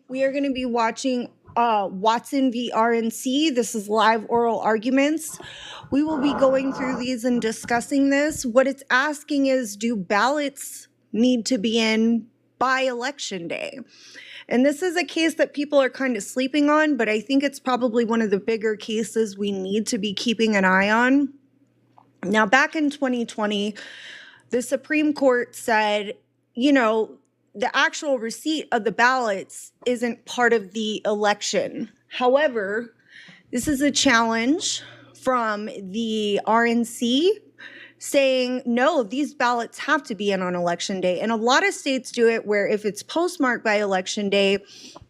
We are going to be watching Watson v. RNC. This is live oral arguments. We will be going through these and discussing this. What it's asking is, do ballots need to be in by election day? And this is a case that people are kind of sleeping on, but I think it's probably one of the bigger cases we need to be keeping an eye on. Now, back in 2020, the Supreme Court said, the actual receipt of the ballots isn't part of the election. However, this is a challenge from the RNC saying, no, these ballots have to be in on election day. And a lot of states do it where if it's postmarked by election day,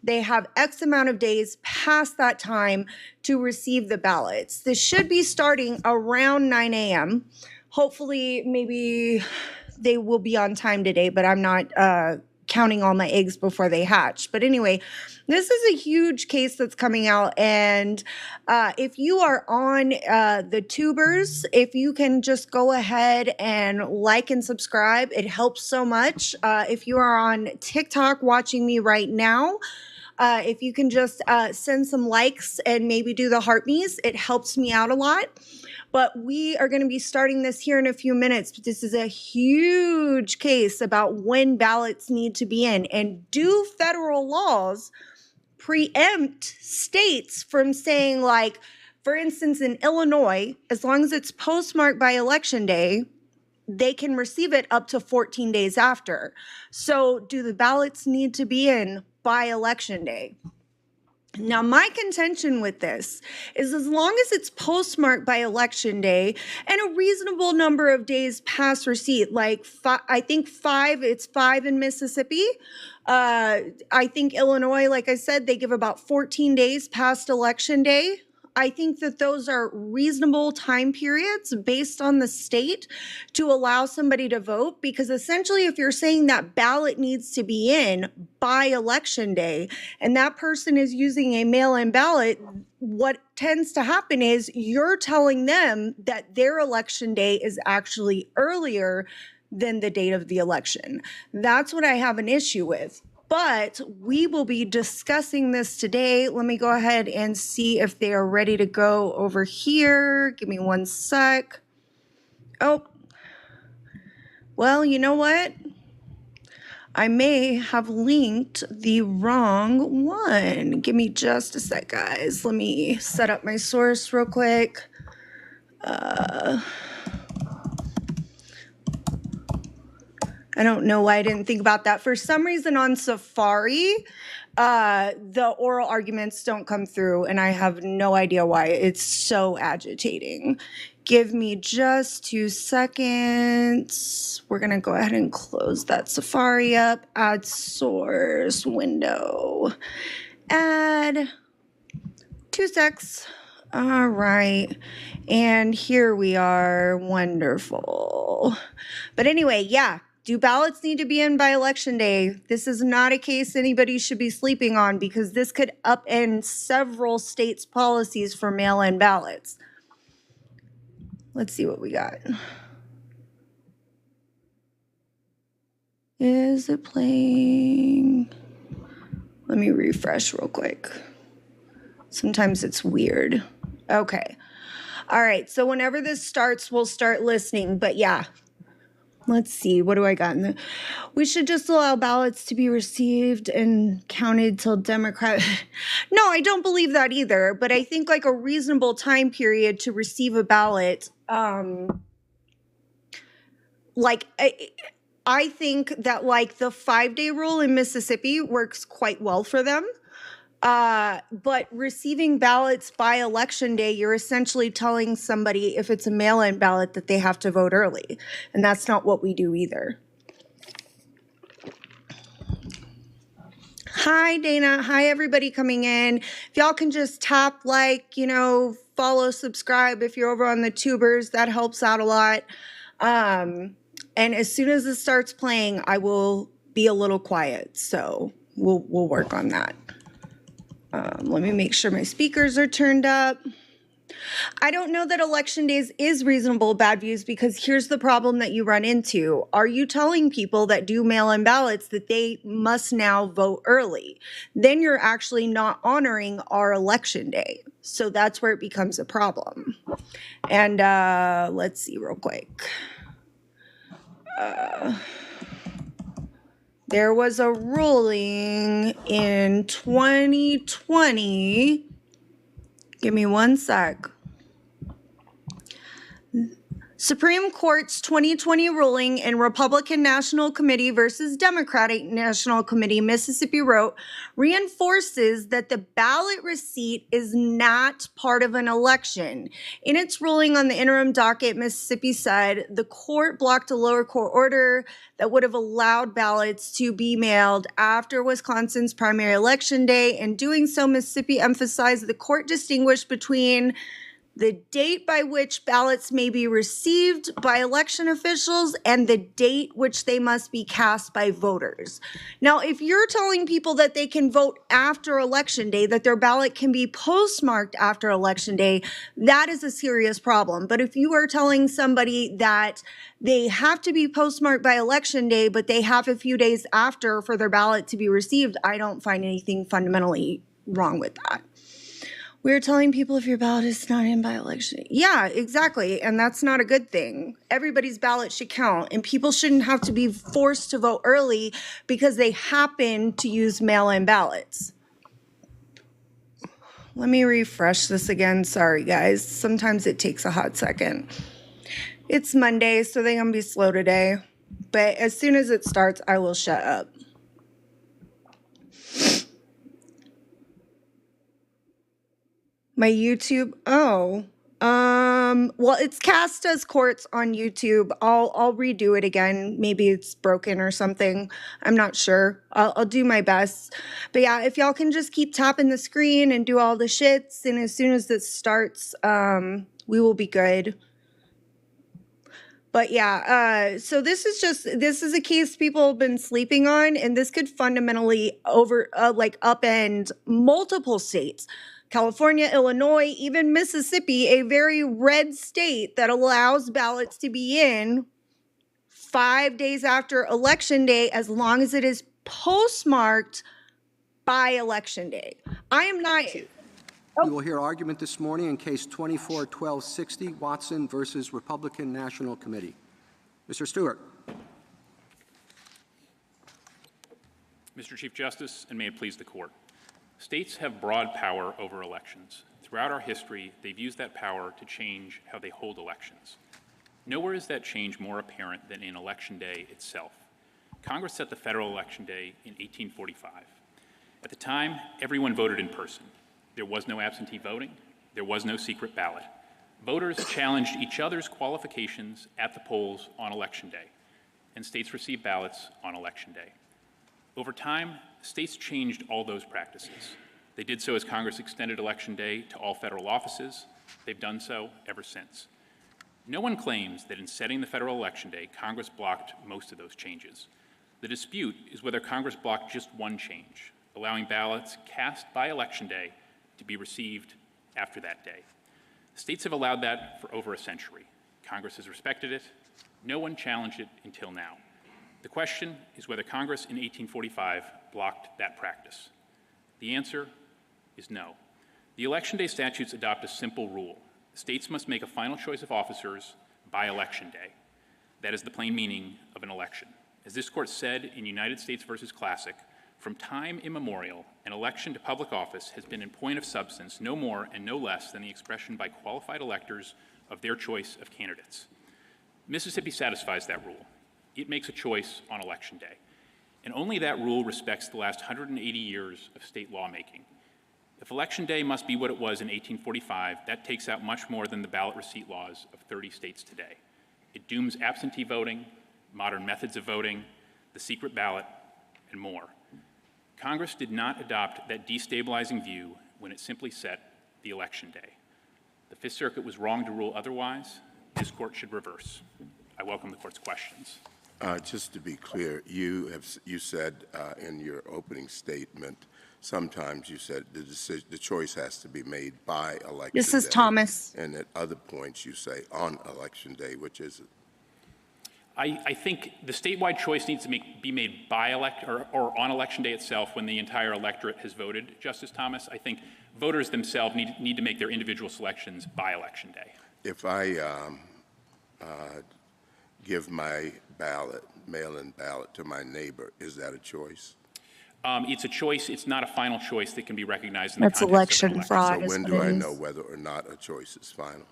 they have X amount of days past that time to receive the ballots. This should be starting around 9 a.m. Hopefully, maybe they will be on time today, but I'm not counting all my eggs before they hatch. But anyway, this is a huge case that's coming out. And if you are on the tubers, if you can just go ahead and like and subscribe, it helps so much. If you are on TikTok watching me right now, if you can just send some likes and maybe do the heart me's, it helps me out a lot. But we are going to be starting this here in a few minutes. But this is a huge case about when ballots need to be in. And do federal laws preempt states from saying, like, for instance, in Illinois, as long as it's postmarked by election day, they can receive it up to 14 days after. So do the ballots need to be in by election day? Now, my contention with this is as long as it's postmarked by election day and a reasonable number of days past receipt, like I think it's 5 in Mississippi. I think Illinois, like I said, they give about 14 days past election day. I think that those are reasonable time periods based on the state to allow somebody to vote, because essentially if you're saying that ballot needs to be in by election day and that person is using a mail-in ballot, what tends to happen is you're telling them that their election day is actually earlier than the date of the election. That's what I have an issue with. But we will be discussing this today. Let me go ahead and see if they are ready to go over here. Give me one sec. Oh, well, you know what? I may have linked the wrong one. Give me just a sec, guys. Let me set up my source real quick. I don't know why I didn't think about that. For some reason on Safari, the oral arguments don't come through, and I have no idea why. It's so agitating. Give me just 2 seconds. We're going to go ahead and close that Safari up. Add source window. Add 2 secs. All right. And here we are. Wonderful. But anyway, yeah. Do ballots need to be in by election day? This is not a case anybody should be sleeping on, because this could upend several states' policies for mail-in ballots. Let's see what we got. Is it playing? Let me refresh real quick. Sometimes it's weird. Okay. All right. So whenever this starts, we'll start listening. But yeah. Let's see, what do I got? We should just allow ballots to be received and counted till Democrat. No, I don't believe that either. But I think like a reasonable time period to receive a ballot, I think that like the 5-day rule in Mississippi works quite well for them. But receiving ballots by election day, you're essentially telling somebody, if it's a mail-in ballot, that they have to vote early. And that's not what we do either. Hi, Dana. Hi, everybody coming in. If y'all can just tap like, follow, subscribe if you're over on the tubers, that helps out a lot. And as soon as it starts playing, I will be a little quiet. So we'll work on that. Let me make sure my speakers are turned up. I don't know that election days is reasonable bad views, because here's the problem that you run into. Are you telling people that do mail-in ballots that they must now vote early? Then you're actually not honoring our election day. So that's where it becomes a problem. And let's see real quick. There was a ruling in 2020. Give me one sec. Supreme Court's 2020 ruling in Republican National Committee versus Democratic National Committee, Mississippi wrote, reinforces that the ballot receipt is not part of an election. In its ruling on the interim docket, Mississippi said the court blocked a lower court order that would have allowed ballots to be mailed after Wisconsin's primary election day. In doing so, Mississippi emphasized the court distinguished between the date by which ballots may be received by election officials and the date which they must be cast by voters. Now, if you're telling people that they can vote after election day, that their ballot can be postmarked after election day, that is a serious problem. But if you are telling somebody that they have to be postmarked by election day, but they have a few days after for their ballot to be received, I don't find anything fundamentally wrong with that. We're telling people if your ballot is not in by election. Yeah, exactly. And that's not a good thing. Everybody's ballot should count, and people shouldn't have to be forced to vote early because they happen to use mail-in ballots. Let me refresh this again. Sorry, guys. Sometimes it takes a hot second. It's Monday, so they're going to be slow today. But as soon as it starts, I will shut up. My YouTube, well, it's cast as courts on YouTube. I'll redo it again. Maybe it's broken or something. I'm not sure. I'll do my best. But yeah, if y'all can just keep tapping the screen and do all the shits, and as soon as this starts, we will be good. But yeah, so this is a case people have been sleeping on, and this could fundamentally upend multiple states. California, Illinois, even Mississippi, a very red state that allows ballots to be in 5 days after election day as long as it is postmarked by election day. I am not... We will hear argument this morning in Case 24-1260, Watson versus Republican National Committee. Mr. Stewart. Mr. Chief Justice, and may it please the Court. States have broad power over elections. Throughout our history, they've used that power to change how they hold elections. Nowhere is that change more apparent than in Election Day itself. Congress set the federal election day in 1845. At the time, everyone voted in person. There was no absentee voting. There was no secret ballot. Voters challenged each other's qualifications at the polls on Election Day, and states received ballots on Election Day. Over time, states changed all those practices. They did so as Congress extended Election Day to all federal offices. They've done so ever since. No one claims that in setting the federal election day, Congress blocked most of those changes. The dispute is whether Congress blocked just one change, allowing ballots cast by Election Day to be received after that day. States have allowed that for over a century. Congress has respected it. No one challenged it until now. The question is whether Congress in 1845 blocked that practice. The answer is no. The Election Day statutes adopt a simple rule. States must make a final choice of officers by Election Day. That is the plain meaning of an election. As this Court said in United States versus Classic, from time immemorial, an election to public office has been in point of substance no more and no less than the expression by qualified electors of their choice of candidates. Mississippi satisfies that rule. It makes a choice on Election Day. And only that rule respects the last 180 years of state lawmaking. If Election Day must be what it was in 1845, that takes out much more than the ballot receipt laws of 30 states today. It dooms absentee voting, modern methods of voting, the secret ballot, and more. Congress did not adopt that destabilizing view when it simply set the Election Day. The Fifth Circuit was wrong to rule otherwise. This Court should reverse. I welcome the Court's questions. Just to be clear, you said in your opening statement sometimes you said the choice has to be made by election day. This is Thomas. And at other points you say on election day, which is it? I think the statewide choice needs to be made by or on election day itself when the entire electorate has voted, Justice Thomas. I think voters themselves need to make their individual selections by election day. If I give my ballot, mail-in ballot to my neighbor, is that a choice? It's a choice. It's not a final choice that can be recognized in the That's context of an election election. fraud. So is when what do it I is. know whether or not a choice is final?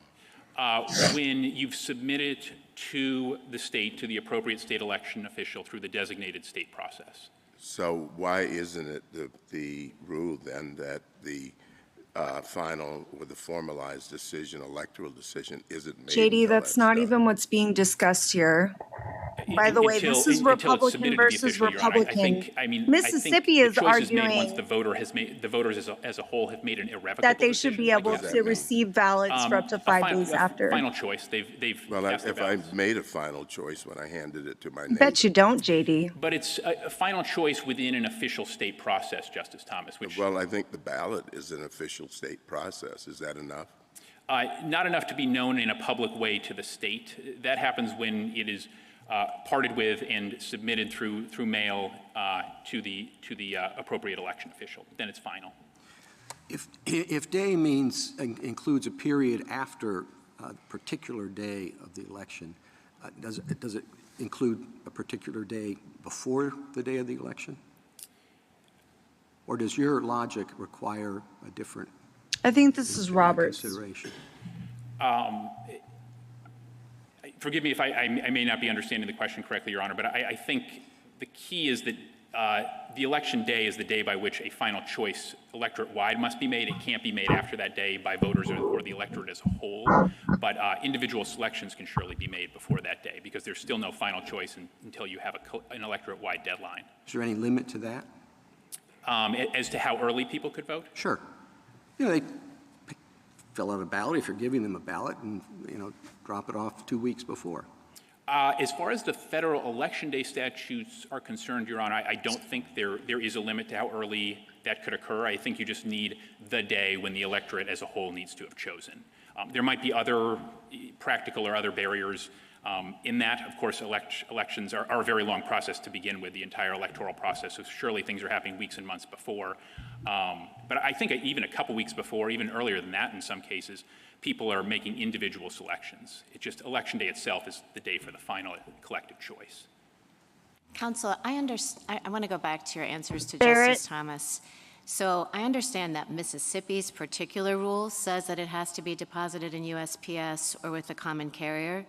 When you've submitted to the state, to the appropriate state election official through the designated state process. So why isn't it the rule then that the final or the formalized decision, electoral decision, isn't made? JD, until that's not done? even what's being discussed here. By the way, this is Until it's Republican submitted to the versus official, Your Honor. Republican. I think Mississippi the is choice made once arguing the voters as a whole have made an irrevocable that they should decision. be able does that to mean? receive ballots for up to 5 days after. Final choice. They've Well, cast their if I ballots. made a final choice when I handed it to my neighbor. Bet you don't, JD. But it's a final choice within an official state process, Justice Thomas, which Well, I think the ballot is an official state process. Is that enough? not enough to be known in a public way to the state. That happens when it is parted with and submitted through mail to the appropriate election official. Then it's final. If day includes a period after a particular day of the election, does it include a particular day before the day of the election? Or does your logic require a different I think this is Robert's. consideration? Forgive me if I may not be understanding the question correctly, Your Honor, but I think the key is that the election day is the day by which a final choice electorate-wide must be made. It can't be made after that day by voters or the electorate as a whole, but individual selections can surely be made before that day because there's still no final choice until you have an electorate-wide deadline. Is there any limit to that? As to how early people could vote? Sure. They fill out a ballot if you're giving them a ballot and, drop it off 2 weeks before. As far as the federal election day statutes are concerned, Your Honor, I don't think there is a limit to how early that could occur. I think you just need the day when the electorate as a whole needs to have chosen. There might be other practical or other barriers in that. Of course, elections are a very long process to begin with, the entire electoral process, so surely things are happening weeks and months before. But I think even a couple weeks before, even earlier than that in some cases, people are making individual selections. It's just election day itself is the day for the final collective choice. Counsel, I want to go back to your answers to Barrett. Justice Thomas. So I understand that Mississippi's particular rule says that it has to be deposited in USPS or with a common carrier,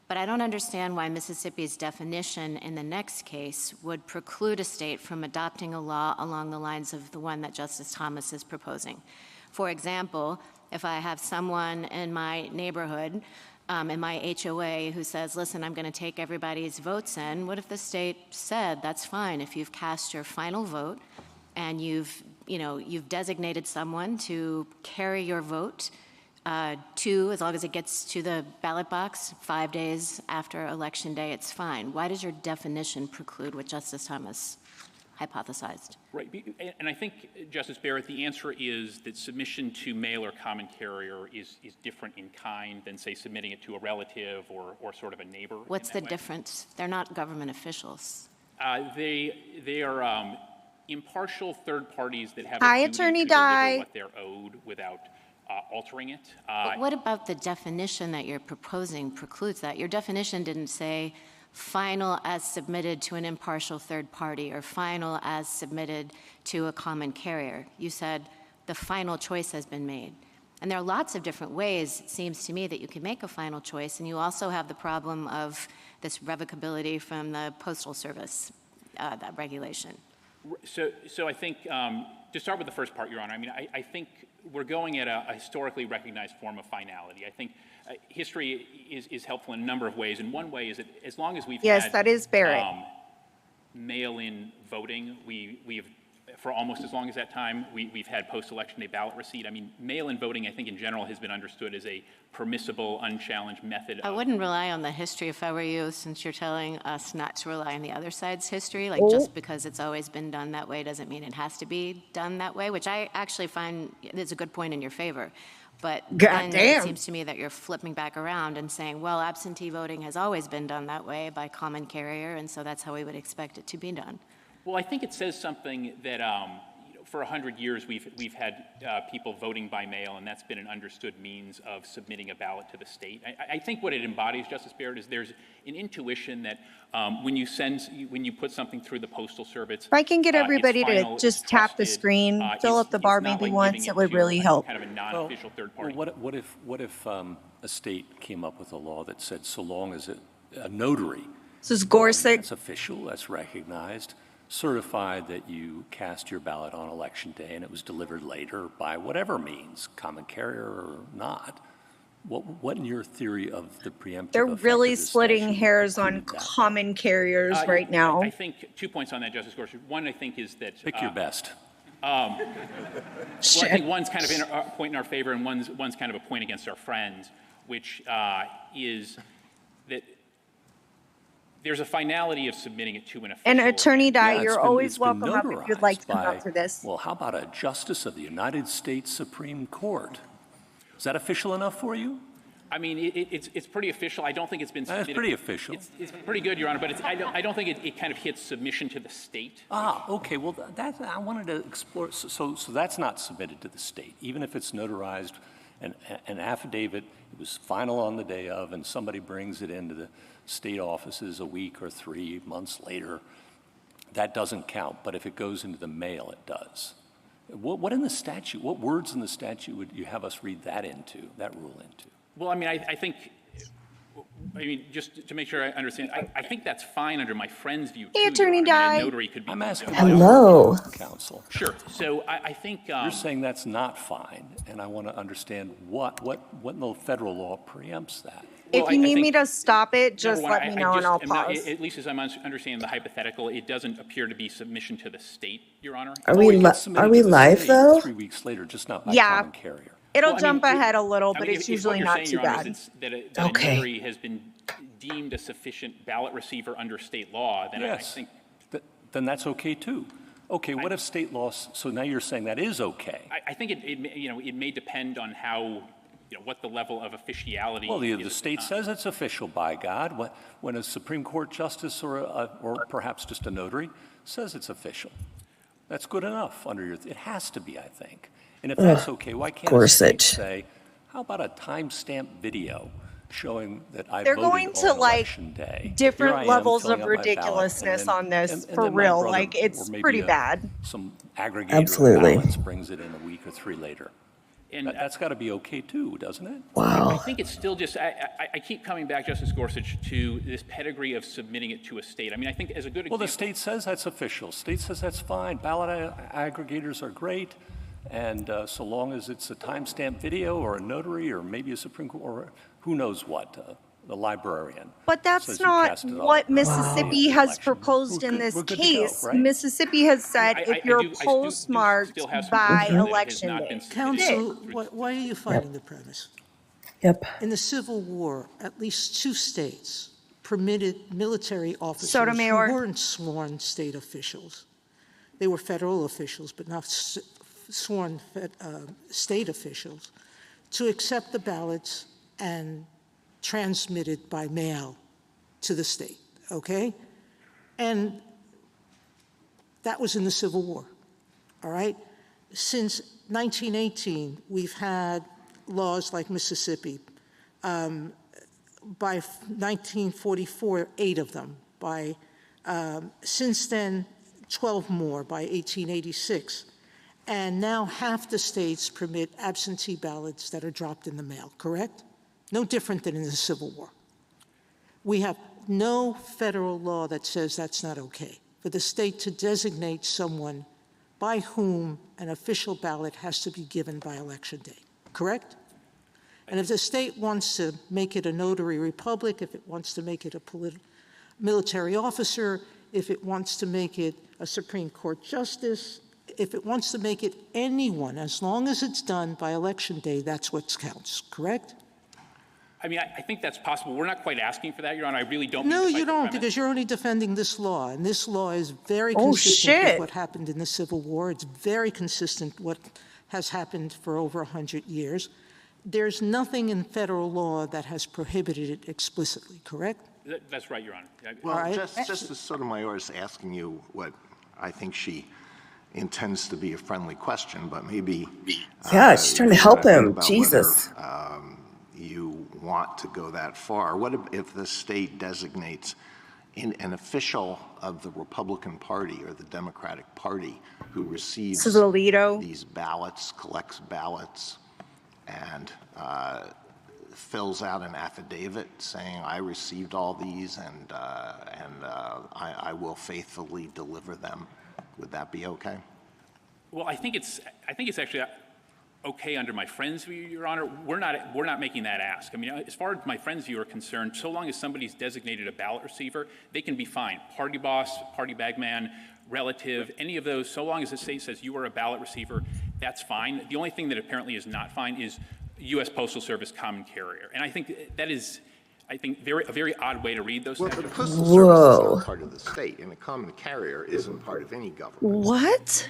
but I don't understand why Mississippi's definition in the next case would preclude a state from adopting a law along the lines of the one that Justice Thomas is proposing. For example, if I have someone in my neighborhood, in my HOA, who says, listen, I'm going to take everybody's votes in, what if the state said, that's fine, if you've cast your final vote and you've designated someone to carry your vote as long as it gets to the ballot box 5 days after Election Day, it's fine. Why does your definition preclude what Justice Thomas hypothesized? Right, and I think, Justice Barrett, the answer is that submission to mail or common carrier is different in kind than, say, submitting it to a relative or sort of a neighbor. What's the difference? They're not government officials. They are impartial third parties that have Hi, a duty Attorney to deliver Dye. what they're owed without altering it. But what about the definition that you're proposing precludes that? Your definition didn't say final as submitted to an impartial third party or final as submitted to a common carrier. You said the final choice has been made. And there are lots of different ways, it seems to me, that you can make a final choice. And you also have the problem of this revocability from the Postal Service, that regulation. So I think, to start with the first part, Your Honor, I think we're going at a historically recognized form of finality. I think history is helpful in a number of ways, and one way is that as long as we've Yes, had that is Barrett. mail-in voting, we have for almost as long as that time, we've had post-election day ballot receipt. I mean, mail-in voting, I think in general, has been understood as a permissible, unchallenged method I of... wouldn't rely on the history if I were you, since you're telling us not to rely on the other side's history. Like, just because it's always been done that way doesn't mean it has to be done that way, which I actually find is a good point in your favor. But then it seems to me that you're flipping back around and saying, well, absentee voting has always been done that way by common carrier, and so that's how we would expect it to be done. Well, I think it says something that for 100 years we've had people voting by mail, and that's been an understood means of submitting a ballot to the state. I think what it embodies, Justice Barrett, is there's an intuition that when you put something through the Postal Service, If I can get everybody to final, just tap the screen, fill up the bar maybe once, it would really help. Kind of a non-official third party. What if a state came up with a law that said so long as a notary, This is Gorsuch. that's official, that's recognized, certified that you cast your ballot on election day and it was delivered later by whatever means, common carrier or not, what in your theory of the preemptive They're effect really of this splitting statute hairs on include that? common carriers right now. I think 2 points on that, Justice Gorsuch. One, I think, is that... Pick your best. Well, I think one's kind of a point in our favor and one's kind of a point against our friends, which is that there's a finality of submitting it to an official. And Attorney Dye, Yeah, you're it's been- always it's been welcome up if you'd notarized like to come by- up for this. Well, how about a justice of the United States Supreme Court? Is that official enough for you? I mean, it's pretty official. I don't think it's been submitted. That's pretty official. It's pretty good, Your Honor, but I don't think it kind of hits submission to the state. Okay. Well, I wanted to explore. So that's not submitted to the state, even if it's notarized, an affidavit. It was final on the day of, and somebody brings it into the state offices a week or 3 months later. That doesn't count. But if it goes into the mail, it does. What in the statute? What words in the statute would you have us read that rule into? Well, I mean, I think, just to make sure I understand, I think that's fine under my friend's view, too. Hey, Attorney Your Honor. I mean, Dye. a notary could be... I'm asking Hello. counsel. Sure. So I think... You're saying that's not fine, and I want to understand what in the federal law preempts that. If Well, you I need think- me to stop it, just Number one, let me I know and just I'll am not- pause. At least as I'm understanding the hypothetical, it doesn't appear to be submission to the state, Your Honor. Are we It gets submitted are we to the live state though? 3 weeks later, just not by Yeah. common carrier. It'll Well, I jump mean, ahead a little, but I mean, it's if what usually you're not saying, too Your Honor, bad. is that a Okay. notary has been deemed a sufficient ballot receiver under state law, then I Yes. think... Then that's okay too. Okay, what if state law? So now you're saying that is okay. I think it may depend on how, what the level of officiality Well, is. the state says it's official, by God. When a Supreme Court justice or perhaps just a notary says it's official, that's good enough under your. It has to be, I think. And if that's okay, why can't a state Gorsuch. say, how about a timestamp video showing that I They're voted going on to, like, election day? different Here I am levels filling of out my ballot, ridiculousness and then- on this, and for then my real. brother, Like, it's or maybe pretty bad. Some aggregator Absolutely. of ballots brings it in a week or 3 later. And That's got to be okay too, doesn't it? I Wow. think it's still just, I keep coming back, Justice Gorsuch, to this pedigree of submitting it to a state. I mean, I think as a good Well, example... the state says that's official. State says that's fine. Ballot aggregators are great, and so long as it's a timestamp video or a notary or maybe a Supreme Court or who knows what, the librarian. But that's says you not cast it on what the Mississippi has election. proposed We're in good- this we're good to go, case. right? Mississippi has said I if you're do still postmarked have some by concern that it has election not day. been submitted. Counsel, why are you fighting the premise? Yep. In the Civil War, at least 2 states permitted military officers Sotomayor. who weren't sworn state officials. They were federal officials, but not sworn state officials, to accept the ballots and transmit it by mail to the state, okay? And that was in the Civil War, all right? Since 1918, we've had laws like Mississippi. By 1944, 8 of them. Since then, 12 more by 1886. And now half the states permit absentee ballots that are dropped in the mail, correct? No different than in the Civil War. We have no federal law that says that's not okay, for the state to designate someone by whom an official ballot has to be given by election day, correct? And if the state wants to make it a notary republic, if it wants to make it a military officer, if it wants to make it a Supreme Court justice, if it wants to make it anyone, as long as it's done by Election Day, that's what counts, correct? I mean, I think that's possible. We're not quite asking for that, Your Honor. I really don't mean No, to fight you the don't, premise. because you're only defending this law, and this law is very Oh, consistent with shit. what happened in the Civil War. It's very consistent what has happened for over 100 years. There's nothing in federal law that has prohibited it explicitly, correct? That's right, Your Honor. Well, right. Justice Sotomayor is asking you what I think she intends to be a friendly question, but maybe Yeah, she's trying to you help gotta think him. about Jesus. whether, you want to go that far. What if the state designates an official of the Republican Party or the Democratic Party who receives This is Alito. these ballots, collects ballots, and fills out an affidavit saying, "I received all these, and I will faithfully deliver them"? Would that be okay? Well, I think it's actually okay under my friend's view, Your Honor. We're not making that ask. I mean, as far as my friend's view are concerned, so long as somebody's designated a ballot receiver, they can be fine. Party boss, party bagman, relative, any of those, so long as the state says you are a ballot receiver, that's fine. The only thing that apparently is not fine is U.S. Postal Service common carrier. And I think that is, a very odd way to read those Well, the statutes. Postal Service is not part of the state, and a common carrier isn't part of any government. What?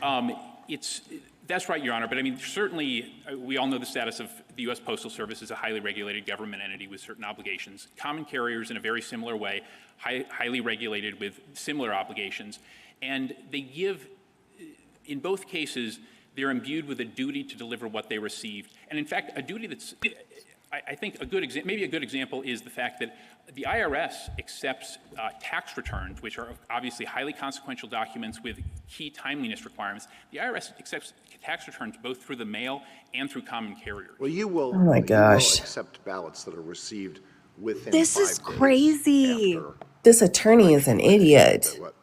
That's right, Your Honor. But I mean, certainly, we all know the status of the U.S. Postal Service as a highly regulated government entity with certain obligations. Common carriers, in a very similar way, highly regulated with similar obligations. And they give, in both cases, they're imbued with a duty to deliver what they received. And in fact, a duty that's, I think, maybe a good example is the fact that the IRS accepts tax returns, which are obviously highly consequential documents with key timeliness requirements. The IRS accepts tax returns both through the mail and through common carriers. Well, you will, Oh my gosh. you will accept ballots that are received within This 5 is days crazy. after This attorney is an idiot. what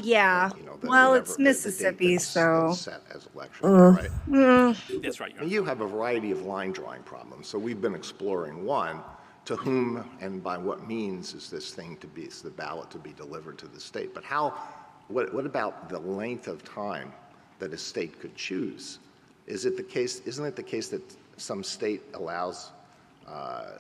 Yeah. Well, it's Mississippi, so. Set as election day, right? That's right, Your Honor. And you have a variety of line drawing problems. So we've been exploring one. To whom and by what means is this thing to be, is the ballot to be delivered to the state? But what about the length of time that a state could choose? Isn't it the case that some state allows,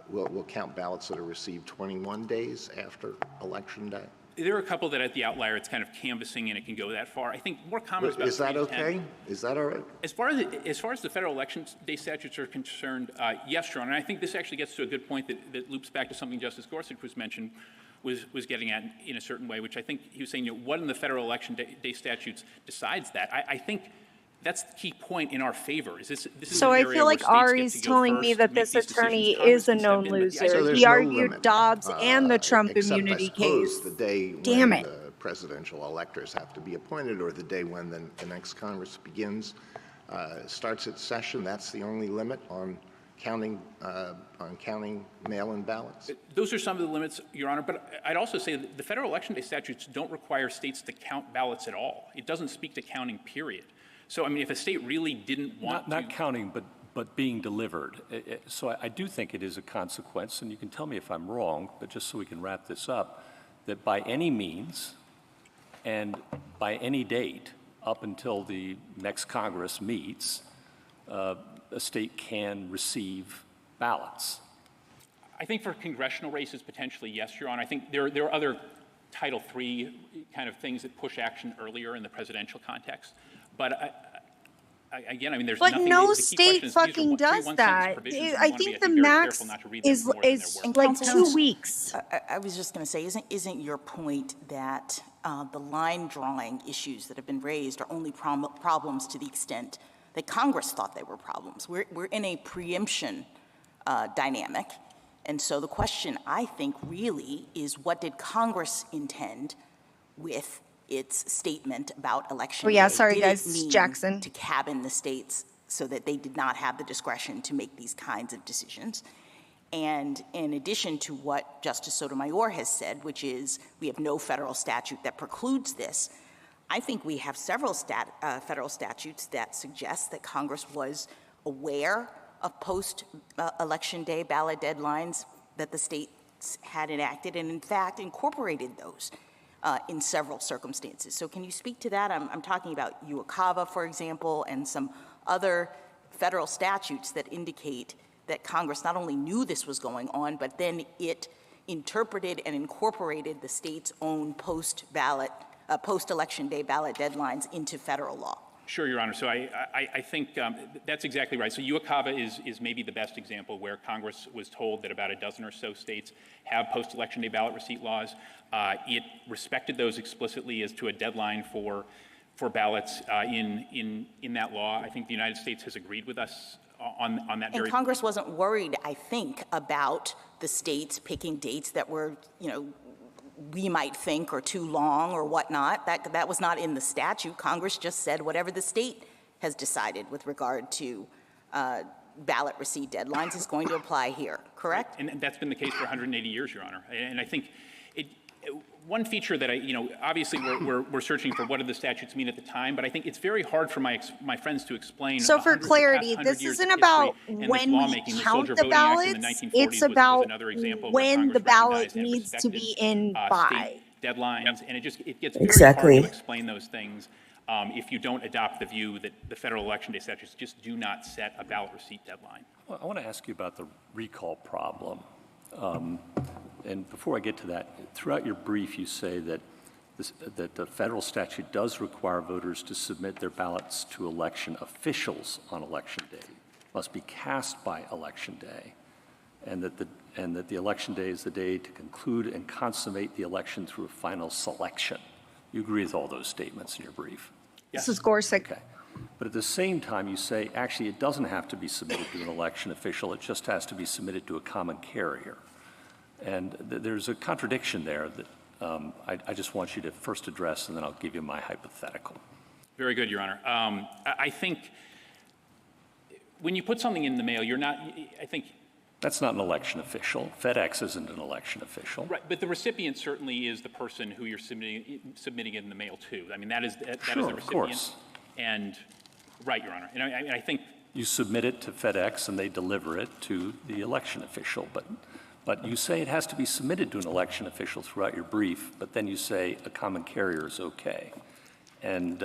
will count ballots that are received 21 days after Election Day? There are a couple that at the outlier, it's kind of canvassing and it can go that far. I think more common is about Is that 3 to 10. okay? Is that all right? As far as the federal election day statutes are concerned, yes, Your Honor. And I think this actually gets to a good point that loops back to something Justice Gorsuch was getting at in a certain way, which I think he was saying, what in the federal election day statutes decides that? I think that's the key point in our favor. Is this is So an I area feel where like states get Ari's to go telling me first that to make this these attorney decisions. is a Congress can step known in, but the loser. idea- So there's He no argued limit, Dobbs and the Trump except, I immunity suppose, case. the day Damn when it. the presidential electors have to be appointed, or the day when the next Congress begins, starts its session. That's the only limit on counting mail-in ballots. Those are some of the limits, Your Honor, but I'd also say that the federal election day statutes don't require states to count ballots at all. It doesn't speak to counting, period. So, I mean, if a state really didn't want Not counting, but being delivered. So I do think it is a consequence, and you can tell me if I'm wrong, but just so we can wrap this up, that by any means and by any date up until the next Congress meets, a state can receive ballots. I think for congressional races, potentially, yes, Your Honor. I think there are other Title III kind of things that push action earlier in the presidential context. But again, I mean, there's But nothing. no the key state question is these are fucking two does one-sentence that. provisions. We I wanna be, think the very max careful not to read them is more than they're worth. like Councilman, 2 weeks. I was just going to say, isn't your point that the line drawing issues that have been raised are only problems to the extent that Congress thought they were problems? We're in a preemption dynamic, and so the question, I think, really is what did Congress intend with its statement about election Oh, yeah, day? sorry, Did it guys, mean Jackson. to cabin the states so that they did not have the discretion to make these kinds of decisions? And in addition to what Justice Sotomayor has said, which is we have no federal statute that precludes this, I think we have several federal statutes that suggest that Congress was aware of post-election day ballot deadlines that the states had enacted and, in fact, incorporated those in several circumstances. So can you speak to that? I'm talking about UOCAVA, for example, and some other federal statutes that indicate that Congress not only knew this was going on, but then it interpreted and incorporated the state's own post-election day ballot deadlines into federal law. Sure, Your Honor. So I think that's exactly right. So UOCAVA is maybe the best example where Congress was told that about a dozen or so states have post-election day ballot receipt laws. It respected those explicitly as to a deadline for ballots in that law. I think the United States has agreed with us on that. And Congress wasn't worried, I think, about the states picking dates that were, we might think are too long or whatnot. That was not in the statute. Congress just said whatever the state has decided with regard to ballot receipt deadlines is going to apply here, correct? And that's been the case for 180 years, Your Honor. And I think one feature that obviously we're searching for what do the statutes mean at the time, but I think it's very hard for my friends to explain. So for clarity, this isn't about when we count the ballots, it's about when the ballot needs to be in by. Deadlines, and it gets very hard to explain those things if you don't adopt the view that the federal election day statutes just do not set a ballot receipt deadline. Well, I want to ask you about the recall problem. And before I get to that, throughout your brief, you say that the federal statute does require voters to submit their ballots to election officials on election day, must be cast by election day, and that the election day is the day to conclude and consummate the election through a final selection. You agree with all those statements in your brief? Yes. This is Gorsuch. Okay. But at the same time, you say, actually, it doesn't have to be submitted to an election official. It just has to be submitted to a common carrier. And there's a contradiction there that I just want you to first address, and then I'll give you my hypothetical. Very good, Your Honor. I think when you put something in the mail, That's not an election official. FedEx isn't an election official. Right, but the recipient certainly is the person who you're submitting it in the mail to. I mean, that is the recipient. Of course. And, right, Your Honor. And I think you submit it to FedEx and they deliver it to the election official. But you say it has to be submitted to an election official throughout your brief, but then you say a common carrier is okay. And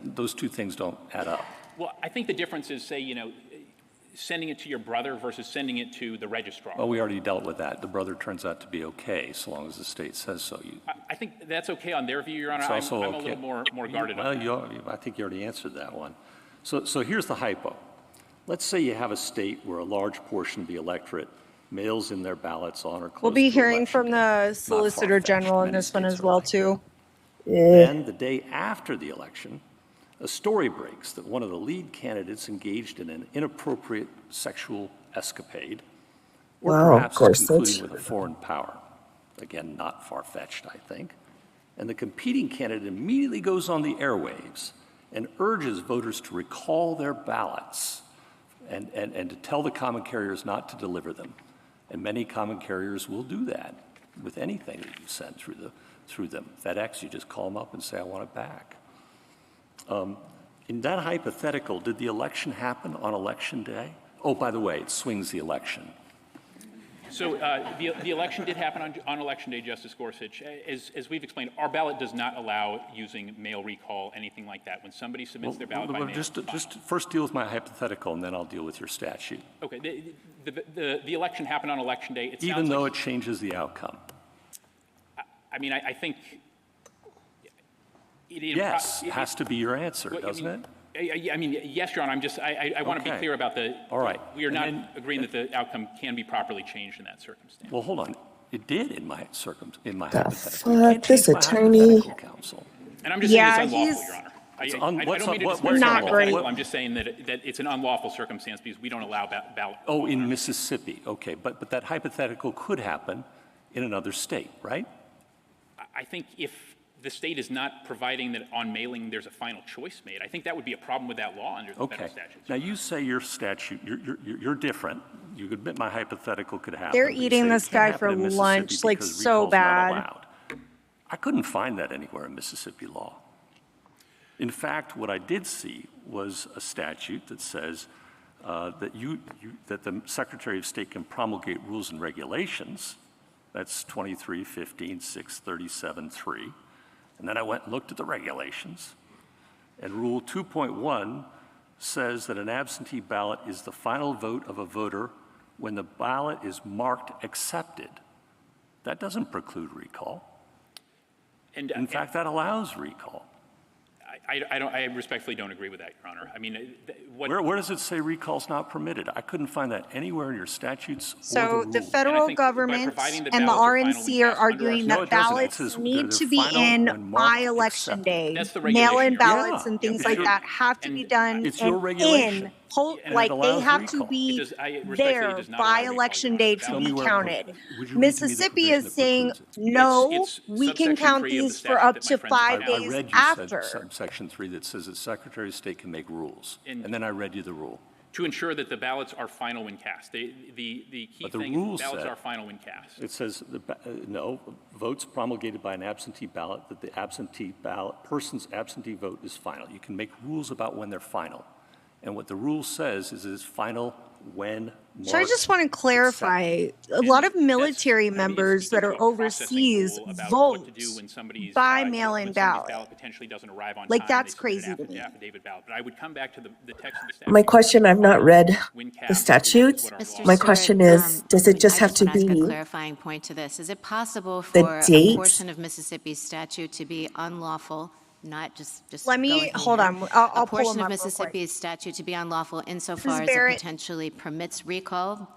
those two things don't add up. Well, I think the difference is, say, sending it to your brother versus sending it to the registrar. Well, we already dealt with that. The brother turns out to be okay, so long as the state says so. I think that's okay on their view, Your Honor. It's also I'm a little more guarded on that. I think you already answered that one. So here's the hypo. Let's say you have a state where a large portion of the electorate mails in their ballots on or close We'll be to hearing election from day. the Solicitor General in this one as well, too. Then the day after the election, a story breaks that one of the lead candidates engaged in an inappropriate sexual escapade, or perhaps is concluding with a foreign power. Again, not far-fetched, I think. And the competing candidate immediately goes on the airwaves and urges voters to recall their ballots and to tell the common carriers not to deliver them. And many common carriers will do that with anything that you send through them. FedEx, you just call them up and say, I want it back. In that hypothetical, did the election happen on election day? Oh, by the way, it swings the election. So the election did happen on election day, Justice Gorsuch. As we've explained, our ballot does not allow using mail recall, anything like that. When somebody submits their ballot by mail, just first deal with my hypothetical, and then I'll deal with your statute. Okay. The election happened on election day. Even though it changes the outcome. I mean, I think yes, it has to be your answer, doesn't it? I mean, yes, Your Honor. I want to be clear about all right. We are not agreeing that the outcome can be properly changed in that circumstance. Well, hold on. It did in my hypothetical. This attorney. Counsel. And I'm just saying it's unlawful, Your Honor. I don't mean to disparage not great. I'm just saying that it's an unlawful circumstance because we don't allow ballot. Oh, in Mississippi. Okay, but that hypothetical could happen in another state, right? I think if the state is not providing that on mailing there's a final choice made, I think that would be a problem with that law under the federal statutes. Now you say your statute, you're different. You admit my hypothetical could happen. They're eating this guy for lunch, like so bad. I couldn't find that anywhere in Mississippi law. In fact, what I did see was a statute that says that the Secretary of State can promulgate rules and regulations That's 23-15-637-3. And then I went and looked at the regulations. And Rule 2.1 says that an absentee ballot is the final vote of a voter when the ballot is marked accepted. That doesn't preclude recall. And In fact, that allows recall. I respectfully don't agree with that, Your Honor. I mean, Where does it say recall's not permitted? I couldn't find that anywhere in your statutes So or the the rules. federal think by government providing that and the ballots are final RNC when are cast under our arguing No, that it doesn't. It ballots says need they're to be final in when marked by election accepted. day. That's the regulation, Mail-in Your ballots Honor. and things Yeah, like but that have to be and done it's your and regulation. in, And like it they allows have to recall. be respectfully, there it does not by allow recall, election Your day Honor. to That Tell be me where- counted. would you read to me the Mississippi provision is that saying, precludes it? no, It's we can subsection count 3 of the these for statute up that to my friend 5 just I days read you after. subsection 3 that says that Secretary of State can make rules. And- And then I read you the rule. To ensure that the ballots are final when cast. The key But the thing rule is ballots said- are final when cast. It says, no, votes promulgated by an absentee ballot, that the absentee ballot, person's absentee vote is final. You can make rules about when they're final. And what the rule says is it's final when So I marked just want to clarify, a lot of military members that are overseas vote by mail-in ballot. Potentially doesn't arrive on Like, time, that's they submit crazy an to me. affidavit ballot. But I would come back to the text of the statute. My question, I've not read When cast the is statutes. what our Mr. law My says. question is, does it just have to I just want to ask a be clarifying point to this. Is it possible the for a dates? portion of Mississippi's statute to be unlawful, not just Let me, going hold here? on, I'll A pull them portion of up real quick. Mississippi's statute to be unlawful insofar as it Barrett. potentially permits recall,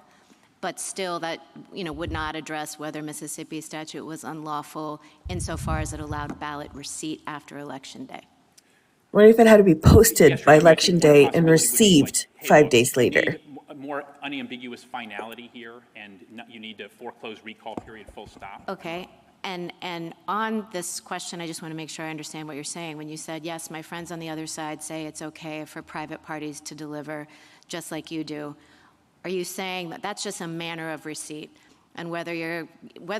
but still that, would not address whether Mississippi's statute was unlawful insofar as it allowed ballot receipt after Election Day. What if it had to be posted Yes, by Your Honor, I think election one day and possibility would be like, received hey, 5 look, days you later? need a more unambiguous finality here, and you need to foreclose recall period, full stop. Okay, and on this question, I just want to make sure I understand what you're saying. When you said, yes, my friends on the other side say it's okay for private parties to deliver just like you do, are you saying that that's just a manner of receipt? And whether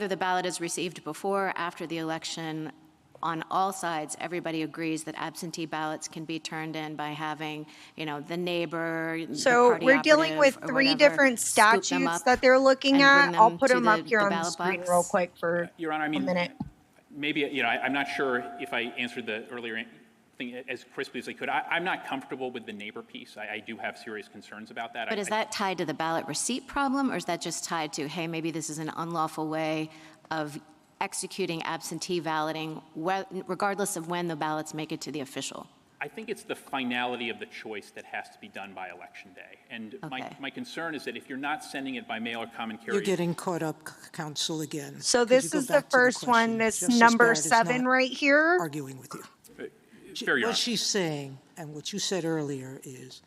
the ballot is received before or after the election, on all sides, everybody agrees that absentee ballots can be turned in by having, the neighbor, the So party we're dealing with operative or 3 whatever, different scoop them statutes up that they're looking and at. bring I'll them put to them the- up here the on the ballot screen box? real quick for Your Honor, I a mean, minute. maybe, I'm not sure if I answered the earlier thing as crisply as I could. I'm not comfortable with the neighbor piece. I do have serious concerns about that. But is that tied to the ballot receipt problem, or is that just tied to, hey, maybe this is an unlawful way of executing absentee balloting, regardless of when the ballots make it to the official? I think it's the finality of the choice that has to be done by Election Day. And Okay. my concern is that if you're not sending it by mail or common carrier. You're getting caught up, counsel, again. So Could you this go is the back to first one, question? this Justice number Barrett is 7 not right here. arguing with you. Fair, Your What Honor. she's saying, and what you said earlier is,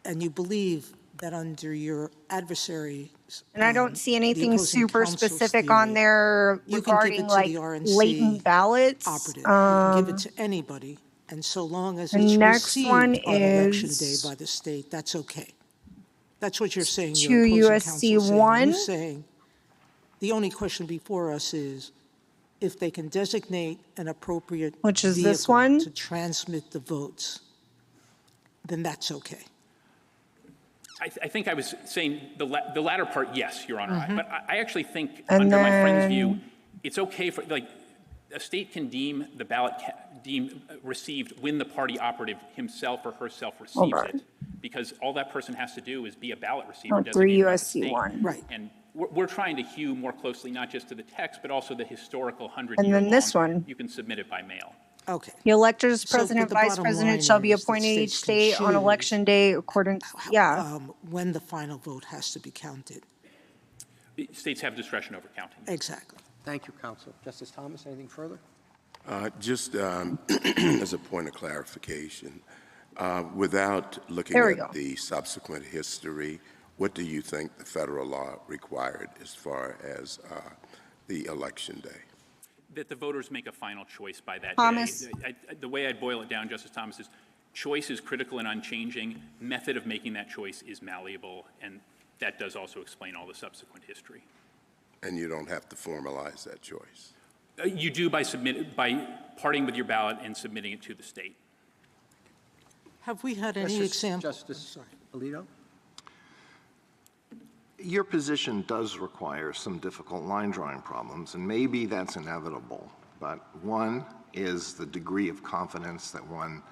and you believe that under your adversary. And I don't see anything opposing super counsel's specific on theory, there you can give regarding it to like the RNC latent ballots. operative. You can give it to anybody, and so long as it's next received one on election day is by the state, that's okay. That's what you're saying. 2 Your opposing USC counsel's saying. 1. You're saying the only question before us is if they can designate an appropriate Which is this vehicle one? to transmit the votes, then that's okay. I think I was saying the latter part, yes, Your Honor. But I actually think, And under my friend's then- view, it's okay for, like, a state can deem the ballot received when the party operative himself or herself receives on. it. Because all that person has to do is be a ballot receiver Oh, 3 designated by the USC state. 1. Right. And we're trying to hew more closely, not just to the text, but also the historical 100-year And then this long, one. you can submit it by mail. Okay. The electors, So, president, but the vice bottom president line shall be is that appointed each states can state on choose election day according, When the final vote has to be counted. States have discretion over counting. Exactly. Thank you, counsel. Justice Thomas, anything further? Just as a point of clarification, without looking There we at go. the subsequent history, what do you think the federal law required as far as the election day? That the voters make a final choice by that Thomas. day. The way I'd boil it down, Justice Thomas, is choice is critical and unchanging. Method of making that choice is malleable, and that does also explain all the subsequent history. And you don't have to formalize that choice. You do by parting with your ballot and submitting it to the state. Have we had any examples? Justice Alito? Your position does require some difficult line drawing problems, and maybe that's inevitable. But one is the degree of confidence that one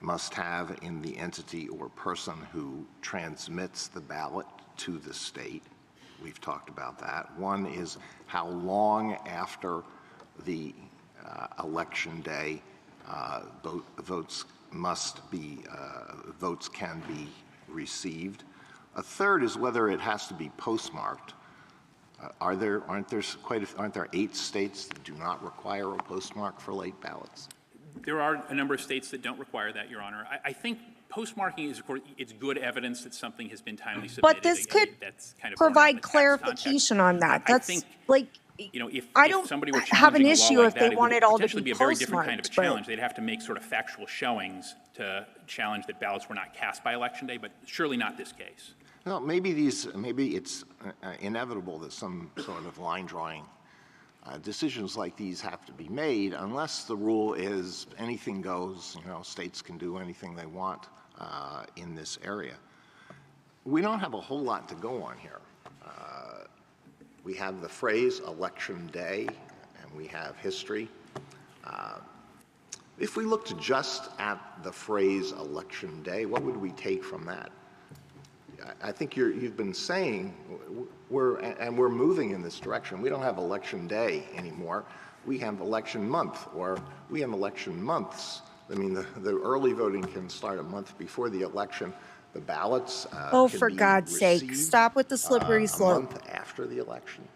must have in the entity or person who transmits the ballot to the state. We've talked about that. One is how long after the election day votes can be received. A third is whether it has to be postmarked. Aren't there 8 states that do not require a postmark for late ballots? There are a number of states that don't require that, Your Honor. I think postmarking is, of course, it's good evidence that something has been timely submitted. But this could that's kind of provide clarification on that. That's think, like, you know, if I somebody were don't have an challenging a law issue like if that, they it would want it all to potentially be be a very different kind of a postmarked, challenge. They'd have to make sort of factual showings to challenge that ballots were not cast by Election Day, but surely not this case. Well, maybe it's inevitable that some sort of line drawing decisions like these have to be made, unless the rule is anything goes. You know, states can do anything they want in this area. We don't have a whole lot to go on here. We have the phrase election day, and we have history. If we looked just at the phrase election day, what would we take from that? I think you've been saying we're moving in this direction. We don't have election day anymore. We have election month, or we have election months. I mean, the early voting can start a month before the election. The ballots oh, can for be God's sake, received, stop with the slippery a slope. month after the election.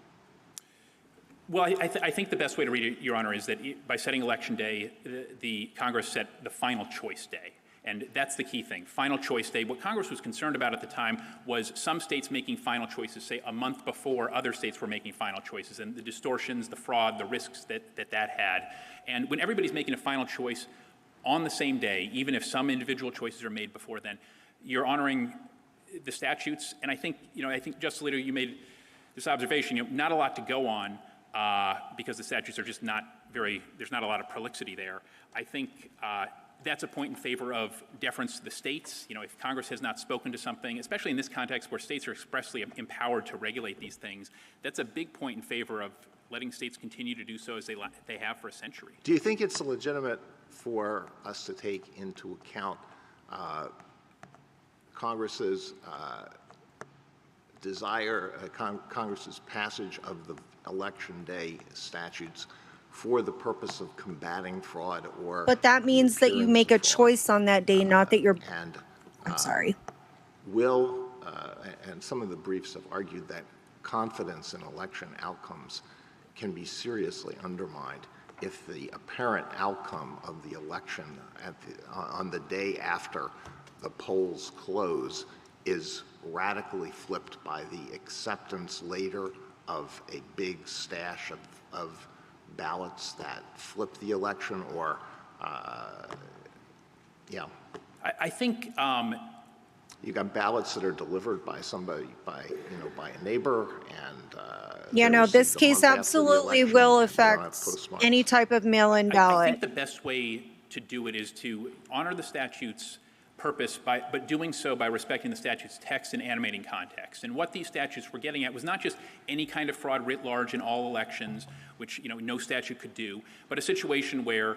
Well, I think the best way to read it, Your Honor, is that by setting Election Day, the Congress set the final choice day. And that's the key thing, final choice day. What Congress was concerned about at the time was some states making final choices, say, a month before other states were making final choices, and the distortions, the fraud, the risks that had. And when everybody's making a final choice on the same day, even if some individual choices are made before then, you're honoring the statutes. And I think, Justice Alito, you made this observation, not a lot to go on because the statutes are just not there's not a lot of prolixity there. I think that's a point in favor of deference to the states. If Congress has not spoken to something, especially in this context where states are expressly empowered to regulate these things, that's a big point in favor of letting states continue to do so as they have for a century. Do you think it's legitimate for us to take into account Congress's Congress's passage of the Election Day statutes for the purpose of combating fraud or... But that means that you make a choice on that day, not that you're... I'm sorry. And some of the briefs have argued that confidence in election outcomes can be seriously undermined if the apparent outcome of the election on the day after the polls close is radically flipped by the acceptance later of a big stash of ballots that flip the election, or I think you got ballots that are delivered by somebody, by a neighbor, and this case absolutely will affect any type of mail-in ballot. I think the best way to do it is to honor the statute's purpose, but doing so by respecting the statute's text and animating context. And what these statutes were getting at was not just any kind of fraud writ large in all elections, which no statute could do, but a situation where,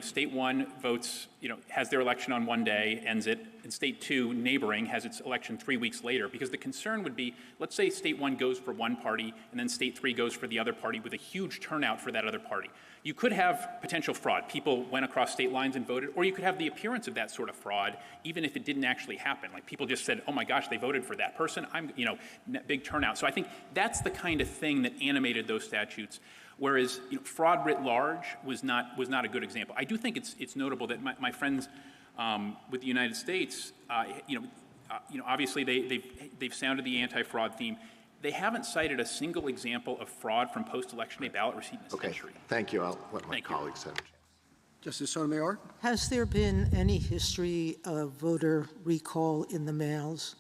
state one votes, has their election on one day, ends it, and state two, neighboring, has its election 3 weeks later. Because the concern would be, let's say state one goes for one party, and then state three goes for the other party with a huge turnout for that other party. You could have potential fraud. People went across state lines and voted, or you could have the appearance of that sort of fraud, even if it didn't actually happen. Like people just said, oh my gosh, they voted for that person. Big turnout. So I think that's the kind of thing that animated those statutes. Whereas fraud writ large was not a good example. I do think it's notable that my friends with the United States, obviously they've sounded the anti-fraud theme. They haven't cited a single example of fraud from post-election day ballot receipt in this century. Thank you. I'll let my colleagues have it. Justice Sotomayor? Has there been any history of voter recall in the mails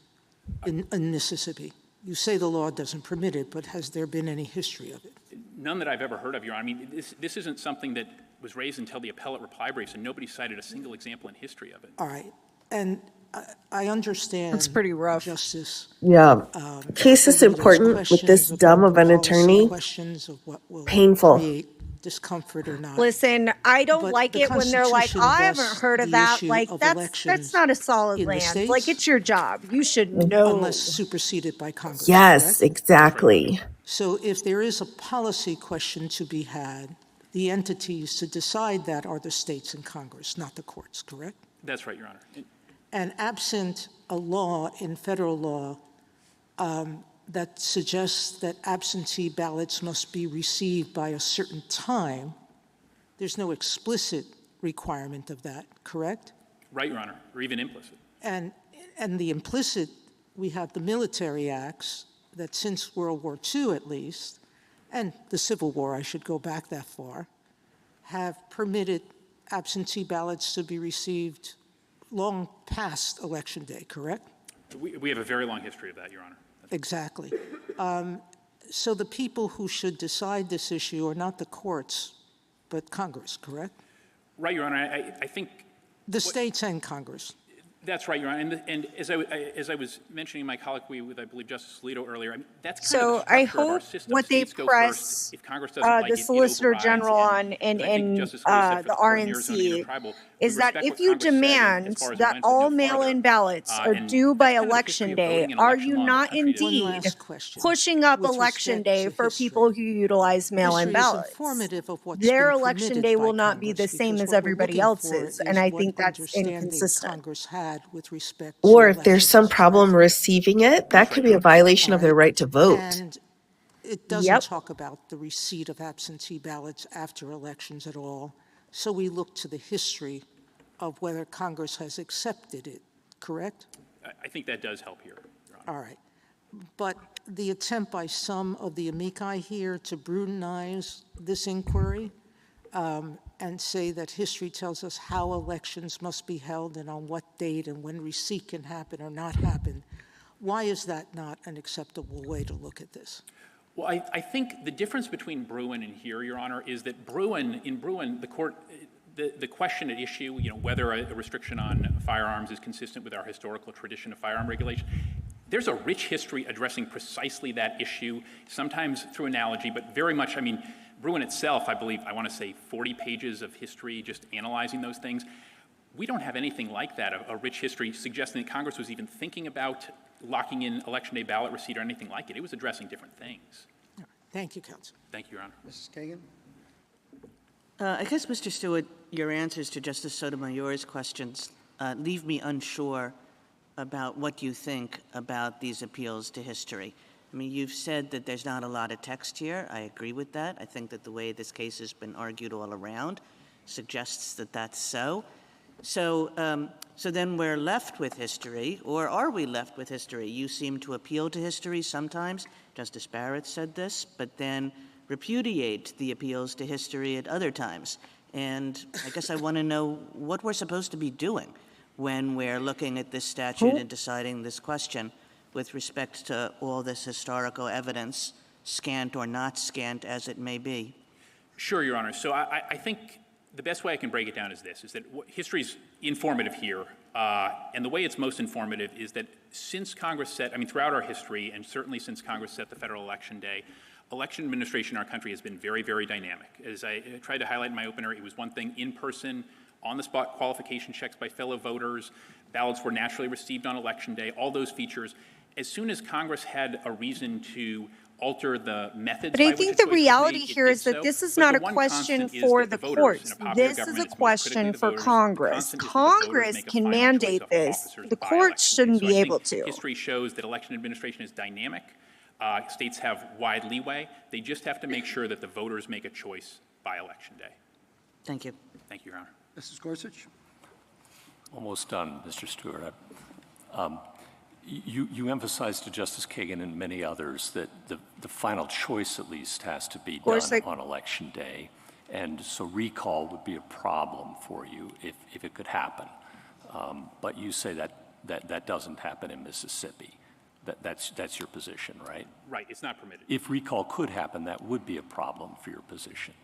in Mississippi? You say the law doesn't permit it, but has there been any history of it? None that I've ever heard of, Your Honor. I mean, this isn't something that was raised until the appellate reply briefs, and nobody cited a single example in history of it. All right. And I understand. It's pretty rough. Justice. Yeah. Case is Alito's important with this questions dumb about of an the policy attorney. questions of what will Painful. create discomfort or not. Listen, I don't But like the it when they're like, Constitution I haven't vests heard of the that. issue Like, of that's elections not a solid in the land. states? Like, it's your job. You should know. Unless superseded by Congress. Yes, correct? exactly. So if there is a policy question to be had, the entities to decide that are the states and Congress, not the courts, correct? That's right, Your Honor. And absent a law in federal law that suggests that absentee ballots must be received by a certain time, there's no explicit requirement of that, correct? Right, Your Honor, or even implicit. And the implicit, we have the military acts that since World War II at least, and the Civil War, I should go back that far, have permitted absentee ballots to be received long past Election Day, correct? We have a very long history of that, Your Honor. Exactly. So the people who should decide this issue are not the courts, but Congress, correct? Right, Your Honor. I think The states and Congress. that's right, Your Honor. And as I was mentioning in my colloquy with, I believe, Justice Alito earlier, I mean, that's kind So of the I structure of our hope system. what they States go press first. If Congress doesn't like the it, it Solicitor overrides. General on And I think in Justice Scalia said for the court in Arizona being RNC a tribal, is we that respect if what you Congress said demand as far as it that went, but all no farther. mail-in ballots are And due by that's kind of the Election history of Day, voting and are election you law in the not country. One indeed last question. pushing up With Election respect Day to for history. people who utilize mail-in History is ballots? informative of what's Their been Election permitted Day by will not be the Congress, same because as what we're everybody looking for else's, and is I what think that's understanding inconsistent. Congress had with respect Or to if there's elections. some problem receiving it, that could be a violation of their right to vote. And it doesn't Yep. talk about the receipt of absentee ballots after elections at all. So we look to the history of whether Congress has accepted it, correct? I think that does help here, Your Honor. All right. But the attempt by some of the amici here to brutalize this inquiry and say that history tells us how elections must be held and on what date and when receipt can happen or not happen, why is that not an acceptable way to look at this? Well, I think the difference between Bruin and here, Your Honor, is that in Bruin, the court, the question at issue, whether a restriction on firearms is consistent with our historical tradition of firearm regulation, there's a rich history addressing precisely that issue, sometimes through analogy, but very much, Bruin itself, I believe, I want to say 40 pages of history just analyzing those things. We don't have anything like that, a rich history suggesting that Congress was even thinking about locking in Election Day ballot receipt or anything like it. It was addressing different things. Thank you, Counsel. Thank you, Your Honor. Mrs. Kagan? I guess, Mr. Stewart, your answers to Justice Sotomayor's questions leave me unsure about what you think about these appeals to history. You've said that there's not a lot of text here. I agree with that. I think that the way this case has been argued all around suggests that that's so. So then we're left with history, or are we left with history? You seem to appeal to history sometimes. Justice Barrett said this, but then repudiate the appeals to history at other times. And I guess I want to know what we're supposed to be doing when we're looking at this statute and deciding this question with respect to all this historical evidence, scant or not scant as it may be. Sure, Your Honor. So I think the best way I can break it down is this, is that history's informative here, and the way it's most informative is that since Congress set, throughout our history, and certainly since Congress set the federal election day, election administration in our country has been very, very dynamic. As I tried to highlight in my opener, it was one thing in-person, on-the-spot qualification checks by fellow voters, ballots were naturally received on election day, all those features. As soon as Congress had a reason to alter the methods. But I think the reality here is that this is not a question for the courts. This is a question for Congress. Congress can mandate this. The courts shouldn't be able to. History shows that election administration is dynamic. States have wide leeway. They just have to make sure that the voters make a choice by election day. Thank you. Thank you, Your Honor. Mrs. Gorsuch? Almost done, Mr. Stewart. You emphasized to Justice Kagan and many others that the final choice, at least, has to be done on Election Day. And so recall would be a problem for you if it could happen. But you say that doesn't happen in Mississippi. That's your position, right? Right. It's not permitted. If recall could happen, that would be a problem for your position.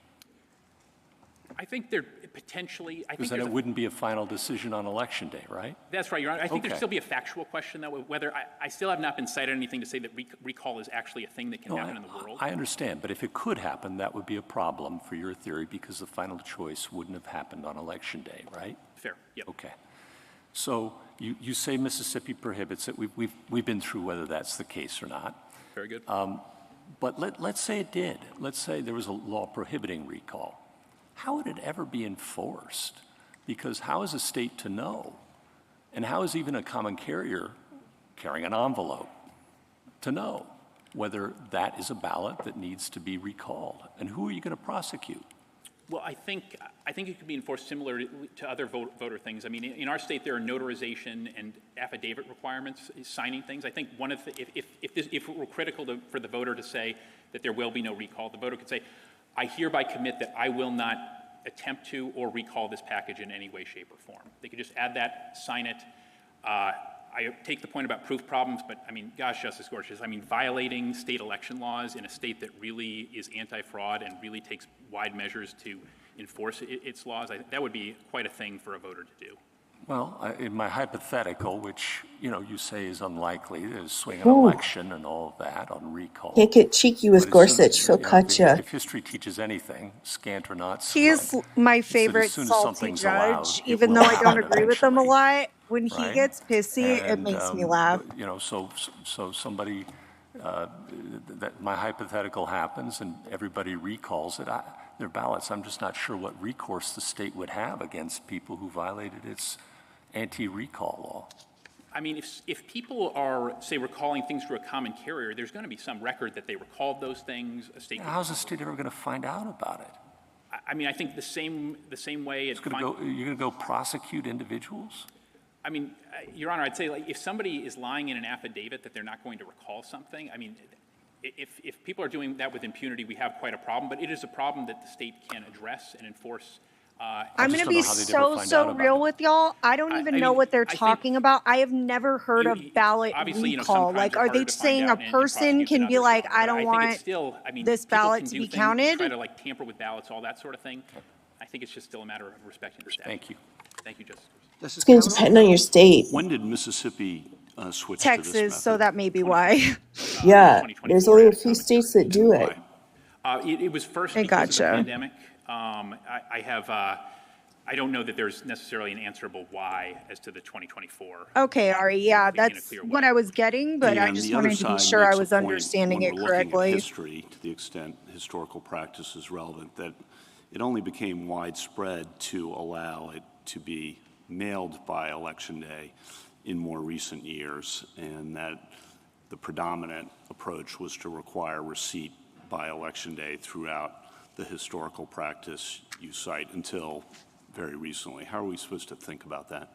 I think there potentially, I think Because then it wouldn't be a final decision on Election Day, right? That's right, Your Honor. I think Okay. there'd still be a factual question, though, whether I still have not been cited anything to say that recall is actually a thing that can happen in the world. I understand, but if it could happen, that would be a problem for your theory because the final choice wouldn't have happened on Election Day, right? Fair, yep. Okay. So you say Mississippi prohibits it. We've been through whether that's the case or not. Very good. But let's say it did. Let's say there was a law prohibiting recall. How would it ever be enforced? Because how is a state to know? And how is even a common carrier carrying an envelope to know whether that is a ballot that needs to be recalled? And who are you going to prosecute? Well, I think it could be enforced similar to other voter things. I mean, in our state, there are notarization and affidavit requirements, signing things. I think one of the, if it were critical for the voter to say that there will be no recall, the voter could say, I hereby commit that I will not attempt to or recall this package in any way, shape, or form. They could just add that, sign it. I take the point about proof problems, but I mean, gosh, Justice Gorsuch, I mean, violating state election laws in a state that really is anti-fraud and really takes wide measures to enforce its laws, that would be quite a thing for a voter to do. Well, in my hypothetical, which, you say is unlikely, to swing an election and all of that on recall. Can't get cheeky with Gorsuch. He'll cut you. If history teaches anything, scant or not scant. He is my favorite soon as salty something's judge, allowed, it even will though I don't happen agree with him a eventually, lot. When he right? gets pissy, it makes me laugh. So somebody, that my hypothetical happens and everybody recalls it. Their ballots. I'm just not sure what recourse the state would have against people who violated its anti-recall law. I mean, if people are, say, recalling things through a common carrier, there's going to be some record that they recalled those things. A state. How's the state ever going to find out about it? I mean, I think the same way. You're going to go prosecute individuals? I mean, Your Honor, I'd say like if somebody is lying in an affidavit that they're not going to recall something, I mean, if people are doing that with impunity, we have quite a problem. But it is a problem that the state can address and enforce. I'm going to be so real with y'all. I don't even know what they're talking about. I have never heard of ballot recall. Like, are they saying a person can be like, I don't want this ballot to be counted? Try to like tamper with ballots, all that sort of thing. I think it's just still a matter of respecting the statute. Thank you. Thank you, Justice. It's going to depend on your state. When did Mississippi switch to Texas, this method? so that may be why. Yeah, there's only a few states that do it. It was first because of the pandemic. I don't know that there's necessarily an answerable why as to the 2024. Okay, Ari, yeah, that's what I was getting, but I just wanted to be sure I was understanding it correctly. History, to the extent historical practice is relevant, that it only became widespread to allow it to be mailed by Election Day in more recent years, and that the predominant approach was to require receipt by Election Day throughout the historical practice you cite until very recently. How are we supposed to think about that?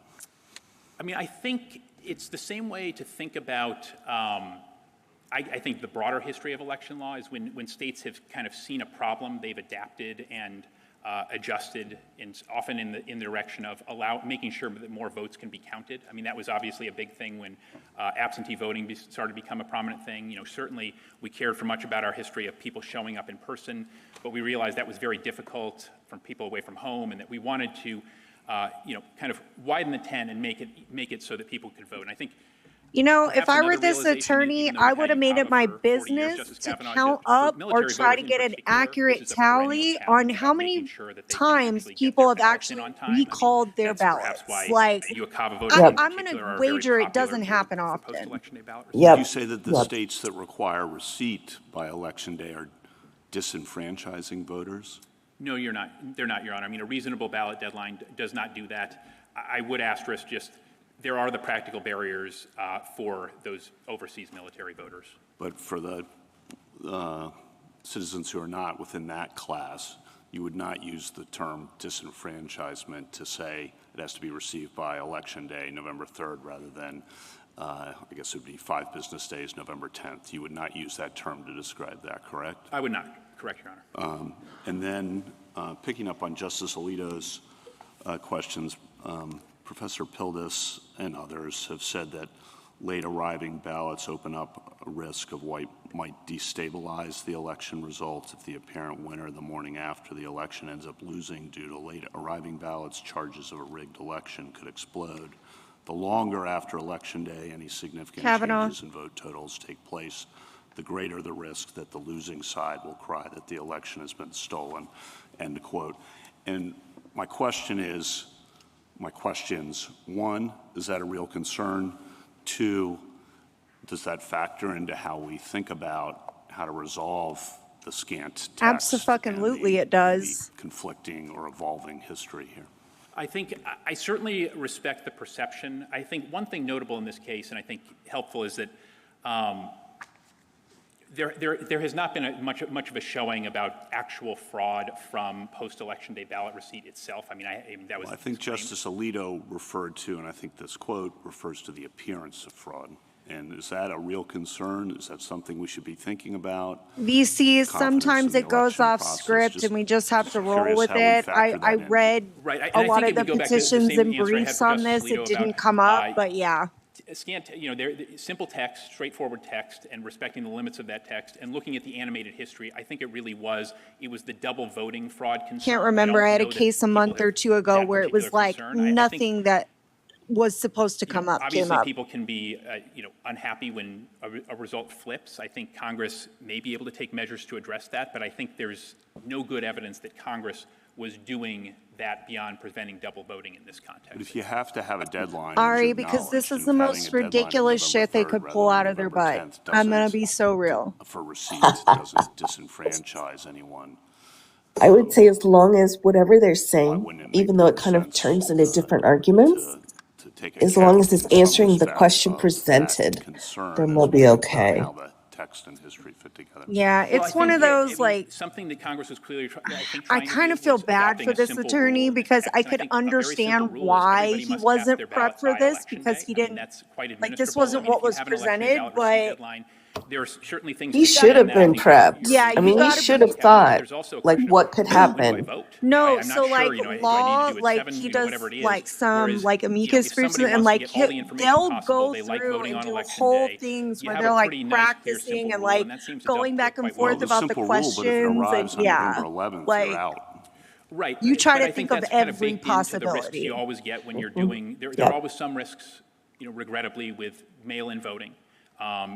I mean, I think it's the same way to think about, I think the broader history of election law is when states have kind of seen a problem, they've adapted and adjusted, often in the direction of making sure that more votes can be counted. I mean, that was obviously a big thing when absentee voting started to become a prominent thing. Certainly we cared for much about our history of people showing up in person, but we realized that was very difficult from people away from home, and that we wanted to, kind of widen the tent and make it so that people could vote. And I think, if I were this attorney, I would have made it my business to count up or try to get an accurate tally on how many times people have actually recalled their ballots. Like, I'm going to wager it doesn't happen often. Would you say that the states that require receipt by Election Day are disenfranchising voters? No, you're not. They're not, Your Honor. I mean, a reasonable ballot deadline does not do that. I would asterisk just, there are the practical barriers for those overseas military voters. But for the citizens who are not within that class, you would not use the term disenfranchisement to say it has to be received by Election Day, November 3rd, rather than, I guess it would be 5 business days, November 10th. You would not use that term to describe that, correct? I would not. Correct, Your Honor. And then picking up on Justice Alito's questions, Professor Pildes and others have said that late arriving ballots open up a risk of what might destabilize the election results. If the apparent winner the morning after the election ends up losing due to late arriving ballots, charges of a rigged election could explode. The longer after Election Day any significant changes in vote totals take place, the greater the risk that the losing side will cry that the election has been stolen, end quote. And my questions, one, is that a real concern? Two, does that factor into how we think about how to resolve the scant text? Abso-fucking-lutely it does. The conflicting or evolving history here. I think I certainly respect the perception. I think one thing notable in this case, and I think helpful, is that there has not been much of a showing about actual fraud from post-election day ballot receipt itself. I mean, that was. Well, I think Justice Alito referred to, and I think this quote refers to the appearance of fraud. And is that a real concern? Is that something we should be thinking about? VCs, sometimes it goes off script and we just have to roll with it. I read a lot of the petitions and briefs on this. It didn't come up, but yeah. Scant, simple text, straightforward text, and respecting the limits of that text, and looking at the animated history, I think it was the double voting fraud concern. Can't remember. I had a case a month or two ago where it was like nothing that was supposed to come up Obviously, came up. people can be, unhappy when a result flips. I think Congress may be able to take measures to address that, but I think there's no good evidence that Congress was doing that beyond preventing double voting in this context. But if you have to have a deadline, Ari, because this is the most ridiculous shit they could pull out of their butt. I'm going to be so real. For receipts doesn't disenfranchise anyone. I would say as long as whatever they're saying, even though it kind of turns into different arguments, as long as it's answering the question presented, then we'll be okay. Text and history fit together. Yeah, it's one of those like something that Congress was clearly I kind of feel bad for this attorney because I could understand why he wasn't prepped for this because he didn't like this wasn't what was presented, but there are certainly things he should have been prepped. Yeah, I mean, he should have thought like what could happen. No, so like law, like he does like some like amicus briefs and like they'll go through and do whole things where they're like practicing and like going back and forth about the questions and yeah, like. Right. You try to I think that's of kind every baked into the risks possibility. you always get when you're doing. There are always some risks, regrettably, with mail-in voting.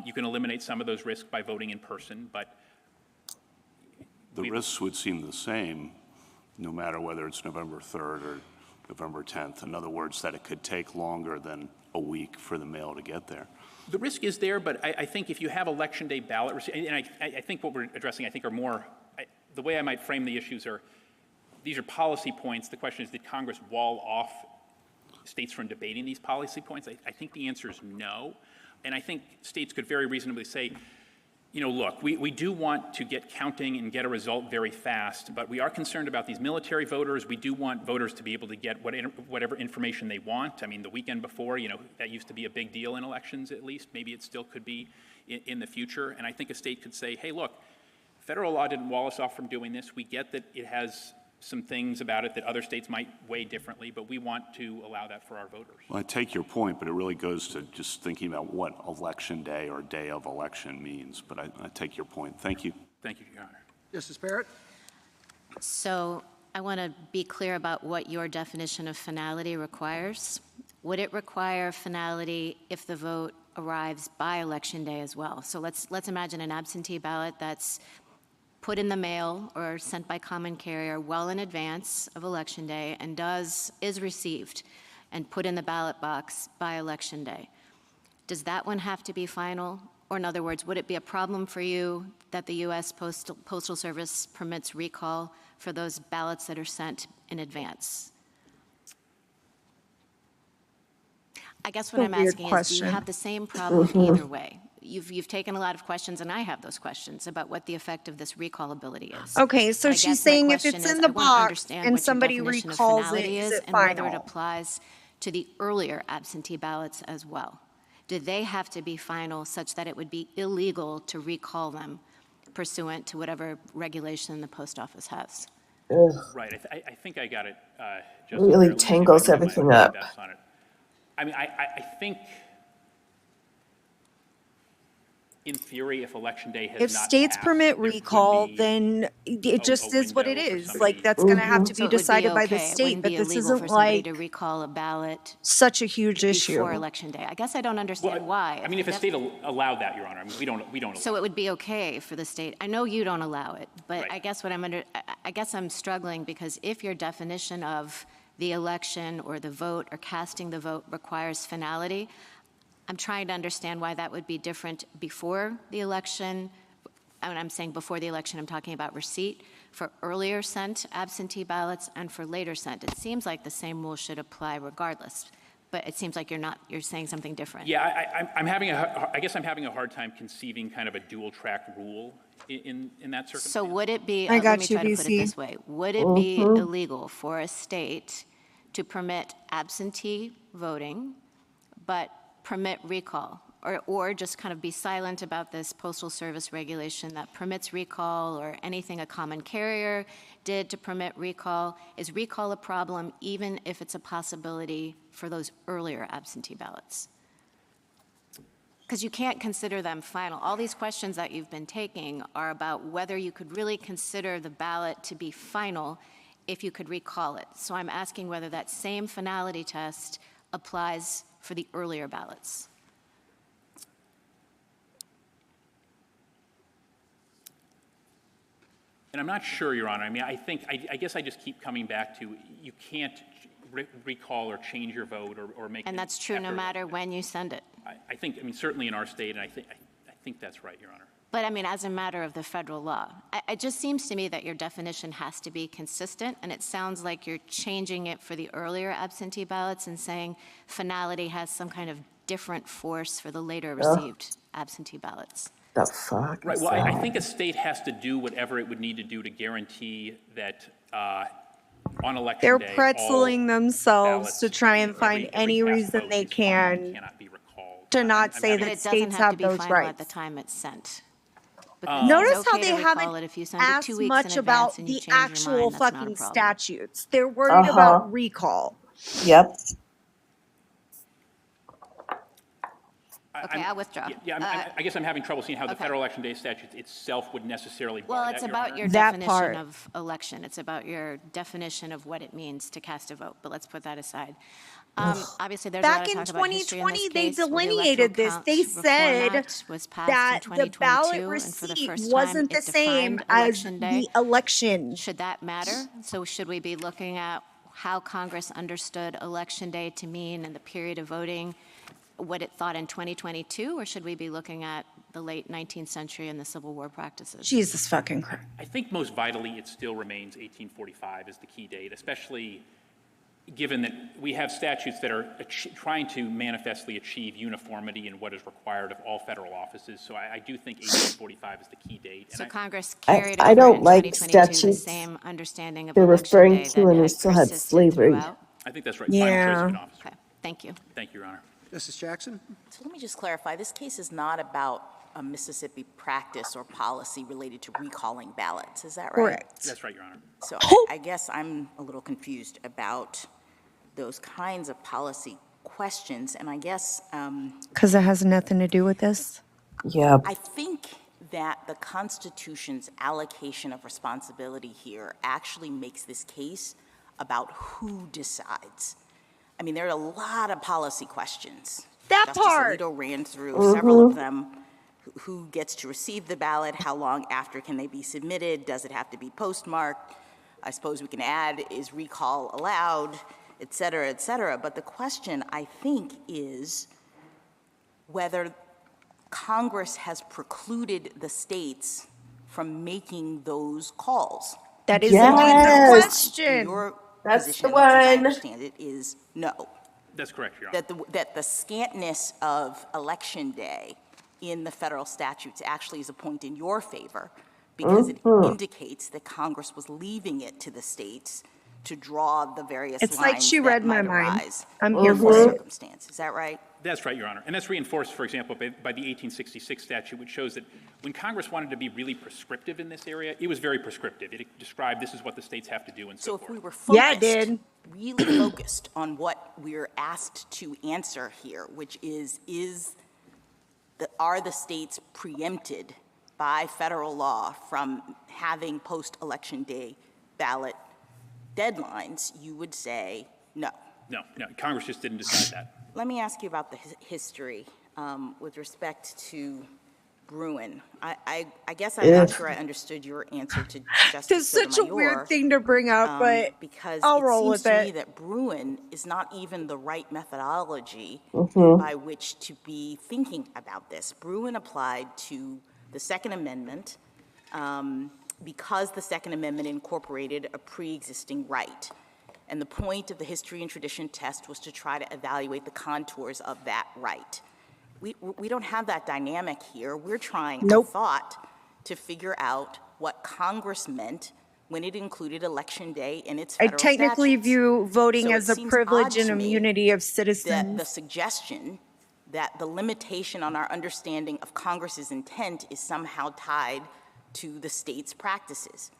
You can eliminate some of those risks by voting in person, but the risks would seem the same, no matter whether it's November 3rd or November 10th. In other words, that it could take longer than a week for the mail to get there. The risk is there, but I think if you have election day ballot receipt, and I think what we're addressing, I think, are more. The way I might frame the issues are. These are policy points. The question is, did Congress wall off states from debating these policy points? I think the answer is no. And I think states could very reasonably say, look, we do want to get counting and get a result very fast, but we are concerned about these military voters. We do want voters to be able to get whatever information they want. I mean, the weekend before, that used to be a big deal in elections, at least. Maybe it still could be in the future. And I think a state could say, hey, look, federal law didn't wall us off from doing this. We get that it has some things about it that other states might weigh differently, but we want to allow that for our voters. Well, I take your point, but it really goes to just thinking about what election day or day of election means. But I take your point. Thank you. Thank you, Your Honor. Justice Barrett? So I want to be clear about what your definition of finality requires. Would it require finality if the vote arrives by Election Day as well? So let's imagine an absentee ballot that's put in the mail or sent by common carrier well in advance of Election Day and is received and put in the ballot box by Election Day. Does that one have to be final? Or in other words, would it be a problem for you that the U.S. Postal Service permits recall for those ballots that are sent in advance? I guess what I'm asking is, do you have the same problem either way? You've taken a lot of questions, and I have those questions about what the effect of this recallability is. Okay, so she's saying if it's in the box and somebody recalls it, is it and whether it final? applies to the earlier absentee ballots as well. Do they have to be final such that it would be illegal to recall them pursuant to whatever regulation the post office has? Right. I think I got it. It really tangles everything up. I mean, I think In theory, if Election Day has If not states passed, permit there could recall, be then it just is what it window for is. somebody- Like, that's gonna have to So be it would be decided by the okay. It state, wouldn't but be this illegal isn't for somebody like to recall a ballot such a huge issue. before Election Day. I guess I don't understand why. I mean, if a state allowed that, Your Honor, I mean, we don't So allow it would be okay for the state. I know you don't allow it, but Right. I guess I guess I'm struggling because if your definition of the election or the vote or casting the vote requires finality, I'm trying to understand why that would be different before the election. When I'm saying before the election, I'm talking about receipt for earlier sent absentee ballots and for later sent. It seems like the same rule should apply regardless, but it seems like you're saying something different. Yeah, I guess I'm having a hard time conceiving kind of a dual track rule in that circumstance. So would it be, I let got me you, try to put DC. it this way, would it be illegal for a state to permit absentee voting, but permit recall? Or just kind of be silent about this Postal Service regulation that permits recall or anything a common carrier did to permit recall? Is recall a problem even if it's a possibility for those earlier absentee ballots? Because you can't consider them final. All these questions that you've been taking are about whether you could really consider the ballot to be final if you could recall it. So I'm asking whether that same finality test applies for the earlier ballots. And I'm not sure, Your Honor. I mean, I guess I just keep coming back to you can't recall or change your vote or make. And that's true no matter when you send it. I mean, certainly in our state, and I think that's right, Your Honor. But I mean, as a matter of the federal law, it just seems to me that your definition has to be consistent, and it sounds like you're changing it for the earlier absentee ballots and saying finality has some kind of different force for the later received absentee ballots. The fuck? Right. Well, I think a state has to do whatever it would need to do to guarantee that on election They're day, pretzeling all themselves ballots to try and or find every any cast reason vote they is final and can cannot be recalled. to not say But that it doesn't states have to have be those final at rights. the time it's sent. Because Notice it's how okay they to recall haven't it if you send it 2 asked weeks in much advance about and you the change your actual mind, that's not a fucking problem. statutes. They're worried about recall. Yep. Okay, I'll withdraw. I guess I'm having trouble seeing how the okay. Federal Election Day statute itself would necessarily bar Well, that, it's Your about Honor. your That definition part. of election. It's about your definition of what it means to cast a vote, but let's put that aside. Obviously, there's a lot Back of in talk about history in this 2020, they case. Well, the delineated this. Electoral They Count Reform said Act was passed that in the 2022, ballot and for the receipt first wasn't time, the it same defined as Election Day. the election. Should that matter? So should we be looking at how Congress understood Election Day to mean in the period of voting, what it thought in 2022, or should we be looking at the late 19th century and the Civil War practices? Jesus fucking Christ. I think most vitally it still remains 1845 as the key date, especially given that we have statutes that are trying to manifestly achieve uniformity in what is required of all federal offices. So I do think 1845 is the key date. So And Congress carried I over don't in like 2022 the statutes same understanding of they're Election referring Day to that when we had still had persisted slavery. throughout? I think that's right. Yeah. Final choice of an officer. Okay, thank you. Thank you, Your Honor. Justice Jackson? So let me just clarify, this case is not about a Mississippi practice or policy related to recalling ballots, is that right? Correct. That's right, Your Honor. So I guess I'm a little confused about those kinds of policy questions, and I guess Because it has nothing to do with this. Yep. I think that the Constitution's allocation of responsibility here actually makes this case about who decides. I mean, there are a lot of policy questions. That Justice part. Alito ran through several of them. Who gets to receive the ballot? How long after can they be submitted? Does it have to be postmarked? I suppose we can add, is recall allowed, et cetera, et cetera. But the question, I think, is whether Congress has precluded the states from making those calls. That is Yes. indeed the And question. your That's position, the as I one. understand it, is no. That's correct, Your Honor. That the scantness of Election Day in the federal statutes actually is a point in your favor because it indicates that Congress was leaving it to the states to draw the various It's lines like she that read my might mind. arise I'm in here the for it. circumstance. Is that right? That's right, Your Honor. And that's reinforced, for example, by the 1866 statute, which shows that when Congress wanted to be really prescriptive in this area, it was very prescriptive. It described this is what the states have to do and so So forth. if we were focused, Yeah, it did. really focused on what we're asked to answer here, which is are the states preempted by federal law from having post-election day ballot deadlines, you would say no. No, Congress just didn't decide that. Let me ask you about the history with respect to Bruin. I guess I'm not sure I understood your answer to Justice It's such a Sotomayor, weird thing to bring up, but because I'll it roll seems with to me it. that Bruin is not even the right methodology Mm-hmm. by which to be thinking about this. Bruin applied to the Second Amendment because the Second Amendment incorporated a pre-existing right. And the point of the history and tradition test was to try to evaluate the contours of that right. We don't have that dynamic here. We're trying, I thought, to figure out what Congress meant when it included Election Day in its I federal technically statutes. view voting So as it a seems privilege odd and to me immunity of that citizens. the suggestion that the limitation on our understanding of Congress's intent is somehow tied to the state's practices.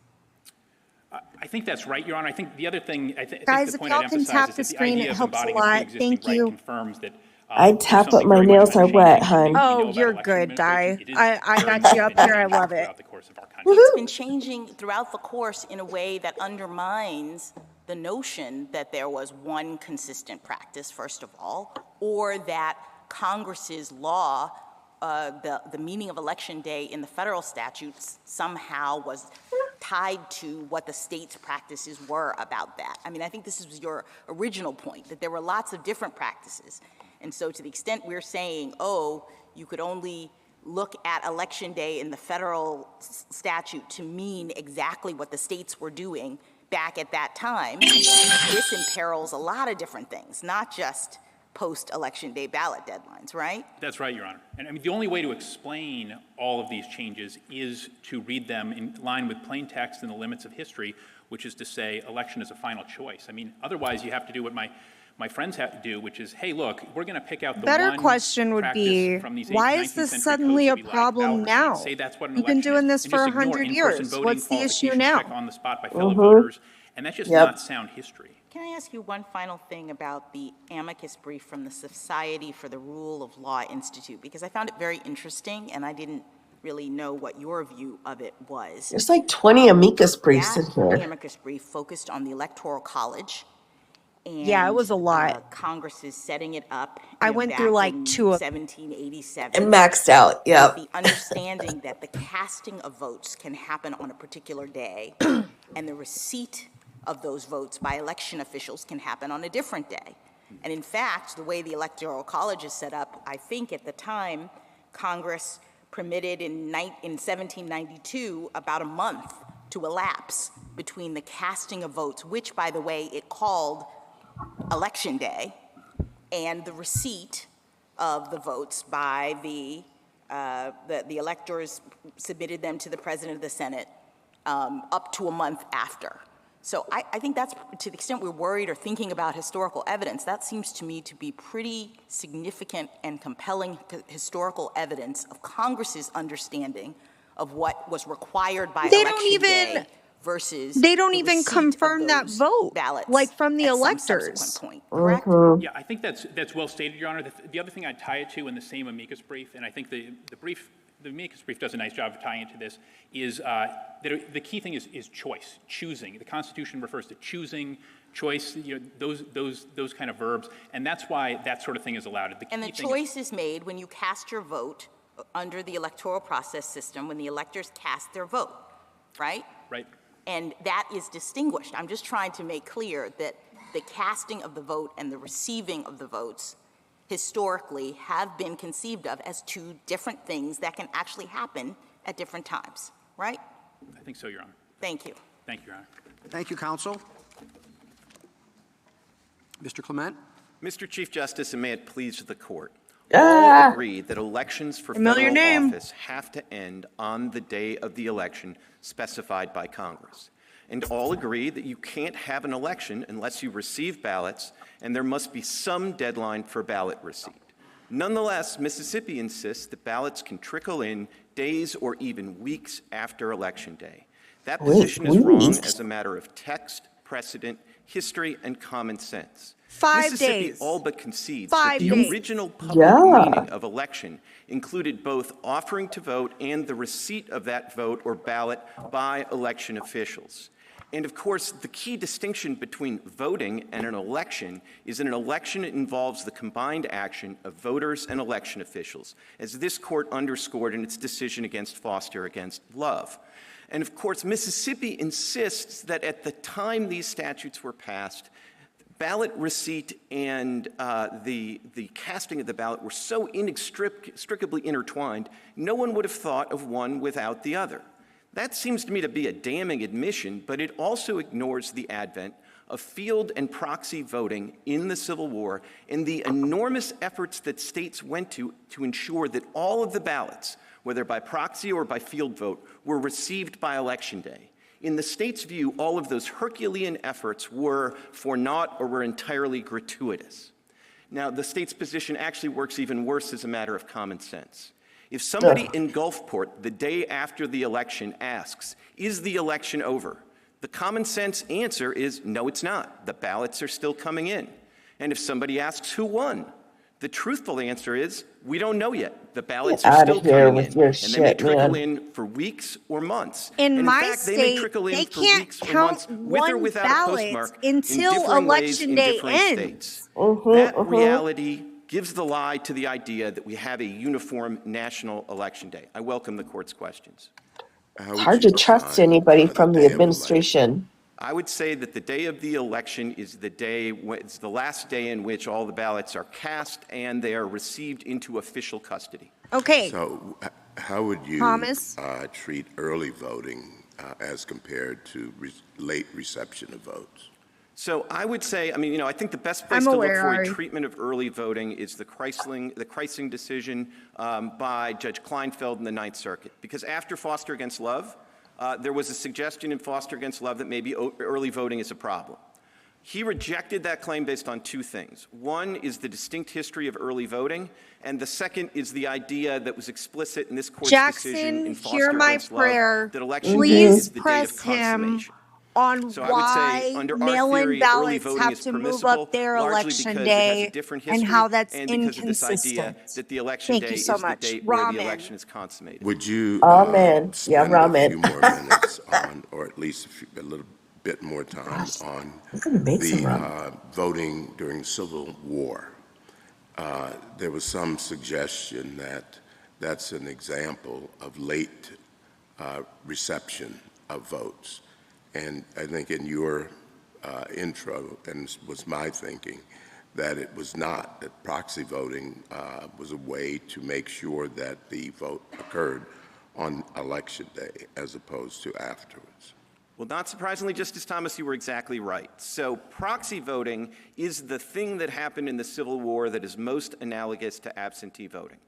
I think that's right, Your Honor. I think the other thing, I think Guys, the if point y'all I'd can emphasize tap is the that the screen, idea it of helps a embodying a lot. pre-existing Thank right you. confirms that I'd if tap, but something my very much nails about are changing wet, everything we hon. know Oh, about you're election good, Di. administration, it is I very got much you up been here. I changing love it. throughout the course of our country. It's been changing throughout the course in a way that undermines the notion that there was one consistent practice, first of all, or that Congress's law, the meaning of Election Day in the federal statutes somehow was tied to what the state's practices were about that. I mean, I think this was your original point, that there were lots of different practices. And so to the extent we're saying, oh, you could only look at Election Day in the federal statute to mean exactly what the states were doing back at that time, this imperils a lot of different things, not just post-Election Day ballot deadlines, right? That's right, Your Honor. And I mean, the only way to explain all of these changes is to read them in line with plain text and the limits of history, which is to say election is a final choice. I mean, otherwise you have to do what my friends have to do, which is, hey, look, we're going to pick out the Better one question would practice be, from these why 19th is this century suddenly codes a that we like, problem ballot now? receipts, say that's what an We've been election doing is, this and for just ignore 100 in-person years. voting, What's the issue qualification now? check on the spot by fellow voters, and that's just not sound history. Can I ask you one final thing about the amicus brief from the Society for the Rule of Law Institute? Because I found it very interesting, and I didn't really know what your view of it was. There's like 20 amicus briefs in That here. amicus brief focused on the Electoral College. And, Yeah, it was a lot. Congress is setting it up. I went through like 2 of 1787. And maxed out, yeah. The understanding that the casting of votes can happen on a particular day, and the receipt of those votes by election officials can happen on a different day. And in fact, the way the Electoral College is set up, I think at the time, Congress permitted in 1792 about a month to elapse between the casting of votes, which, by the way, it called Election Day, and the receipt of the votes by the electors submitted them to the President of the Senate up to a month after. So I think that's, to the extent we're worried or thinking about historical evidence, that seems to me to be pretty significant and compelling historical evidence of Congress's understanding of what was required by election day versus they don't the even receipt of confirm that those vote, ballots like from the at some electors. subsequent point, correct? Yeah, I think that's well stated, Your Honor. The other thing I'd tie it to in the same amicus brief, and I think the amicus brief does a nice job of tying into this, is that the key thing is choice, choosing. The Constitution refers to choosing, choice, those kind of verbs, and that's why that sort of thing is allowed. And the choice is made when you cast your vote under the electoral process system, when the electors cast their vote, right? Right. And that is distinguished. I'm just trying to make clear that the casting of the vote and the receiving of the votes historically have been conceived of as two different things that can actually happen at different times, right? I think so, Your Honor. Thank you. Thank you, Your Honor. Thank you, counsel. Mr. Clement? Mr. Chief Justice, and may it please the court. All agree that elections for federal office have to end on the day of the election specified by Congress. And all agree that you can't have an election unless you receive ballots, and there must be some deadline for ballot receipt. Nonetheless, Mississippi insists that ballots can trickle in days or even weeks after Election Day. That position is wrong as a matter of text, precedent, history, and common sense. 5 Mississippi days. all but concedes 5 that the days. original public meaning of election included both offering to vote and the receipt of that vote or ballot by election officials. And of course, the key distinction between voting and an election is that an election involves the combined action of voters and election officials, as this court underscored in its decision against Foster against Love. And of course, Mississippi insists that at the time these statutes were passed, ballot receipt and the casting of the ballot were so inextricably intertwined, no one would have thought of one without the other. That seems to me to be a damning admission, but it also ignores the advent of field and proxy voting in the Civil War and the enormous efforts that states went to ensure that all of the ballots, whether by proxy or by field vote, were received by Election Day. In the state's view, all of those Herculean efforts were for naught or were entirely gratuitous. Now, the state's position actually works even worse as a matter of common sense. If somebody in Gulfport the day after the election asks, is the election over? The common sense answer is, no, it's not. The ballots are still coming in. And if somebody asks who won, the truthful answer is, we don't know yet. The ballots are still coming in. And they may trickle in for weeks or months. In my fact, state, they may trickle in they for can't weeks or count months with or one without a ballot postmark until in different ways election in day different ends. states. That reality gives the lie to the idea that we have a uniform national election day. I welcome the court's questions. Hard to trust anybody from the administration. I would say that the day of the election is it's the last day in which all the ballots are cast and they are received into official custody. Okay. So how would you treat early voting as compared to late reception of votes? So I would say, I think the best place to look for a treatment of early voting is the Kreisling decision by Judge Kleinfeld in the Ninth Circuit. Because after Foster against Love, there was a suggestion in Foster against Love that maybe early voting is a problem. He rejected that claim based on two things. One is the distinct history of early voting, and the second is the idea that was explicit in this court's decision in Foster against Love that election day is the date of consummation. On so why mail-in ballots have to move up their election day and how that's inconsistent. That the election day is the date where the election is consummated. Would you Amen. spend a few more minutes on, or at least a little bit more time on the voting during the Civil War? There was some suggestion that that's an example of late reception of votes. And I think in your intro, and was my thinking, that it was not, that proxy voting was a way to make sure that the vote occurred on Election Day as opposed to afterwards. Well, not surprisingly, Justice Thomas, you were exactly right. So proxy voting is the thing that happened in the Civil War that is most analogous to absentee voting.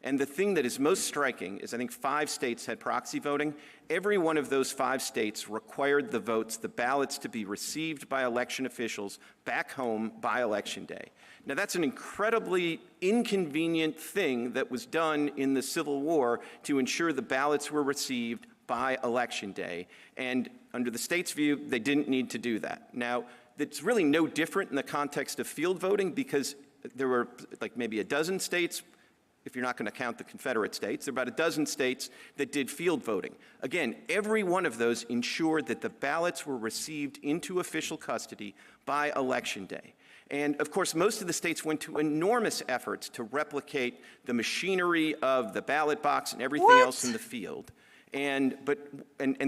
And the thing that is most striking is I think 5 states had proxy voting. Every one of those 5 states required the votes, the ballots, to be received by election officials back home by Election Day. Now, that's an incredibly inconvenient thing that was done in the Civil War to ensure the ballots were received by Election Day. And under the state's view, they didn't need to do that. Now, it's really no different in the context of field voting because there were like maybe a dozen states, if you're not going to count the Confederate states, there are about a dozen states that did field voting. Again, every one of those ensured that the ballots were received into official custody by Election Day. And of course, most of the states went to enormous efforts to replicate the machinery of the ballot box and everything else in the field. And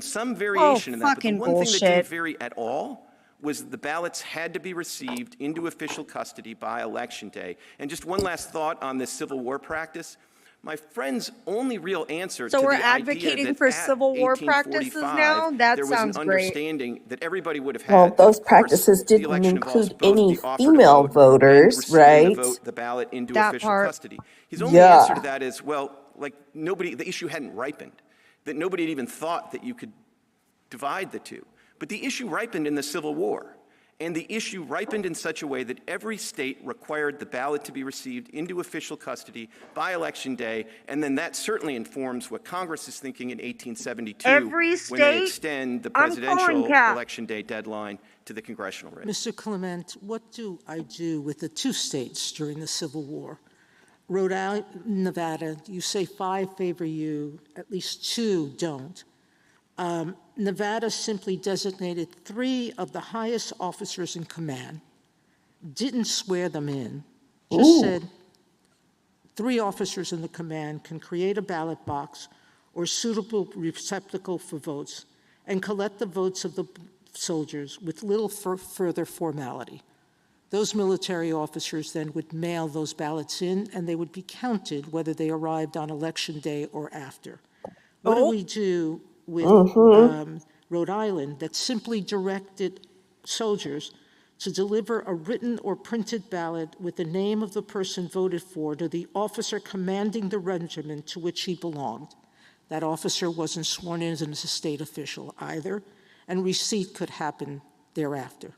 some variation in that, but the one thing that didn't vary at all was the ballots had to be received into official custody by Election Day. And just one last thought on this Civil War practice. My friend's only real answer to the idea that So we're advocating for Civil War practices now? That sounds great. There was an understanding that everybody would have had. Well, those practices didn't include any female voters, right? The ballot into official custody. His only answer to that is, well, like the issue hadn't ripened, that nobody had even thought that you could divide the two. But the issue ripened in the Civil War. And the issue ripened in such a way that every state required the ballot to be received into official custody by Election Day, and then that certainly informs what Congress is thinking in 1872 Every when they state? extend the I'm presidential calling cap. Election Day deadline to the congressional race. Mr. Clement, what do I do with the two states during the Civil War? Rhode Island, Nevada, you say 5 favor you, at least 2 don't. Nevada simply designated 3 of the highest officers in command, didn't swear them in, just said 3 officers in the command can create a ballot box or suitable receptacle for votes and collect the votes of the soldiers with little further formality. Those military officers then would mail those ballots in, and they would be counted whether they arrived on Election Day or after. What do we do with Rhode Island that simply directed soldiers to deliver a written or printed ballot with the name of the person voted for to the officer commanding the regiment to which he belonged? That officer wasn't sworn in as a state official either, and receipt could happen thereafter.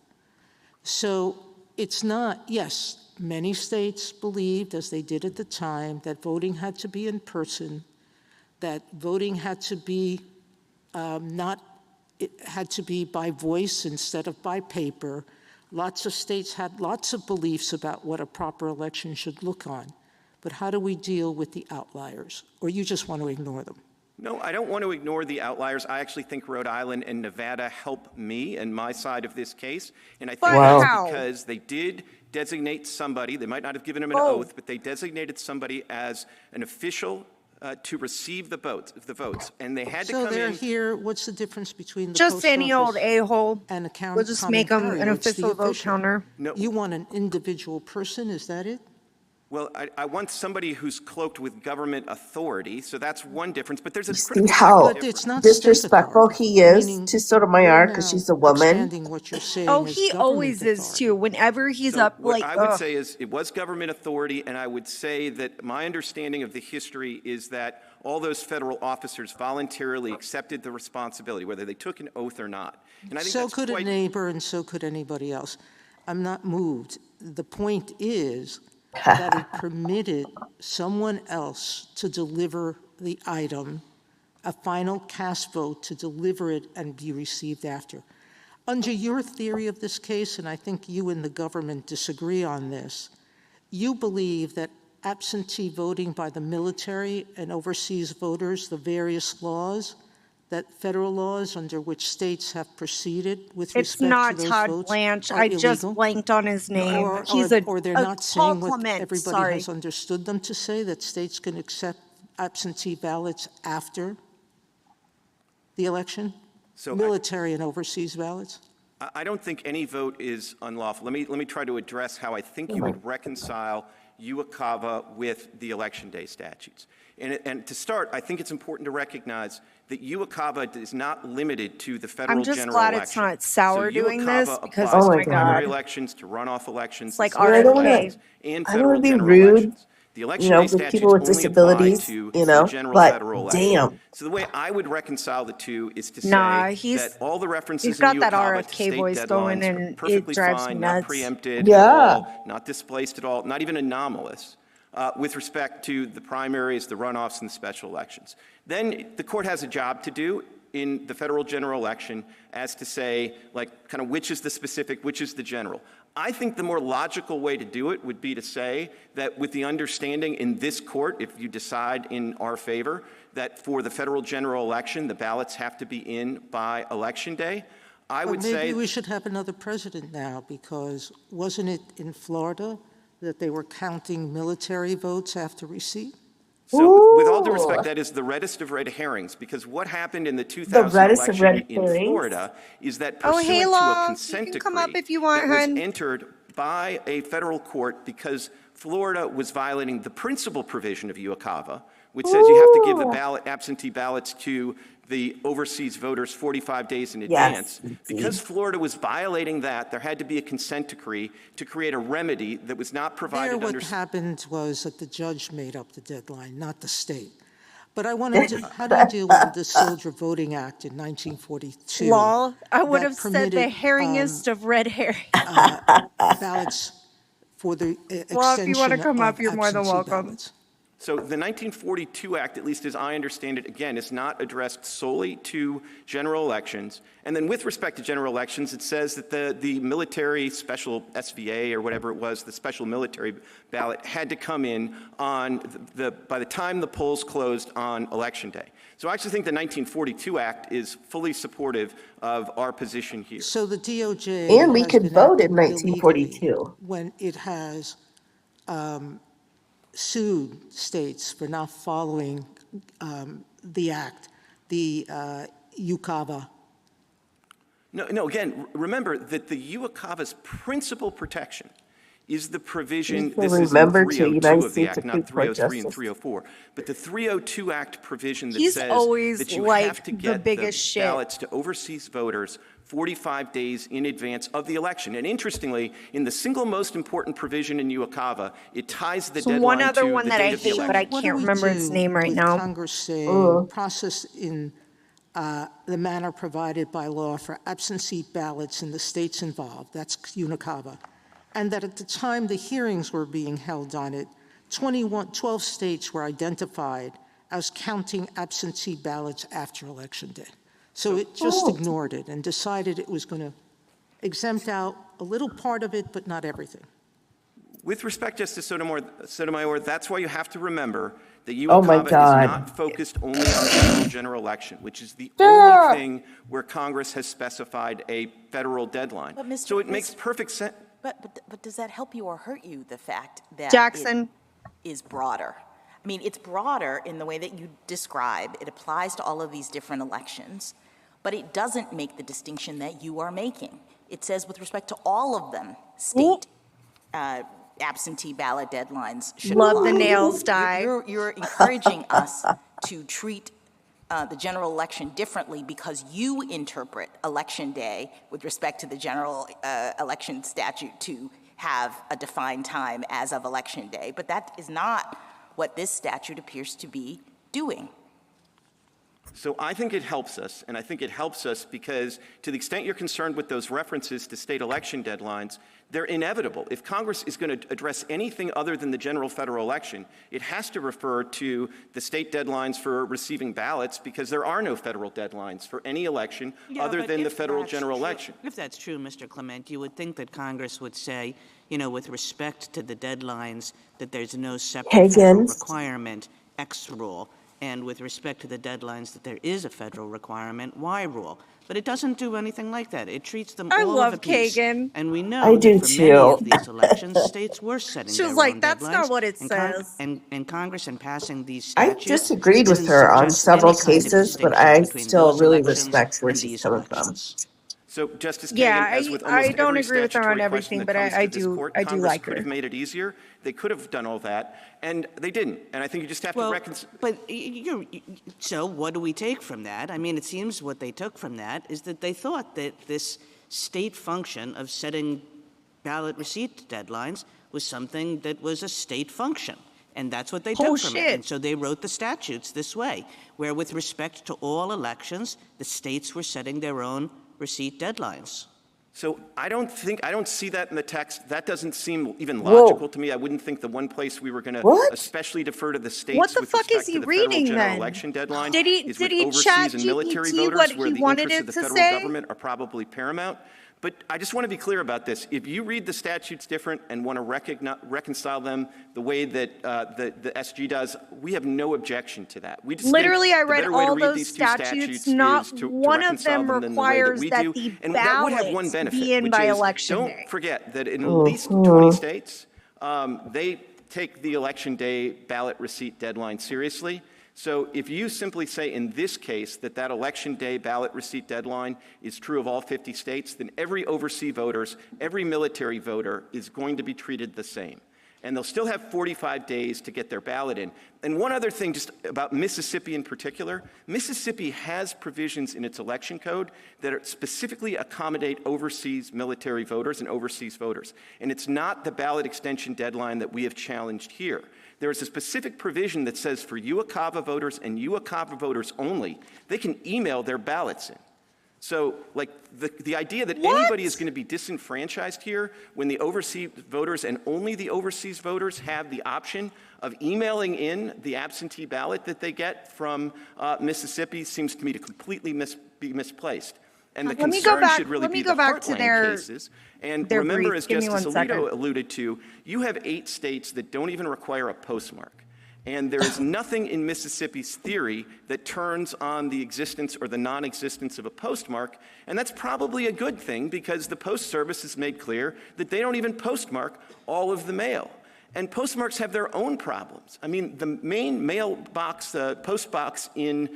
So it's not, yes, many states believed, as they did at the time, that voting had to be in person, that voting had to be it had to be by voice instead of by paper. Lots of states had lots of beliefs about what a proper election should look on. But how do we deal with the outliers? Or you just want to ignore them? No, I don't want to ignore the outliers. I actually think Rhode Island and Nevada help me and my side of this case. And I think that's because they did designate somebody. They might not have given him an oath, but they designated somebody as an official to receive the votes, and they had to come in. So they're here. What's the difference between the Just post any office old a-hole. and a count? We'll just make them an official vote counter. No. You want an individual person? Is that it? Well, I want somebody who's cloaked with government authority, so that's one difference. But there's a See critical how It's not disrespectful state he is meaning to Sotomayor you're because now she's a woman. expanding what you're saying Oh, as he government always is authority. too. Whenever he's So up, what like, I would say is it was government authority, and I would say that my understanding of the history is that all those federal officers voluntarily accepted the responsibility, whether they took an oath or not. And I think So that's could quite a neighbor, and so could anybody else. I'm not moved. The point is that it permitted someone else to deliver the item, a final cast vote, to deliver it and be received after. Under your theory of this case, and I think you and the government disagree on this, you believe that absentee voting by the military and overseas voters, the various laws, that federal laws under which states have proceeded with it's respect not to those Todd votes Blanche. are I just illegal? blanked on his name. Or, He's or they're not Paul saying what Clement, everybody sorry. has understood them to say, that states can accept absentee ballots after the election? So Military and overseas ballots? I don't think any vote is unlawful. Let me try to address how I think you would reconcile UACAVA with the Election Day statutes. And to start, I think it's important to recognize that UACAVA is not limited to the federal general election. I'm just glad it's not Sour doing this, because, applies oh to my primary God. elections, to runoff elections, It's like to special RNC. elections, and I don't federal want to be general rude, elections. The Election you know, Day with statutes people with only disabilities, apply to you know, the general but federal election. damn. So the way I would reconcile the two is to Nah, say that all the references he's got in that UACAVA to RFK state voice going, deadlines are and it perfectly drives me fine, not nuts. preempted Yeah. at all, not displaced at all, not even anomalous. With respect to the primaries, the runoffs, and the special elections. Then the court has a job to do in the federal general election as to say, like, kind of which is the specific, which is the general. I think the more logical way to do it would be to say that with the understanding in this court, if you decide in our favor, that for the federal general election, the ballots have to be in by Election Day, I would say— Maybe we should have another president now, because wasn't it in Florida that they were counting military votes after receipt? So, with all due respect, that is the reddest of red herrings, because what happened in the 2000 reddest of election red in herrings? Florida is that Oh, pursuant hey, to a Love, consent you can decree come up if you want, that was hun. entered by a federal court because Florida was violating the principal provision of UACAVA, which says you have to give the absentee ballots to the overseas voters 45 days in advance. Because Florida was violating that, there had to be a consent decree to create a remedy that was not provided There, under— what happened was that the judge made up the deadline, not the state. But I want to, how do you deal with the Soldier Voting Act in 1942? Lol. I would that have said the permitted, herringest of red herring. ballots for the Well, if you want to extension come of up, you're more than absentee welcome. ballots? So the 1942 Act, at least as I understand it, again, is not addressed solely to general elections. And then with respect to general elections, it says that the military special SVA or whatever it was, the special military ballot had to come in on by the time the polls closed on Election Day. So I actually think the 1942 Act is fully supportive of our position here. So the DOJ And we has could been vote in acting illegally 1942. when it has sued states for not following the act, the UCAVA. No, again, remember that the UCAVA's principal protection is the provision, People this is in remember to 302 United of the States Act, not Supreme Court 303 and justice. 304, but the 302 Act provision that He's says always that you like have to the get biggest shit. ballots to overseas voters 45 days in advance of the election. And interestingly, in the single most important provision in UCAVA, it ties the So deadline one other to one the that date I of the hate, election. but I What do can't we remember its do name right with now. Congress saying process in the manner provided by law for absentee ballots in the states involved, that's UNICAVA, and that at the time the hearings were being held on it, 12 states were identified as counting absentee ballots after Election Day. So it just ignored it and decided it was going to exempt out a little part of it, but not everything. With respect, Justice Sotomayor, that's why you have to remember that Oh my UCAVA is God. not focused only on the general election, which is the only thing where Congress has specified a federal deadline. But Mr. So it makes perfect sense. But does that help you or hurt you, the fact that Jackson. it is broader? I mean, it's broader in the way that you describe. It applies to all of these different elections, but it doesn't make the distinction that you are making. It says with respect to all of them, state absentee ballot deadlines should Love apply. the nails dye. You're encouraging us to treat the general election differently because you interpret Election Day with respect to the general election statute to have a defined time as of Election Day. But that is not what this statute appears to be doing. So I think it helps us, and I think it helps us because to the extent you're concerned with those references to state election deadlines, they're inevitable. If Congress is going to address anything other than the general federal election, it has to refer to the state deadlines for receiving ballots because there are no federal deadlines for any election other than the federal general election. If that's true, Mr. Clement, you would think that Congress would say, you know, with respect to the deadlines, that there's no separate federal requirement, X rule, and with respect to the deadlines that there is a federal requirement, Y rule. But it doesn't do anything like that. It treats them I all love of a piece. Kagan. And we know I do that for many of too. these elections, states were setting She their was like, own "That's deadlines. not what it and says." And Congress, in passing these I statutes, disagreed with didn't her on suggest several any kind of cases, but distinction I between still those really elections respect where and she's these coming from. elections. So, Justice Kagan, Yeah, as with almost I don't every agree with her on statutory everything, question but that comes I to this do court, I do Congress like could her. have made it easier. They could have done all that, and they didn't. And I think you just have to reconcile. But so what do we take from that? I mean, it seems what they took from that is that they thought that this state function of setting ballot receipt deadlines was something that was a state function. And that's what they took from it. And so they wrote the statutes this way, where with respect to all elections, the states were setting their own receipt deadlines. So I don't see that in the text. That doesn't seem even logical to me. I wouldn't think the one place we were going to especially defer to the states What the with fuck respect is he to the reading federal general then? election deadline Did he is with chat overseas and military GPT voters what where he the wanted interests of it the to federal say? government are probably paramount. But I just want to be clear about this. If you read the statutes different and want to reconcile them the way that the SG does, we have no objection to that. We just Literally, I think the read better way to all read those these two statutes. Not is to one of reconcile them them in the way that requires we that do. the And that would have one ballots benefit, be in which by is election don't day. forget that in at least 20 states, they take the election day ballot receipt deadline seriously. So if you simply say in this case that election day ballot receipt deadline is true of all 50 states, then every overseas voters, every military voter is going to be treated the same. And they'll still have 45 days to get their ballot in. And one other thing just about Mississippi in particular, Mississippi has provisions in its election code that specifically accommodate overseas military voters and overseas voters. And it's not the ballot extension deadline that we have challenged here. there is a specific provision that says for UOCAVA voters and UOCAVA voters only, they can email their ballots in. So, like, the idea that anybody is going to be disenfranchised here when the overseas voters and only the overseas voters have the option of emailing in the absentee ballot that they get from Mississippi seems to me to completely be misplaced. And the concern should really be the heartland cases. And remember, as Justice Alito alluded to, you have 8 states that don't even require a postmark. And there is nothing in Mississippi's theory that turns on the existence or the non-existence of a postmark, and that's probably a good thing because the Post Service has made clear that they don't even postmark all of the mail. And postmarks have their own problems. I mean, the main mailbox, post office in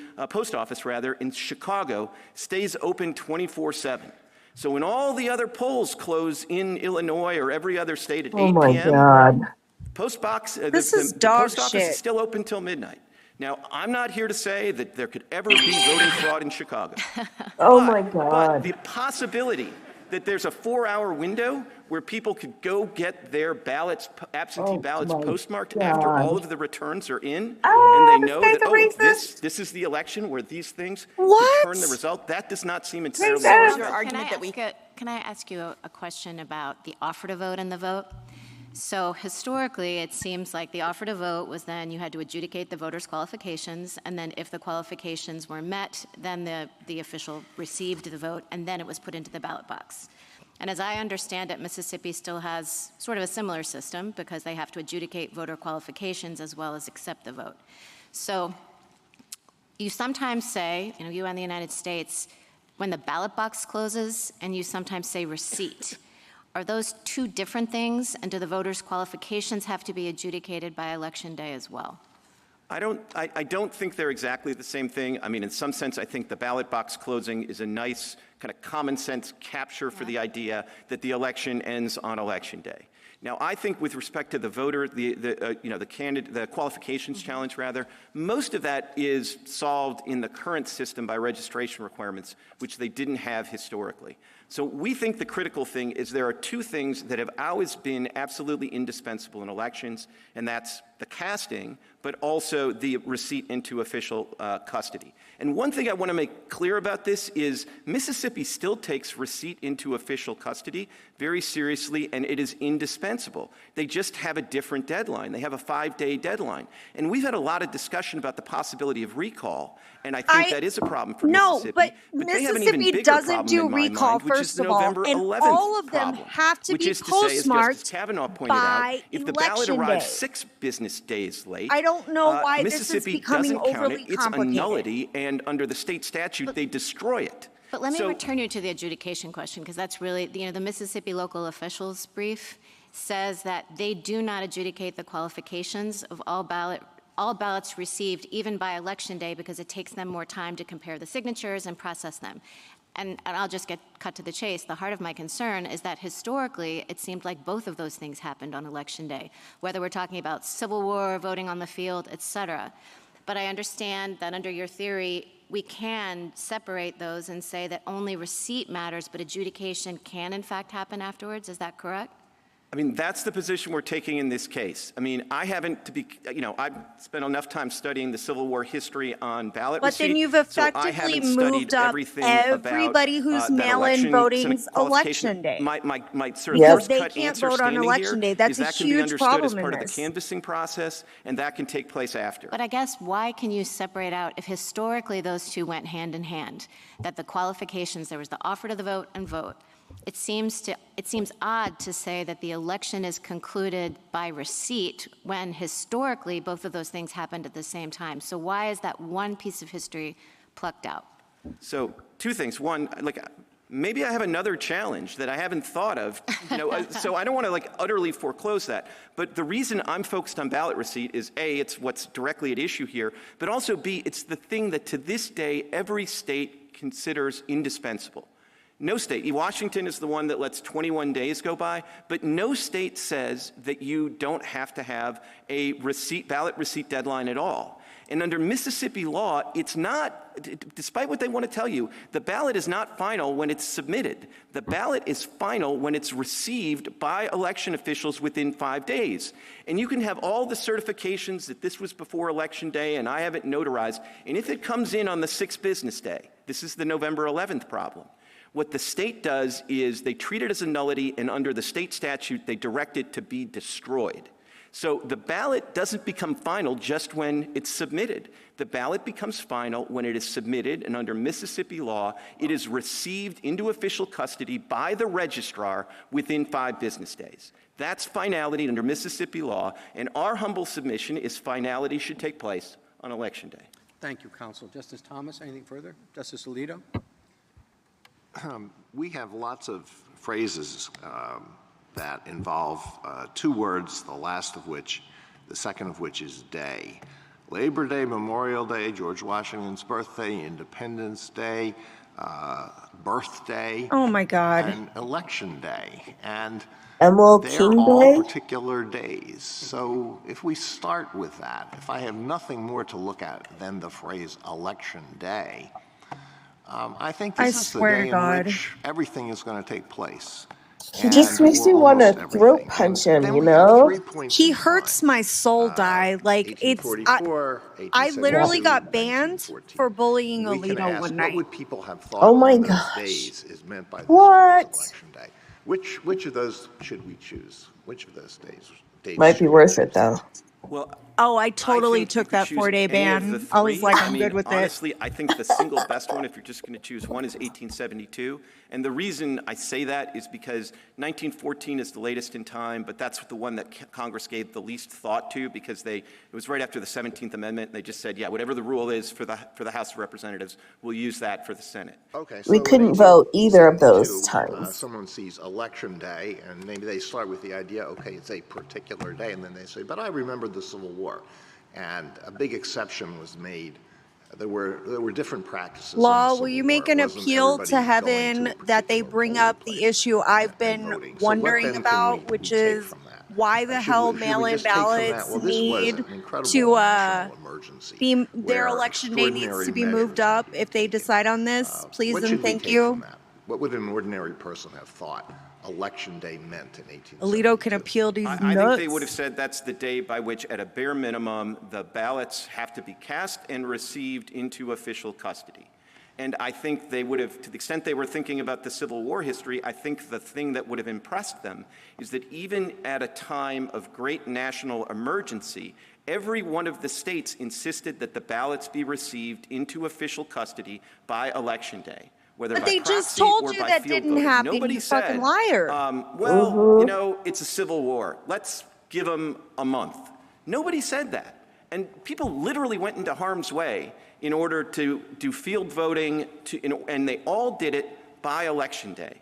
Chicago stays open 24/7. So when all the other polls close in Illinois or every other state at 8 p.m., God. the post office shit. is still open till midnight. Now, I'm not here to say that there could ever be voting fraud in Chicago. My But God. the possibility that there's a 4-hour window where people could go get their ballots, absentee ballots postmarked after all of the returns are in, and they know that, this is the election where these things determine the result, that does not seem entirely Can I ask you a question about the offer to vote and the vote? So historically, it seems like the offer to vote was then you had to adjudicate the voters' qualifications, and then if the qualifications were met, then the official received the vote, and then it was put into the ballot box. And as I understand it, Mississippi still has sort of a similar system because they have to adjudicate voter qualifications as well as accept the vote. So you sometimes say, you in the United States, when the ballot box closes, and you sometimes say receipt. Are those two different things, and do the voters' qualifications have to be adjudicated by Election Day as well? I don't think they're exactly the same thing. I mean, in some sense, I think the ballot box closing is a nice kind of common sense capture for the idea that the election ends on Election Day. Now, I think with respect to the voter, the qualifications challenge, rather, most of that is solved in the current system by registration requirements, which they didn't have historically. So we think the critical thing is there are 2 things that have always been absolutely indispensable in elections, and that's the casting, but also the receipt into official custody. And one thing I want to make clear about this is Mississippi still takes receipt into official custody very seriously, and it is indispensable. They just have a different deadline. They have a 5-day deadline. And we've had a lot of discussion about the possibility of recall, and I think that is a problem for Mississippi. But they have an even Mississippi bigger doesn't problem do in my recall, mind, which is first the of all, November and 11th all of them problem, have to which be is to say, as postmarked Justice Kavanaugh pointed by out, if the ballot Election arrives Day. 6 business days late, I don't know why this is Mississippi becoming doesn't count overly it. It's a complicated. nullity, and under the state statute, they destroy it. But let me return you to the adjudication question, because that's really, the Mississippi local officials brief says that they do not adjudicate the qualifications of all ballots received even by Election Day because it takes them more time to compare the signatures and process them. And I'll just get cut to the chase. The heart of my concern is that historically, it seemed like both of those things happened on Election Day, whether we're talking about Civil War, voting on the field, et cetera. But I understand that under your theory, we can separate those and say that only receipt matters, but adjudication can in fact happen afterwards. Is that correct? I mean, that's the position we're taking in this case. I mean, I haven't, I've spent enough time studying the Civil War history on ballot receipt. But then you've effectively moved up everybody who's mail-in voting's Election Day. My sort of first they cut can't answer vote on standing Election here Day. That's is a that can be huge understood problem as part in of the canvassing process, and that can take place after. But I guess why can you separate out, if historically those two went hand in hand, that the qualifications, there was the offer to the vote and vote, it seems odd to say that the election is concluded by receipt when historically both of those things happened at the same time. So why is that one piece of history plucked out? So 2 things. One, maybe I have another challenge that I haven't thought of, so I don't want to utterly foreclose that. But the reason I'm focused on ballot receipt is A, it's what's directly at issue here, but also B, it's the thing that to this day every state considers indispensable. No state. Washington is the one that lets 21 days go by, but no state says that you don't have to have a ballot receipt deadline at all. And under Mississippi law, it's not, despite what they want to tell you, the ballot is not final when it's submitted. The ballot is final when it's received by election officials within 5 days. And you can have all the certifications that this was before Election Day and I have it notarized. And if it comes in on the 6th business day, this is the November 11th problem. What the state does is they treat it as a nullity, and under the state statute, they direct it to be destroyed. So the ballot doesn't become final just when it's submitted. The ballot becomes final when it is submitted, and under Mississippi law, it is received into official custody by the registrar within 5 business days. That's finality under Mississippi law, and our humble submission is finality should take place on Election Day. Thank you, Counsel. Justice Thomas, anything further? Justice Alito? We have lots of phrases that involve 2 words, the second of which is day. Labor Day, Memorial Day, George Washington's birthday, Independence Day, birthday. Oh my God. And Election Day. And Emerald they're King all Day? particular days. So if we start with that, if I have nothing more to look at than the phrase Election Day, I think this is the day in which everything is going to take place. He just makes me want to throat punch him, you know? He hurts my soul, Di. Like, it's, I literally got banned for bullying Alito one night. What would people have thought Oh my those gosh. days is meant by this What? Election Day? Which of those should we choose? Which of those days Might be should we worth it, choose? though. Well, Oh, I totally think took you could that choose 4-day any of ban. the I was 3. like, I'm mean, good with it. honestly, I think the single best one, if you're just going to choose one, is 1872. And the reason I say that is because 1914 is the latest in time, but that's the one that Congress gave the least thought to because it was right after the 17th Amendment. And they just said, yeah, whatever the rule is for the House of Representatives, we'll use that for the Senate. Okay, We so couldn't in vote either of those 1872, times. Someone sees Election Day, and maybe they start with the idea, okay, it's a particular day, and then they say, but I remember the Civil War. And a big exception was made. There were different practices. Law, will you make an appeal to heaven that they bring up the issue I've been wondering about, which is why the hell mail-in ballots need to be, their election day needs to be moved up if they decide on this, please and thank you. What would an ordinary person have thought Election Day meant in 1872? Alito can appeal these nuts. I think they would have said that's the day by which, at a bare minimum, the ballots have to be cast and received into official custody. And I think they would have, to the extent they were thinking about the Civil War history, I think the thing that would have impressed them is that even at a time of great national emergency, every one of the states insisted that the ballots be received into official custody by Election Day. Whether But by they just proxy told or you by that field didn't voting. happen, Nobody you said, fucking liar. you know, it's a civil war. Let's give them a month. Nobody said that. And people literally went into harm's way in order to do field voting, and they all did it by Election Day.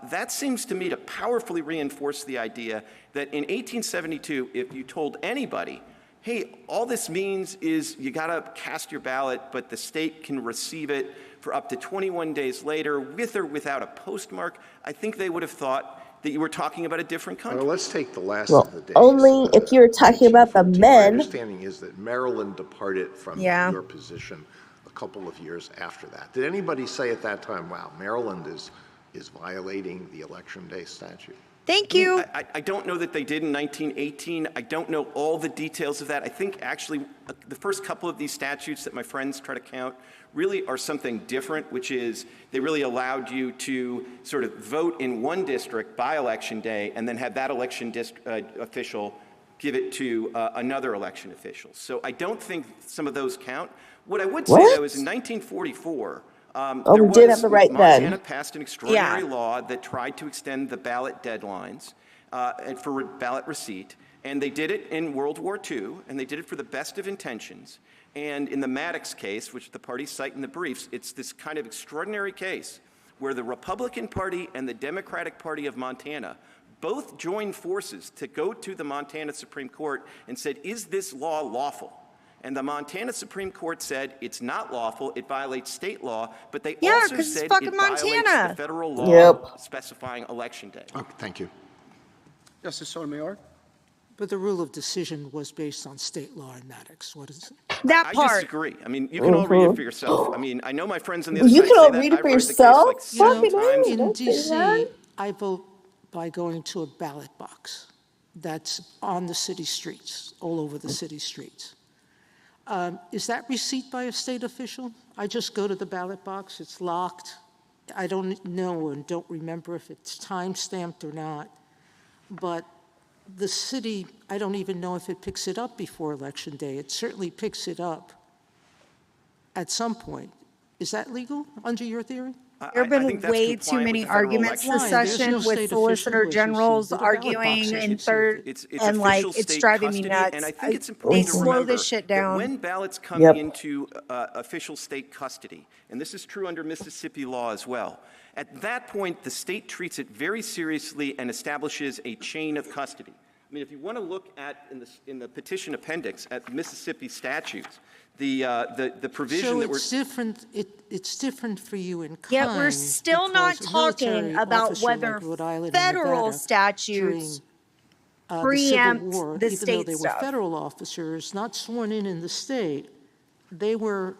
That seems to me to powerfully reinforce the idea that in 1872, if you told anybody, hey, all this means is you got to cast your ballot, but the state can receive it for up to 21 days later, with or without a postmark, I think they would have thought that you were talking about a different country. Well, let's take the last Well, of the days. only if you're talking about the 1814. men. My understanding is that Maryland departed from your position a couple of years after that. Did anybody say at that time, wow, Maryland is violating the Election Day statute? Thank you. I don't know that they did in 1918. I don't know all the details of that. I think actually the first couple of these statutes that my friends try to count really are something different, which is they really allowed you to sort of vote in one district by Election Day and then have that election official give it to another election official. So I don't think some of those count. What I would say, though, is in 1944, we did have the right then. Montana passed an extraordinary law that tried to extend the ballot deadlines for ballot receipt, and they did it in World War II, and they did it for the best of intentions. And in the Maddox case, which the parties cite in the briefs, it's this kind of extraordinary case where the Republican Party and the Democratic Party of Montana both joined forces to go to the Montana Supreme Court and said, is this law lawful? And the Montana Supreme Court said it's not lawful, it violates state law, but they also said it violates the federal law specifying Election Day. Okay, thank you. Justice Sotomayor? But the rule of decision was based on state law in Maddox. What is it? That I part. disagree. I mean, you can all read it for yourself. I mean, I know my friends on the other You side can say all that. read it I've for read the case yourself. like You know, 7 times. in Don't say D.C., that. I vote by going to a ballot box that's on the city streets, all over the city streets. Is that receipt by a state official? I just go to the ballot box, it's locked. I don't know and don't remember if it's time-stamped or not. But the city, I don't even know if it picks it up before Election Day. It certainly picks it up at some point. Is that legal under your theory? There have been way too many arguments this Why? There's session no with state official solicitor who has generals received it. A ballot box arguing has in received third, it. It's and like official it's state driving me custody, nuts. and I think it's They important to slow remember this shit that down. when ballots come Yep. into official state custody, and this is true under Mississippi law as well, at that point, the state treats it very seriously and establishes a chain of custody. I mean, if you want to look at, in the petition appendix, at Mississippi statutes, the provision So that we're... it's different, it's different for you in kind. Yet we're still not because a talking military about officer whether like Rhode Island and federal Nevada statutes during, preempt the Civil War, the even though state they stuff. were federal officers, not sworn in the state, they were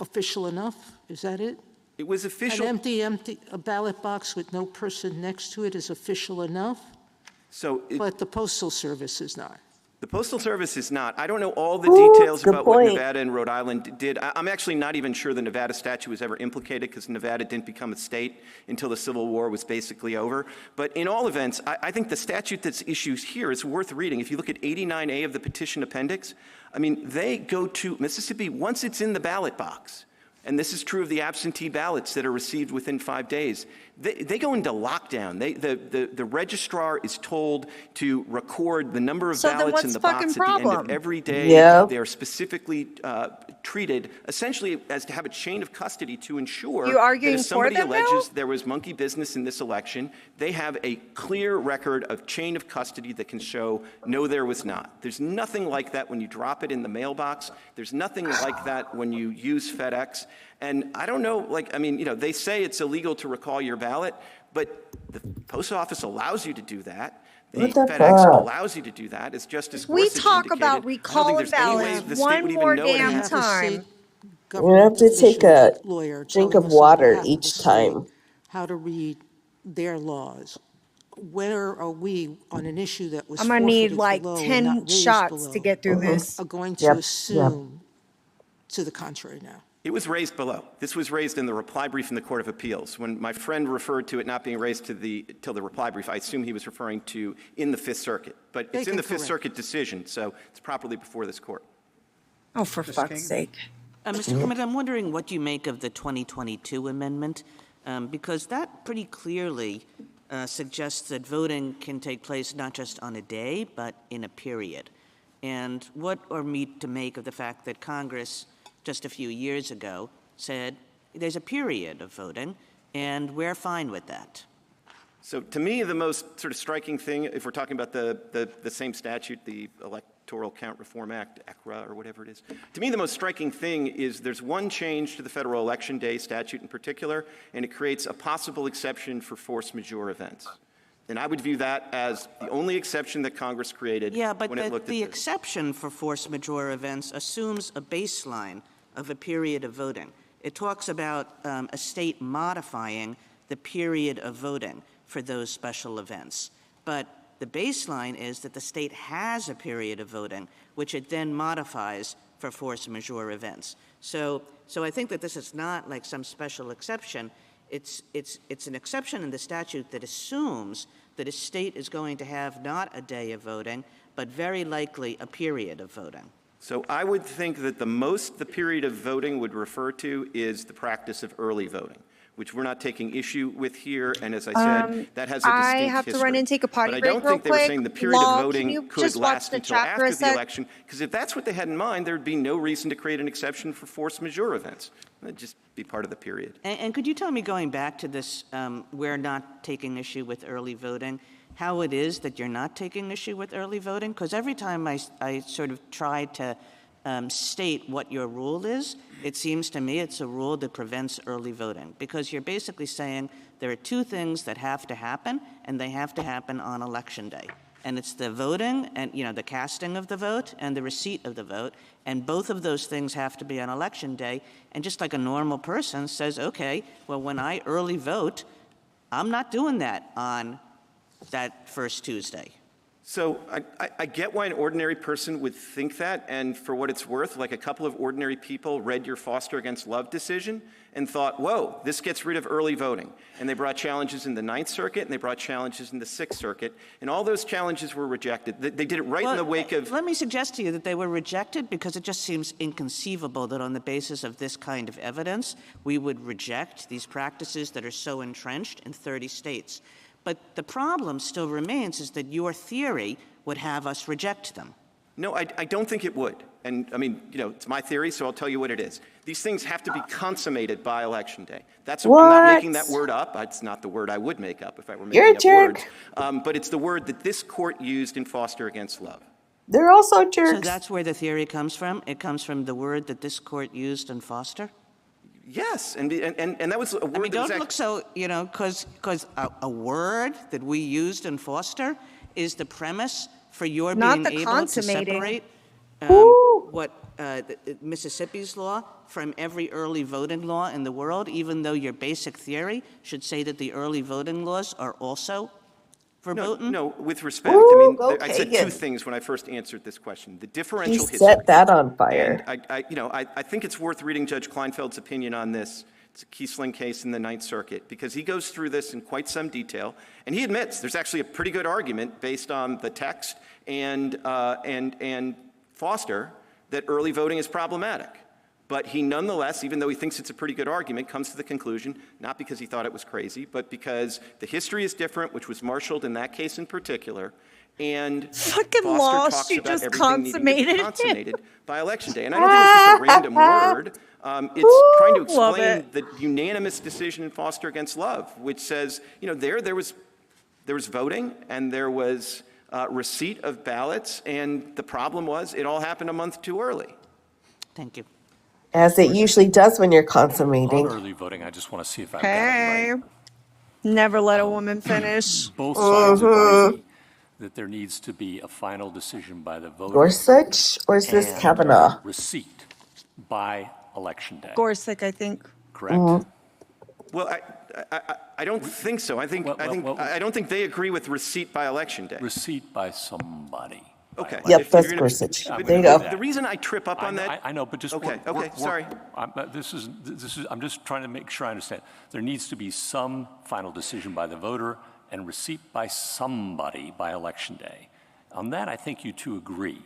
official enough? Is that it? It was official... An empty, a ballot box with no person next to it is official enough? So But the Postal Service is not. The Postal Service is not. I don't know all the details good about what point. Nevada and Rhode Island did. I'm actually not even sure the Nevada statute was ever implicated because Nevada didn't become a state until the Civil War was basically over. But in all events, I think the statute that's issued here is worth reading. If you look at 89A of the petition appendix, I mean, they go to Mississippi once it's in the ballot box. And this is true of the absentee ballots that are received within 5 days. They go into lockdown. The registrar is told to record the number of So then ballots what's in the fucking box at the end problem? of every day. Yep. They are specifically treated essentially as to have a chain of custody to ensure You that arguing if for somebody them now? alleges there was monkey business in this election, they have a clear record of chain of custody that can show, no, there was not. There's nothing like that when you drop it in the mailbox. There's nothing like that when you use FedEx. And I don't know, like, I mean, you know, they say it's illegal to recall your ballot, but the post office allows you to do that. The What the FedEx fuck? allows you to do that, as Justice We Gorsuch talk indicated. about I don't think recall there's of any way ballots the state one would even more know it damn had- time. We're gonna have to take a Lawyer drink telling of us on water behalf of the each state time. how to read their laws. Where are we on an issue that was I'm gonna need forfeited like below and 10 not raised shots to below, get through this. are going to Yep, assume to the contrary now? It was raised below. This was raised in the reply brief in the Court of Appeals. When my friend referred to it not being raised till the reply brief, I assume he was referring to in the Fifth Circuit. But it's in the Fifth Circuit decision, so it's properly before this court. Oh, for fuck's sake. Mr. Clement, I'm wondering what you make of the 2022 amendment, because that pretty clearly suggests that voting can take place not just on a day, but in a period. And what are we to make of the fact that Congress, just a few years ago, said there's a period of voting, and we're fine with that? So to me, the most sort of striking thing, if we're talking about the same statute, the Electoral Count Reform Act, ECRA, or whatever it is, to me the most striking thing is there's one change to the Federal Election Day statute in particular, and it creates a possible exception for force majeure events. And I would view that as the only exception that Congress created when it looked at this. But the exception for force majeure events assumes a baseline of a period of voting. It talks about a state modifying the period of voting for those special events. But the baseline is that the state has a period of voting, which it then modifies for force majeure events. So I think that this is not like some special exception. It's an exception in the statute that assumes that a state is going to have not a day of voting, but very likely a period of voting. So I would think that the period of voting would refer to is the practice of early voting, which we're not taking issue with here. And as I said, that has a distinct I have history. to run and take a potty But I break don't real think they were quick. saying the period Law, of can voting you could just watch last the until chat for a after the sec? election. Because if that's what they had in mind, there would be no reason to create an exception for force majeure events. It'd just be part of the period. And could you tell me, going back to this, we're not taking issue with early voting, how it is that you're not taking issue with early voting? Because every time I sort of try to state what your rule is, it seems to me it's a rule that prevents early voting, because you're basically saying there are two things that have to happen, and they have to happen on Election Day. and it's the voting and, the casting of the vote and the receipt of the vote, and both of those things have to be on Election Day. And just like a normal person says, okay, well, when I early vote, I'm not doing that on that first Tuesday. So I get why an ordinary person would think that, and for what it's worth, like a couple of ordinary people read your Foster against Love decision and thought, whoa, this gets rid of early voting. And they brought challenges in the Ninth Circuit, and they brought challenges in the Sixth Circuit, and all those challenges were rejected. They did it right in the wake of... Let me suggest to you that they were rejected because it just seems inconceivable that on the basis of this kind of evidence, we would reject these practices that are so entrenched in 30 states. But the problem still remains is that your theory would have us reject them. No, I don't think it would. And I mean, it's my theory, so I'll tell you what it is. These things have to be consummated by Election Day. I'm not making that word up. It's not the word I would make up if I were making up words. But it's the word that this court used in Foster against Love. They're also jerks. So that's where the theory comes from? It comes from the word that this court used in Foster? Yes, and that was a word. I mean, don't look so, because a word that we used in Foster is the premise for your being able to separate what Mississippi's law from every early voting law in the world, even though your basic theory should say that the early voting laws are also verboten? No, with respect, I said two things when I first answered this question. The differential history. Set that on fire. And I think it's worth reading Judge Kleinfeld's opinion on this. It's a Kiesling case in the Ninth Circuit, because he goes through this in quite some detail, and he admits there's actually a pretty good argument based on the text and Foster that early voting is problematic. But he nonetheless, even though he thinks it's a pretty good argument, comes to the conclusion, not because he thought it was crazy, but because the history is different, which was marshaled in that case in particular, and fucking Foster law, talks she about just everything needing to be consummated consummated by Election Day. And I don't think it's just a random word. It's trying to explain the unanimous decision in Foster against Love, which says, there was voting and there was receipt of ballots, and the problem was it all happened a month too early. Thank you. As it usually does when you're consummating. On early voting, I just want to see if I've got it right. Never let a woman finish. Both sides agree that there needs to be a final decision by the voter. Gorsuch, or is this Kavanaugh? Receipt by Election Day. Gorsuch, I think. Correct. Well, I don't think so. I don't think they agree with receipt by Election Day. Receipt by somebody. Okay. Yep, that's Gorsuch. There you go. The reason I trip up on that. I know, but just okay. Sorry. This is. I'm just trying to make sure I understand. There needs to be some final decision by the voter and receipt by somebody by Election Day. On that, I think you two agree.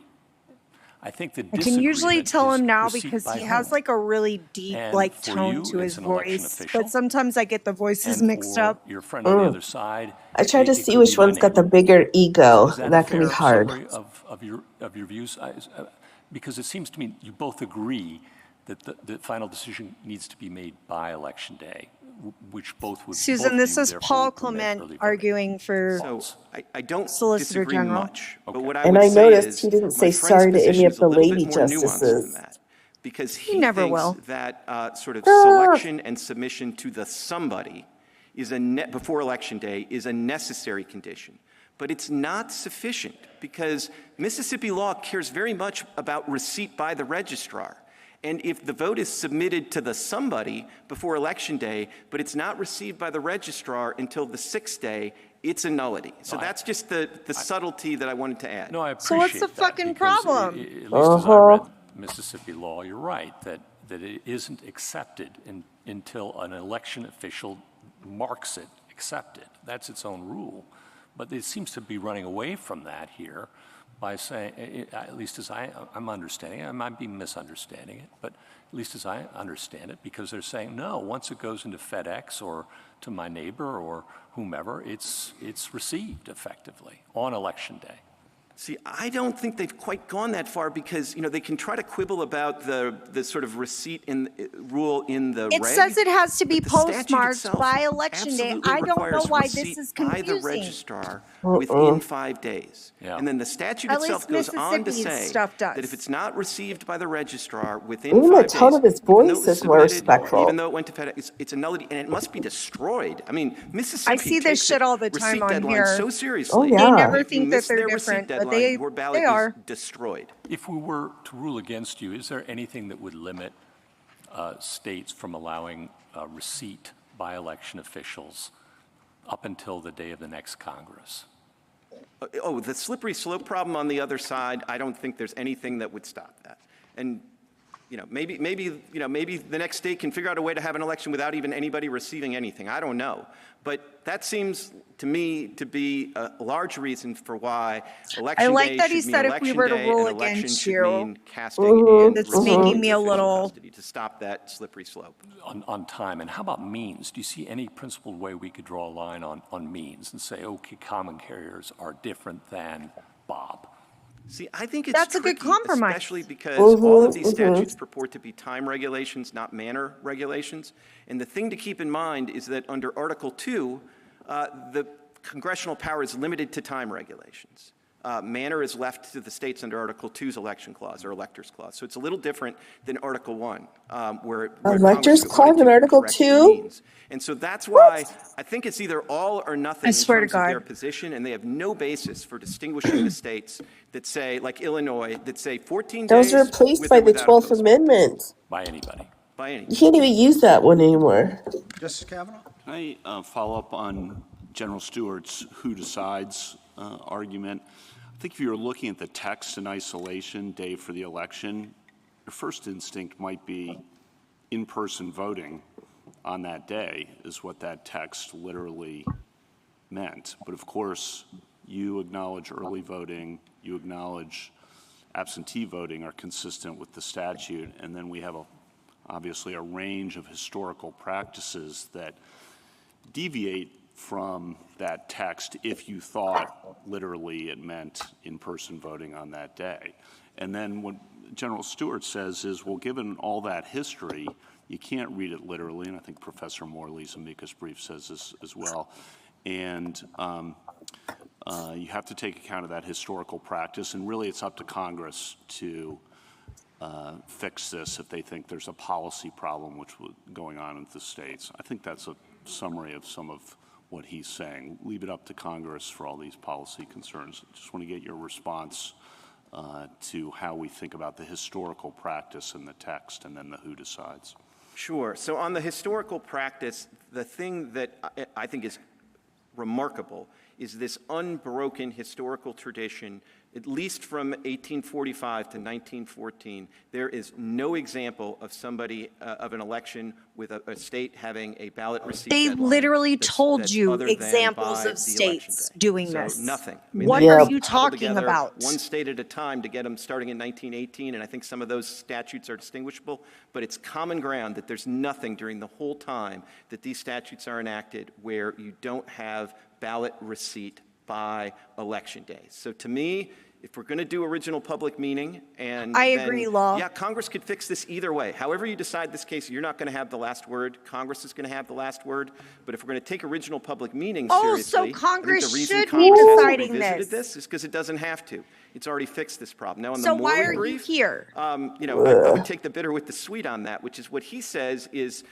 I think the I can usually tell him now because he has like a really deep tone to his voice, but sometimes I get the voices mixed up. Your friend on the other side. I try to see which one's got the bigger ego. That can be hard. Of your views, because it seems to me you both agree that the final decision needs to be made by Election Day, which both would. Susan, this is Paul Clement arguing for. So I don't Solicitor disagree General. much. But what And I noticed he didn't say sorry to any of the lady justices. justices. Because he never thinks will. that sort of selection and submission to the somebody is before Election Day is a necessary condition. But it's not sufficient, because Mississippi law cares very much about receipt by the registrar. And if the vote is submitted to the somebody before Election Day, but it's not received by the registrar until the 6th day, it's a nullity. So that's just the subtlety that I wanted to add. No, I appreciate So what's the that, fucking because problem? At least as I read Mississippi law, you're right, that it isn't accepted until an election official marks it accepted. That's its own rule. But it seems to be running away from that here by saying, at least as I'm understanding it, I might be misunderstanding it, but at least as I understand it, because they're saying, no, once it goes into FedEx or to my neighbor or whomever, it's received effectively on Election Day. See, I don't think they've quite gone that far because, they can try to quibble about the sort of receipt rule in the It reg, says it has to be but the statute postmarked itself by election day. absolutely I don't know requires why receipt this is by the confusing. registrar within 5 days. Yeah. And then the statute At itself least goes on to Mississippi's say stuff does. that if it's not received by the registrar within Even 5 the tone days, of his even though it voice was is more submitted, even respectful. though it went to FedEx, it's a nullity, and it must be destroyed. I mean, Mississippi I see this takes shit all the time receipt on deadlines here. so seriously. Oh, They yeah. never If you think that miss they're their receipt different, but deadline, your they ballot are. is destroyed. If we were to rule against you, is there anything that would limit states from allowing receipt by election officials up until the day of the next Congress? The slippery slope problem on the other side, I don't think there's anything that would stop that. And, maybe the next state can figure out a way to have an election without even anybody receiving anything. I don't know. But that seems to me to be a large reason for why election like day that he should mean said if we election were to day rule and election against should you. mean casting and That's restoring making me a official little- custody to stop that slippery slope. On time, and how about means? Do you see any principled way we could draw a line on means and say, okay, common carriers are different than Bob? See, I think it's That's a good tricky, compromise. especially because all of these statutes purport to be time regulations, not manner regulations. And the thing to keep in mind is that under Article 2, the congressional power is limited to time regulations. Manner is left to the states under Article 2's election clause or electors clause. So it's a little different than Article 1, where Electors Congress would clause right in to Article correct the 2? means. And so that's why I think it's either all or nothing I in swear to terms of their God. position, and they have no basis for distinguishing the states that say, like Illinois, that say 14 That was days replaced with by or the without a 12th postmark. Amendment. By anybody? By any. You can't even use that one anymore. Justice Kavanaugh? Can I follow up on General Stewart's who decides argument? I think if you're looking at the text in isolation, day for the election, your first instinct might be in-person voting on that day is what that text literally meant. But of course, you acknowledge early voting, you acknowledge absentee voting are consistent with the statute, and then we have obviously a range of historical practices that deviate from that text if you thought literally it meant in-person voting on that day. And then what General Stewart says is, well, given all that history, you can't read it literally, and I think Professor Morley's amicus brief says this as well. And you have to take account of that historical practice, and really it's up to Congress to fix this if they think there's a policy problem which was going on in the states. I think that's a summary of some of what he's saying. Leave it up to Congress for all these policy concerns. Just want to get your response to how we think about the historical practice in the text and then the who decides. Sure. So on the historical practice, the thing that I think is remarkable is this unbroken historical tradition, at least from 1845 to 1914. There is no example of somebody, of an election with a state having a ballot receipt They deadline literally that's told you other than examples by of the election states day. doing So this. nothing. What they are just you cobbled talking together about? one state at a time to get them starting in 1918, and I think some of those statutes are distinguishable, but it's common ground that there's nothing during the whole time that these statutes are enacted where you don't have ballot receipt by election day. So to me, if we're going to do original public meaning, and I then, agree, Law. yeah, Congress could fix this either way. However you decide this case, you're not going to have the last word. Congress is going to have the last word. But if we're going to take original public meaning seriously, so I think Congress the reason should be Congress hasn't deciding revisited this. is because it doesn't have to. It's already fixed this problem. Now, on So the why Morley are you brief, here? I would take the bitter with the sweet on that, which is what he says is,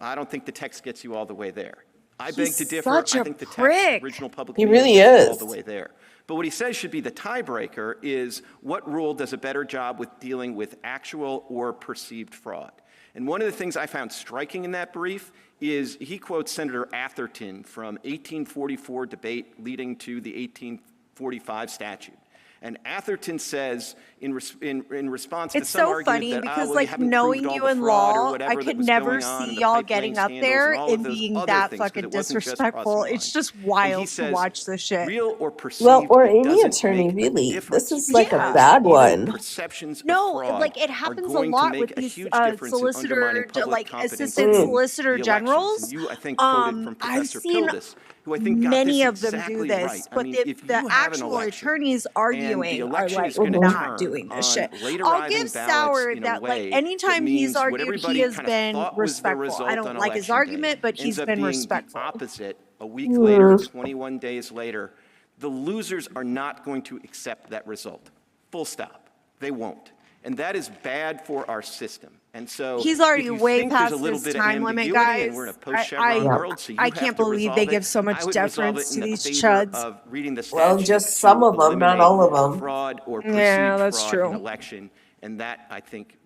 I don't think the text gets you all the way there. I beg to differ. such I a think the text, prick. original public He meaning really gets you all is. the way there. But what he says should be the tiebreaker is what rule does a better job with dealing with actual or perceived fraud? And one of the things I found striking in that brief is he quotes Senator Atherton from 1844 debate leading to the 1845 statute. And Atherton says in response to It's some so argument funny that, because, well, like, you haven't knowing proved all you the in fraud or law, whatever I that could was never going on and see the y'all pipeline getting up scandals there and all of and those being other that things, 'cause fucking it wasn't just disrespectful. Rosamund. It's just And he wild to says, watch this shit. real or perceived, Well, or it any doesn't attorney, make a really. difference This is like a because bad even one. perceptions of No, fraud like it are happens a going to lot make with a these huge difference in undermining solicitor, public like confidence assistant in solicitor the elections. generals. And you, I think, quoted from I've Professor seen Pildes who I think got Many this of them exactly do this, right. I but mean, the, if the you have an actual election attorneys and the arguing are election like is going to not turn doing this on shit. late I'll arriving give ballots Sauer in a that, like, way anytime that he's means what argued, everybody he has kind of been thought was the respectful. I result don't on like his election argument, day but ends he's up been being respectful. the opposite a week later, 21 days later. The losers are not going to accept that result. Full stop. They won't. And that is bad for our system. And so He's already if you way think there's past a little his bit time of limit, ambiguity guys. and we're in a post-Chevron world, so you I have can't to believe resolve they it, give so I much would resolve deference it to in these favor chuds. of reading the Well, statute just some to of them, not eliminate all of them. fraud or Yeah, perceived that's fraud true. in election, and that, I think,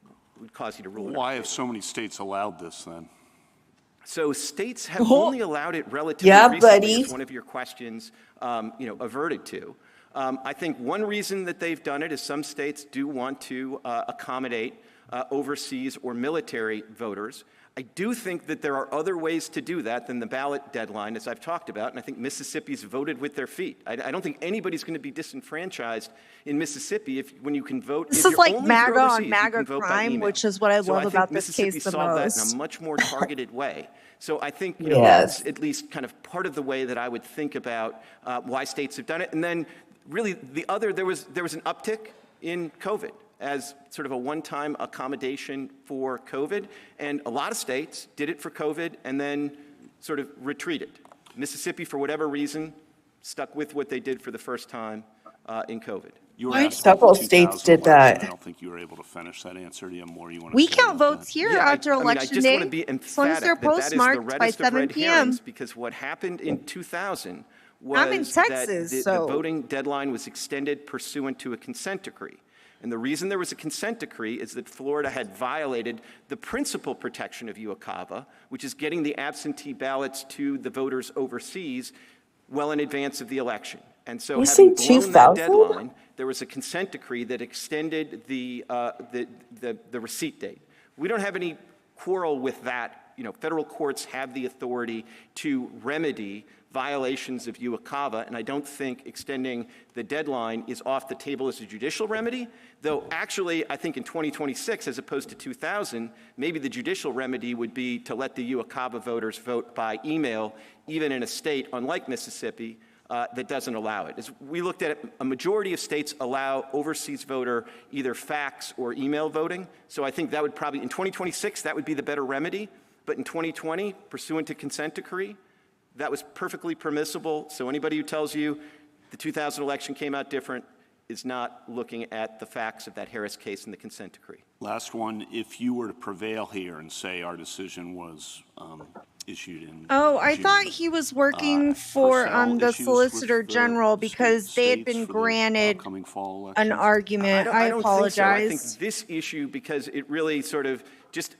would cause you to rule. Why have so many states allowed this then? So states have only allowed it relatively Yeah, recently, buddy. as one of your questions, averted to. I think one reason that they've done it is some states do want to accommodate overseas or military voters. I do think that there are other ways to do that than the ballot deadline, as I've talked about, and I think Mississippi's voted with their feet. I don't think anybody's going to be disenfranchised in Mississippi when you can vote. This if is you're like only MAGA here on overseas, you MAGA can vote by crime, email. which is what I So love think about this Mississippi case the solved that in most. a much more targeted way. So I think Yes. that's at least kind of part of the way that I would think about why states have done it. And then really there was an uptick in COVID as sort of a one-time accommodation for COVID. And a lot of states did it for COVID and then sort of retreated. Mississippi, for whatever reason, stuck with what they did for the first time in COVID. You were Right. asked about Several the states 2000 did that. election. I don't think you were able to finish that answer. Do you have more you want to We say count about votes that? here Yeah, after I election just day, want to be as long as they're emphatic that that is the postmarked by reddest of 7 red p.m. herrings, because what happened in 2000 was I'm in that Texas, the so- voting deadline was extended pursuant to a consent decree. And the reason there was a consent decree is that Florida had violated the principal protection of UOCAVA, which is getting the absentee ballots to the voters overseas well in advance of the election. And so You having say blown that 2000? deadline, there was a consent decree that extended the receipt date. We don't have any quarrel with that. Federal courts have the authority to remedy violations of UOCAVA, and I don't think extending the deadline is off the table as a judicial remedy, though actually I think in 2026, as opposed to 2000, maybe the judicial remedy would be to let the UOCAVA voters vote by email, even in a state, unlike Mississippi, that doesn't allow it. As we looked at it, a majority of states allow overseas voter either fax or email voting, so I think that would probably, in 2026, that would be the better remedy, but in 2020, pursuant to consent decree, that was perfectly permissible. So anybody who tells you the 2000 election came out different is not looking at the facts of that Harris case and the consent decree. Last one, if you were to prevail here and say our decision was issued in Oh, I June, thought he was working for personnel the issues Solicitor with the General because they had states been for the granted upcoming fall an election? argument. I don't think so. I think apologize. this issue, because it really sort of just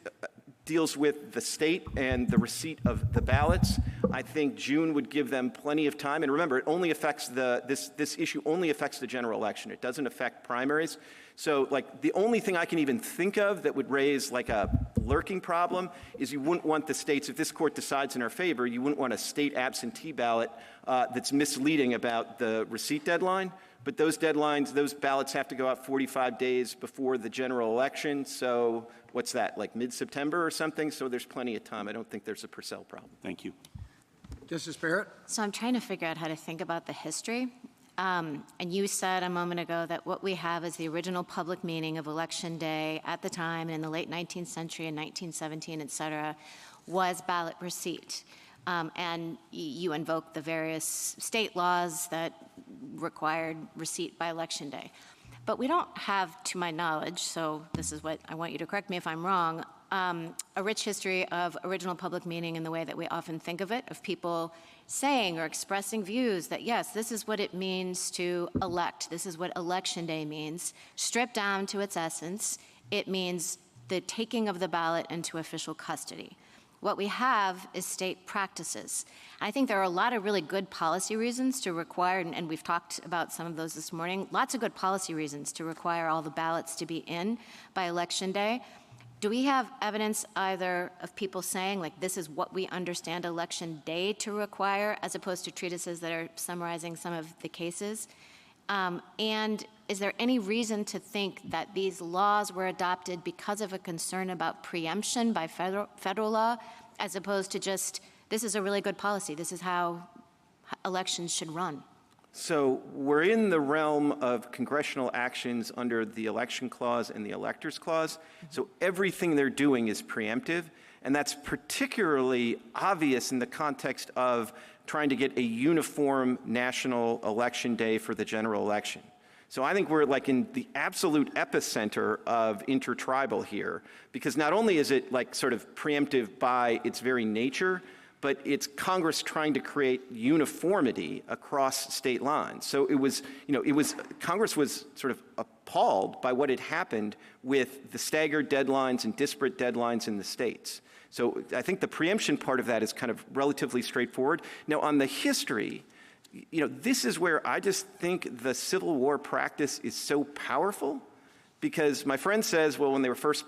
deals with the state and the receipt of the ballots, I think June would give them plenty of time. And remember, it only affects this issue only affects the general election. It doesn't affect primaries. So, like, the only thing I can even think of that would raise like a lurking problem is you wouldn't want the states, if this court decides in our favor, you wouldn't want a state absentee ballot that's misleading about the receipt deadline. But those deadlines, those ballots have to go out 45 days before the general election. So what's that, like mid-September or something? So there's plenty of time. I don't think there's a Purcell problem. Thank you. Justice Barrett? So I'm trying to figure out how to think about the history. And you said a moment ago that what we have is the original public meaning of Election Day at the time in the late 19th century in 1917, et cetera, was ballot receipt. And you invoked the various state laws that required receipt by Election Day. But we don't have, to my knowledge, so this is what I want you to correct me if I'm wrong, a rich history of original public meaning in the way that we often think of it, of people saying or expressing views that, yes, this is what it means to elect. This is what Election Day means. Stripped down to its essence, it means the taking of the ballot into official custody. What we have is state practices. I think there are a lot of really good policy reasons to require, and we've talked about some of those this morning, lots of good policy reasons to require all the ballots to be in by Election Day. Do we have evidence either of people saying, like, this is what we understand Election Day to require, as opposed to treatises that are summarizing some of the cases? And is there any reason to think that these laws were adopted because of a concern about preemption by federal law, as opposed to just, this is a really good policy, this is how elections should run? So we're in the realm of congressional actions under the Election Clause and the Electors Clause. So everything they're doing is preemptive, and that's particularly obvious in the context of trying to get a uniform national election day for the general election. So I think we're like in the absolute epicenter of intertribal here, because not only is it like sort of preemptive by its very nature, but it's Congress trying to create uniformity across state lines. So it was, Congress was sort of appalled by what had happened with the staggered deadlines and disparate deadlines in the states. So I think the preemption part of that is kind of relatively straightforward. Now on the history, this is where I just think the Civil War practice is so powerful, because my friend says, well, when they were first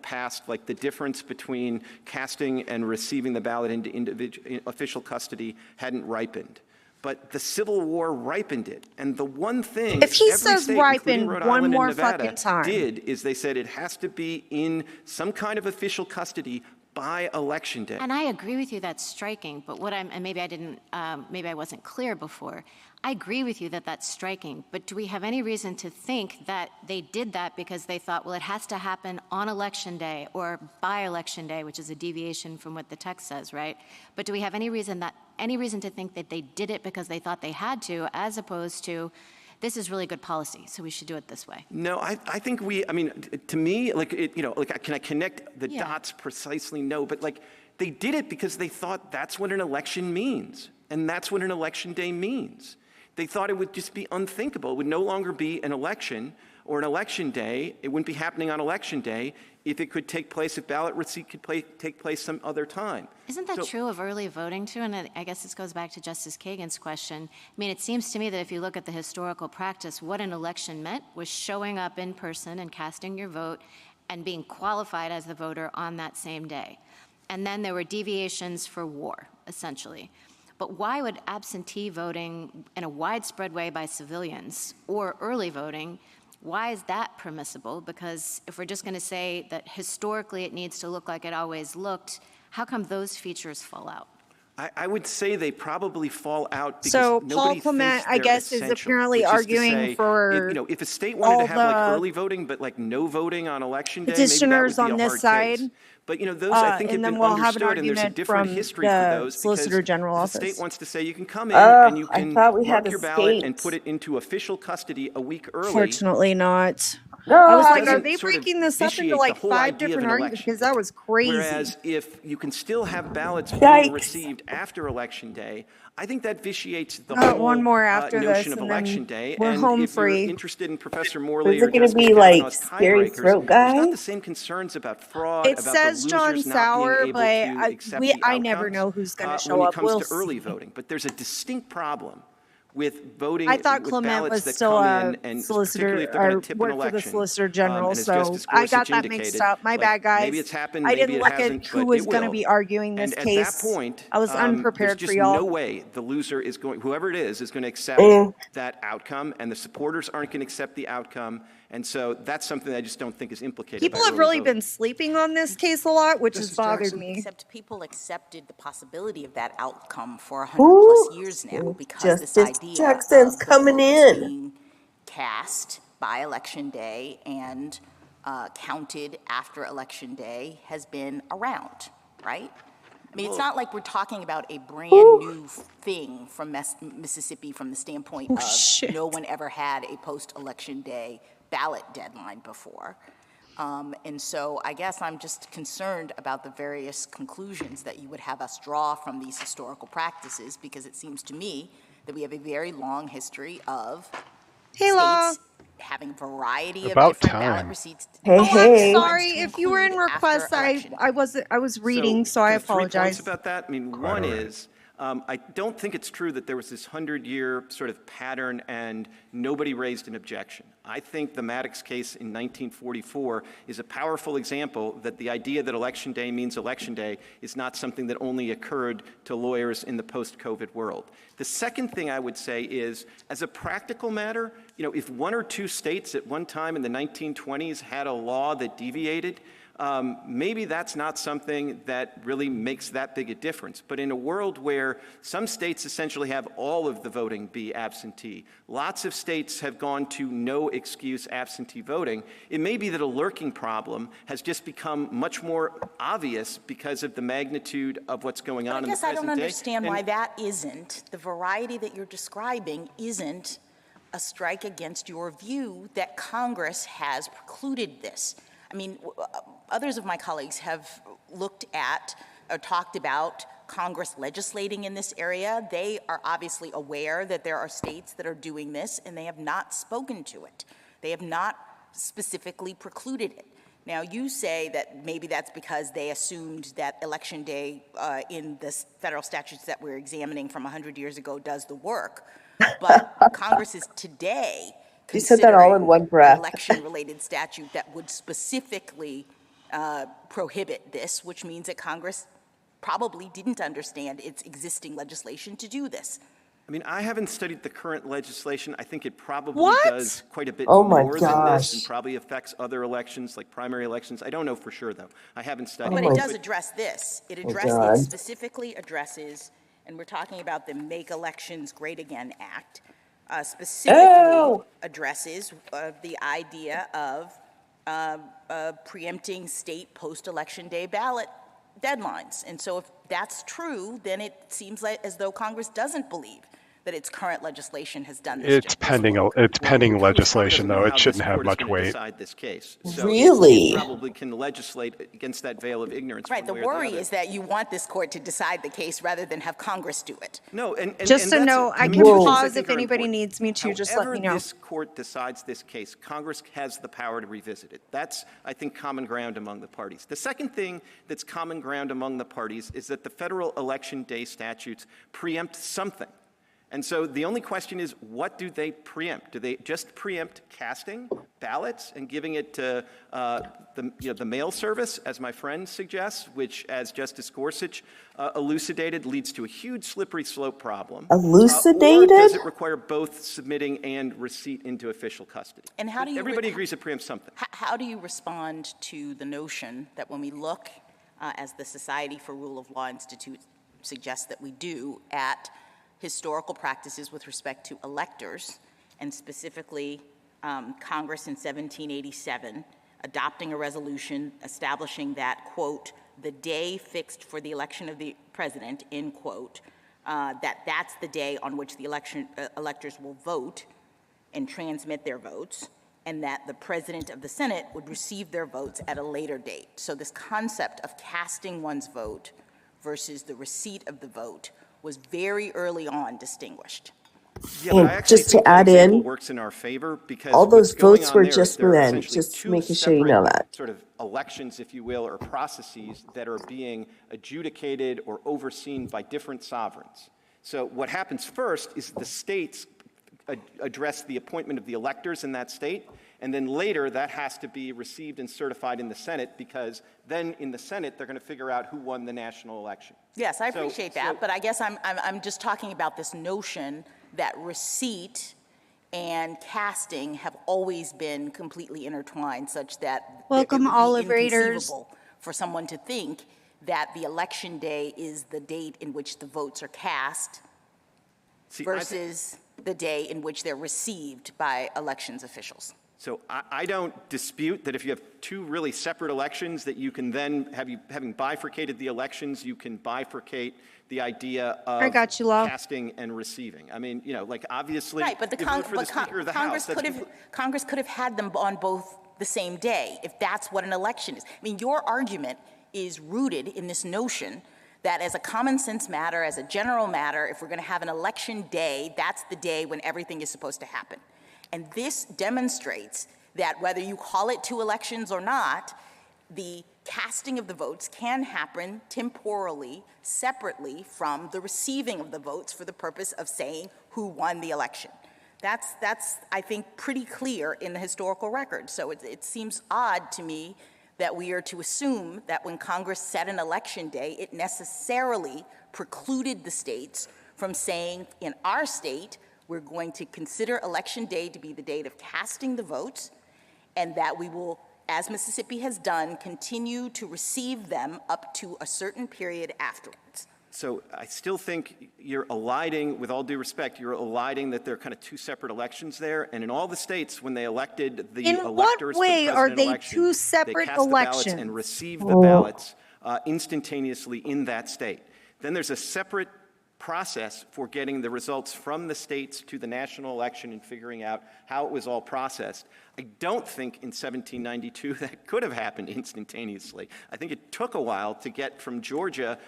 passed, like the difference between casting and receiving the ballot into official custody hadn't ripened. But the Civil War ripened it. And the one thing if he every says state, ripened Rhode one Island more and Nevada, fucking time, did is they said it has to be in some kind of official custody by election day. And I agree with you, that's striking, but and maybe I wasn't clear before. I agree with you that that's striking, but do we have any reason to think that they did that because they thought, well, it has to happen on election day or by election day, which is a deviation from what the text says, right? But do we have any reason to think that they did it because they thought they had to, as opposed to, this is really good policy, so we should do it this way? No, I think to me, can I connect the dots precisely? No, but they did it because they thought that's what an election means, and that's what an election day means. They thought it would just be unthinkable. It would no longer be an election or an election day. It wouldn't be happening on election day if it could take place, if ballot receipt could take place some other time. Isn't that true of early voting too? And I guess this goes back to Justice Kagan's question. I mean, it seems to me that if you look at the historical practice, what an election meant was showing up in person and casting your vote and being qualified as the voter on that same day. And then there were deviations for war, essentially. But why would absentee voting in a widespread way by civilians or early voting, why is that permissible? Because if we're just going to say that historically it needs to look like it always looked, how come those features fall out? I would say they probably fall out because so nobody Paul Clement, thinks I guess, essential, is apparently arguing for if a state wanted to have early voting but no voting on election day, petitioners maybe that would be on a this hard side. case. But those I think have been understood, and there's a different history for those. Solicitor General Office. The office. state wants to say you can come in and you can mark your ballot escaped. and put it into official custody a week early. Fortunately not. No, I was like, are doesn't they sort of breaking this up vitiate into like the whole 5 idea of different an arguments? election. Because that was crazy. Whereas if you can still have ballots Yikes. being received after Election Day, I think that vitiates the Got whole one more after notion this, of and then Election Day. we're and home if free. you're interested in Professor Morley Is or it going to Justice be like Kavanaugh's scary tiebreakers, throat there's not guy? the same concerns about fraud, It about says the John losers not Sauer, being able to but accept the I never outcomes, know who's going to when show it up. comes We'll to early see. voting. But there's a distinct problem with voting I thought with Clement ballots was that still come a in, and solicitor particularly if they're going or to tip an worked for the election. Solicitor General, and as so Justice I got Gorsuch that mixed indicated, up. My bad, guys. Maybe it's happened, I maybe didn't it look hasn't, at who but was it going to will. be arguing this And case. at that point, I was unprepared there's for just y'all. no way the loser is going, whoever it is going to accept that outcome, and the supporters aren't going to accept the outcome. And so that's something I just don't think is implicated. People by have early really voting. been sleeping on this case a lot, which has bothered me. Except people accepted the possibility of that outcome for 100+ years now, because this Justice idea Jackson's of the coming votes in. being cast by Election Day and counted after Election Day has been around, right? I mean, it's not like we're talking about a brand new thing from Mississippi from the standpoint of no one ever had a post-Election Day ballot deadline before. And so I guess I'm just concerned about the various conclusions that you would have us draw from these historical practices, because it seems to me that we have a very long history of states having a variety of different ballot receipts. I'm sorry. If you were in request, I was reading, so I kind of 3 points apologize. about that. I mean, one is, I don't think it's true that there was this 100-year sort of pattern and nobody raised an objection. I think the Maddox case in 1944 is a powerful example that the idea that Election Day means Election Day is not something that only occurred to lawyers in the post-COVID world. The second thing I would say is, as a practical matter, if 1 or 2 states at one time in the 1920s had a law that deviated, maybe that's not something that really makes that big a difference. But in a world where some states essentially have all of the voting be absentee, lots of states have gone to no excuse absentee voting, it may be that a lurking problem has just become much more obvious because of the magnitude of what's going on in the present day. I guess I don't understand why that isn't, the variety that you're describing isn't a strike against your view that Congress has precluded this. I mean, others of my colleagues have looked at or talked about Congress legislating in this area. They are obviously aware that there are states that are doing this, and they have not spoken to it. They have not specifically precluded it. Now, you say that maybe that's because they assumed that Election Day in the federal statutes that we're examining from 100 years ago does the work, but Congress is today You said that all in one breath. election-related statute that would specifically prohibit this, which means that Congress probably didn't understand its existing legislation to do this. I mean, I haven't studied the current legislation. I think it probably does quite a bit Oh my more than this and gosh. probably affects other elections, like primary elections. I don't know for sure, though. I haven't studied But it. it does address this. It addresses, God. it specifically addresses, and we're talking about the Make Elections Great Again Act, specifically addresses the idea of preempting state post-election day ballot deadlines. And so if that's true, then it seems like as though Congress doesn't believe that its current legislation has done this. It's pending legislation, though. It shouldn't have much weight. Decide this case. So Really? It probably can legislate against that veil of ignorance. Right. The one way or worry other. is that you want this court to decide the case rather than have Congress do it. No, and Just and to that's- know, I and can those things pause think if are anybody important. needs me to. Just let However me know. this court decides this case, Congress has the power to revisit it. That's, I think, common ground among the parties. The second thing that's common ground among the parties is that the federal election day statutes preempt something. And so the only question is, what do they preempt? Do they just preempt casting ballots and giving it to the mail service, as my friend suggests, which, as Justice Gorsuch elucidated, leads to a huge slippery slope problem? Elucidated? Or does it require both submitting and receipt into official custody? And how do you Everybody agrees it preempts something. How do you respond to the notion that when we look, as the Society for Rule of Law Institute suggests that we do, at historical practices with respect to electors, and specifically Congress in 1787 adopting a resolution establishing that, quote, the day fixed for the election of the president, end quote, that's the day on which the electors will vote and transmit their votes, and that the president of the Senate would receive their votes at a later date. So this concept of casting one's vote versus the receipt of the vote was very early on distinguished. Yeah, but I And actually just think to that add example in, works in our favor because all those what's going votes on were there is just there are then, essentially just two making sure you know separate that. sort of elections, if you will, or processes that are being adjudicated or overseen by different sovereigns. So what happens first is the states address the appointment of the electors in that state, and then later that has to be received and certified in the Senate, because then in the Senate they're going to figure out who won the national election. Yes, I appreciate that, but I guess I'm just talking about this notion that receipt and casting have always been completely intertwined, such that Welcome, it would Olive be Raiders. inconceivable for someone to think that the election day is the date in which the votes are cast versus the day in which they're received by elections officials. So I don't dispute that if you have two really separate elections, that you can then, having bifurcated the elections, you can bifurcate the idea of I got you, Law. casting and receiving. I mean, like obviously, Right, but if you vote for the Speaker of the House, Congress could have had them on both the same day, if that's what an election is. I mean, your argument is rooted in this notion that as a common sense matter, as a general matter, if we're going to have an election day, that's the day when everything is supposed to happen. And this demonstrates that whether you call it two elections or not, the casting of the votes can happen temporally, separately from the receiving of the votes for the purpose of saying who won the election. That's I think, pretty clear in the historical record. So it seems odd to me that we are to assume that when Congress set an election day, it necessarily precluded the states from saying, in our state, we're going to consider election day to be the date of casting the votes, and that we will as Mississippi has done, continue to receive them up to a certain period afterwards. So I still think you're eliding, with all due respect, you're eliding that there are kind of two separate elections there. And in all the states, when they elected the In electors what way for the are president they election, two they separate cast the ballots elections? and received the ballots instantaneously in that state. Then there's a separate process for getting the results from the states to the national election and figuring out how it was all processed. I don't think in 1792 that could have happened instantaneously. I think it took a while to get from Georgia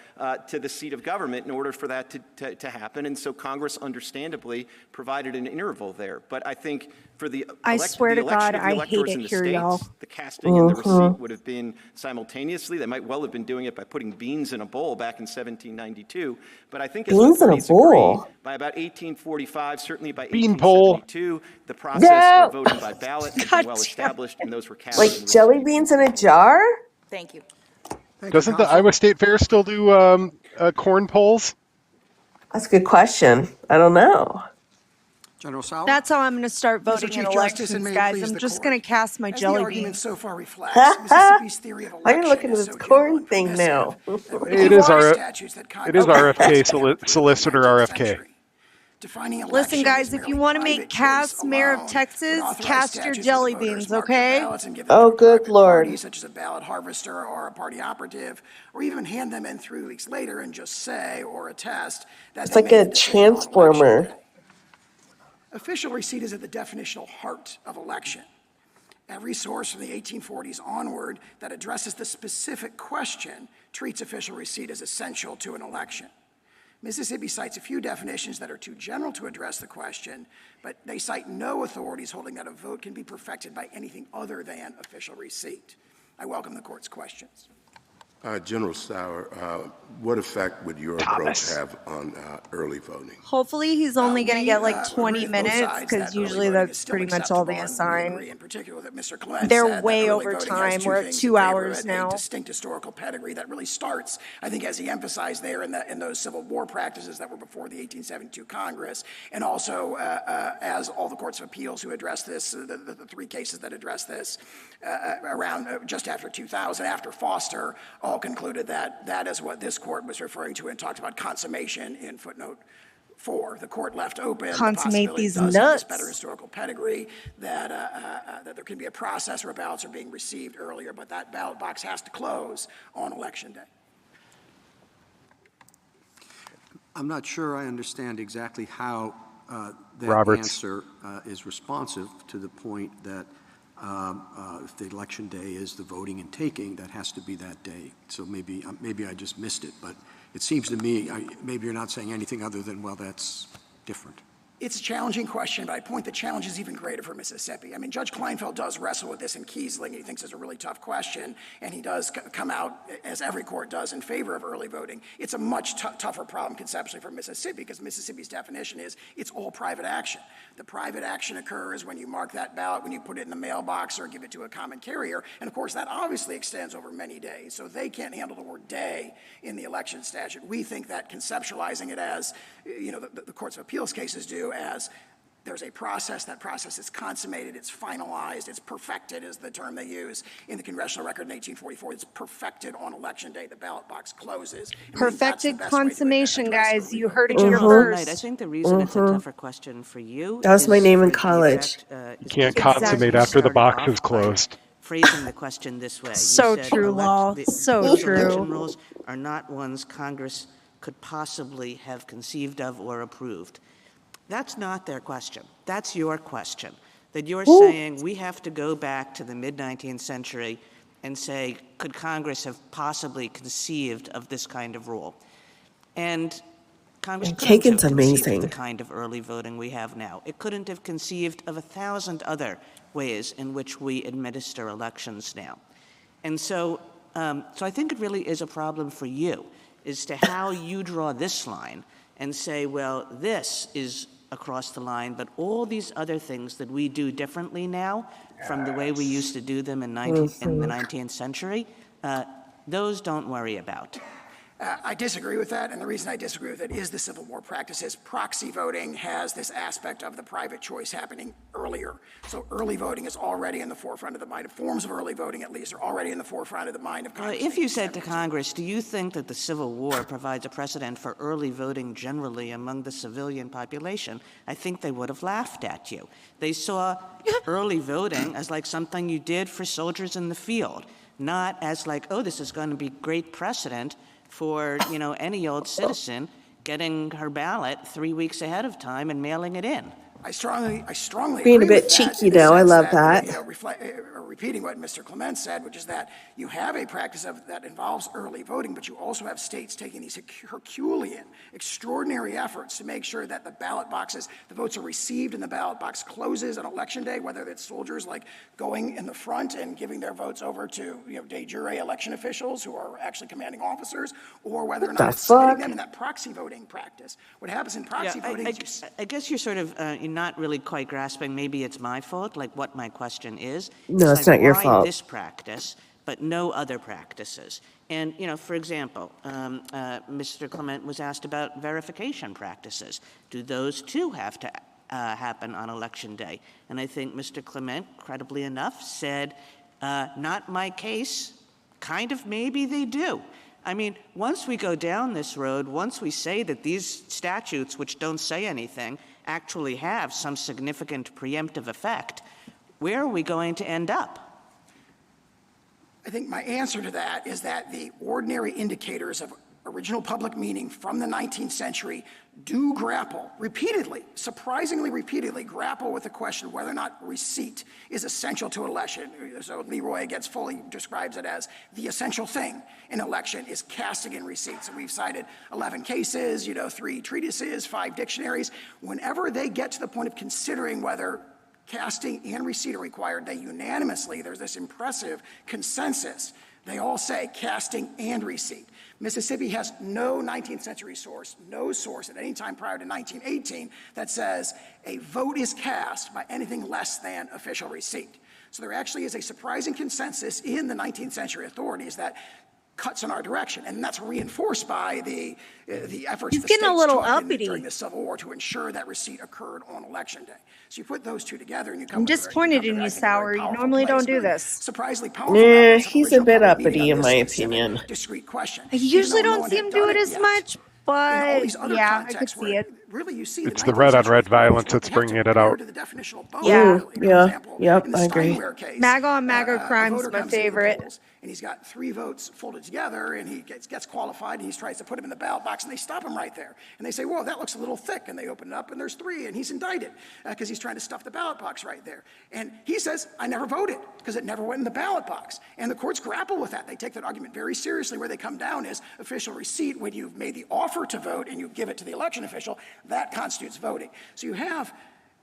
to the seat of government in order for that to happen, and so Congress understandably provided an interval there. But I think for the election of the electors in the states, the casting and the receipt would have been simultaneously. They might well have been doing it by putting beans in a bowl back in 1792. But I think as the parties agreed, by about 1845, certainly by 1872, the process of voting by ballot had been well established, and those were cast. Like jelly beans in a jar? Thank you. Doesn't the Iowa State Fair still do corn polls? That's a good question. I don't know. General Sauer? That's how I'm going to start voting in elections, guys. I'm just going to cast my jelly beans. So far reflects Mississippi's theory of I'm election gonna look into is this so corn thing now. It is RFK, solicitor RFK. Listen, guys, if you want to make Cass mayor of Texas, cast your jelly beans, okay? Oh, good Lord. Such as a ballot harvester or a party operative, or even hand them in 3 weeks later and just say or attest that It's like a transformer. Official receipt is at the definitional heart of election. Every source from the 1840s onward that addresses the specific question treats official receipt as essential to an election. Mississippi cites a few definitions that are too general to address the question, but they cite no authorities holding that a vote can be perfected by anything other than official receipt. I welcome the court's questions. General Sauer, what effect would your approach have on early voting? Hopefully he's only going to get like 20 minutes because usually that's pretty much all they assign. They're way over time. We're at 2 hours now. Distinct historical pedigree that really starts, I think, as he emphasized there in those Civil War practices that were before the 1872 Congress, and also as all the courts of appeals who address this, the 3 cases that address this around just after 2000, after Foster, all concluded that that is what this court was referring to and talked about consummation in footnote 4. The court left open consummate these nuts. This better historical pedigree that that there can be a process where ballots are being received earlier, but that ballot box has to close on election day. I'm not sure I understand exactly how that Roberts. answer is responsive to the point that if the election day is the voting and taking, that has to be that day. So maybe I just missed it, but it seems to me maybe you're not saying anything other than, well, that's different. It's a challenging question, but I point the challenge is even greater for Mississippi. I mean, Judge Kleinfeld does wrestle with this in Kiesling. He thinks it's a really tough question, and he does come out, as every court does, in favor of early voting. It's a much tougher problem conceptually for Mississippi because Mississippi's definition is it's all private action. The private action occurs when you mark that ballot, when you put it in the mailbox or give it to a common carrier, and of course that obviously extends over many days, so they can't handle the word day in the election statute. We think that conceptualizing it as, you know, the courts of appeals cases do, as there's a process, that process is consummated, it's finalized, it's perfected is the term they use in the congressional record in 1844. It's perfected on election day, the ballot box closes. Perfected consummation, guys. You heard it here first. I think the reason it's a tougher question for you That was my name in college. You can't consummate after the box is closed. Phrasing the question this way. So true, Law. So true. Election rules are not ones Congress could possibly have conceived of or approved. That's not their question. That's your question. That you're saying we have to go back to the mid-19th century and say, could Congress have possibly conceived of this kind of rule? And Congress couldn't have conceived of the kind of early voting we have now. It couldn't have conceived of 1,000 other ways in which we administer elections now. And so I think it really is a problem for you as to how you draw this line and say, well, this is across the line, but all these other things that we do differently now from the way we used to do them in the 19th century, those don't worry about. I disagree with that, and the reason I disagree with it is the Civil War practices. Proxy voting has this aspect of the private choice happening earlier. So early voting is already in the forefront of the mind. Forms of early voting, at least, are already in the forefront of the mind of Congress. If you said to Congress, do you think that the Civil War provides a precedent for early voting generally among the civilian population, I think they would have laughed at you. They saw early voting as like something you did for soldiers in the field, not as like, oh, this is going to be great precedent for, any old citizen getting her ballot 3 weeks ahead of time and mailing it in. I strongly Being a agree bit with that cheeky, in the though. I sense love that. that. Repeating what Mr. Clement said, which is that you have a practice that involves early voting, but you also have states taking these Herculean, extraordinary efforts to make sure that the ballot boxes, the votes are received and the ballot box closes on Election Day, whether it's soldiers like going in the front and giving their votes over to de jure election officials who are actually commanding officers, or whether or not it's submitting them in that proxy voting practice. What happens in proxy voting is I guess you're sort of you're not really quite grasping, maybe it's my fault, like what my question is. No, it's not your why fault. this practice, but no other practices? And, for example, Mr. Clement was asked about verification practices. Do those too have to happen on Election Day? And I think Mr. Clement, credibly enough, said, not my case, kind of maybe they do. I mean, once we go down this road, once we say that these statutes, which don't say anything, actually have some significant preemptive effect, where are we going to end up? I think my answer to that is that the ordinary indicators of original public meaning from the 19th century do grapple repeatedly, surprisingly repeatedly, grapple with the question of whether or not receipt is essential to election. So Leroy fully describes it as the essential thing in election is casting and receipt. So we've cited 11 cases, 3 treatises, 5 dictionaries. Whenever they get to the point of considering whether casting and receipt are required, they unanimously, there's this impressive consensus. They all say casting and receipt. Mississippi has no 19th century source, no source at any time prior to 1918 that says a vote is cast by anything less than official receipt. So there actually is a surprising consensus in the 19th century authorities that cuts in our direction, and that's reinforced by the efforts the states took during the Civil War to ensure that receipt occurred on Election Day. So you put those two together, and you come. I'm disappointed in you, Sauer. You normally don't do this. Surprisingly powerful. He's a bit uppity, in my opinion. Discrete question. I usually don't see him do it as much, but yeah, I could see it. Really, you see it's the red on red violence that's bringing it out. Yeah, yep, I agree. MAGA on MAGA crime's my favorite. And he's got 3 votes folded together, and he gets qualified, and he tries to put him in the ballot box, and they stop him right there. And they say, well, that looks a little thick, and they open it up, and there's 3, and he's indicted because he's trying to stuff the ballot box right there. And he says, I never voted because it never went in the ballot box. And the courts grapple with that. They take that argument very seriously. Where they come down is official receipt. When you've made the offer to vote and you give it to the election official, that constitutes voting. So you have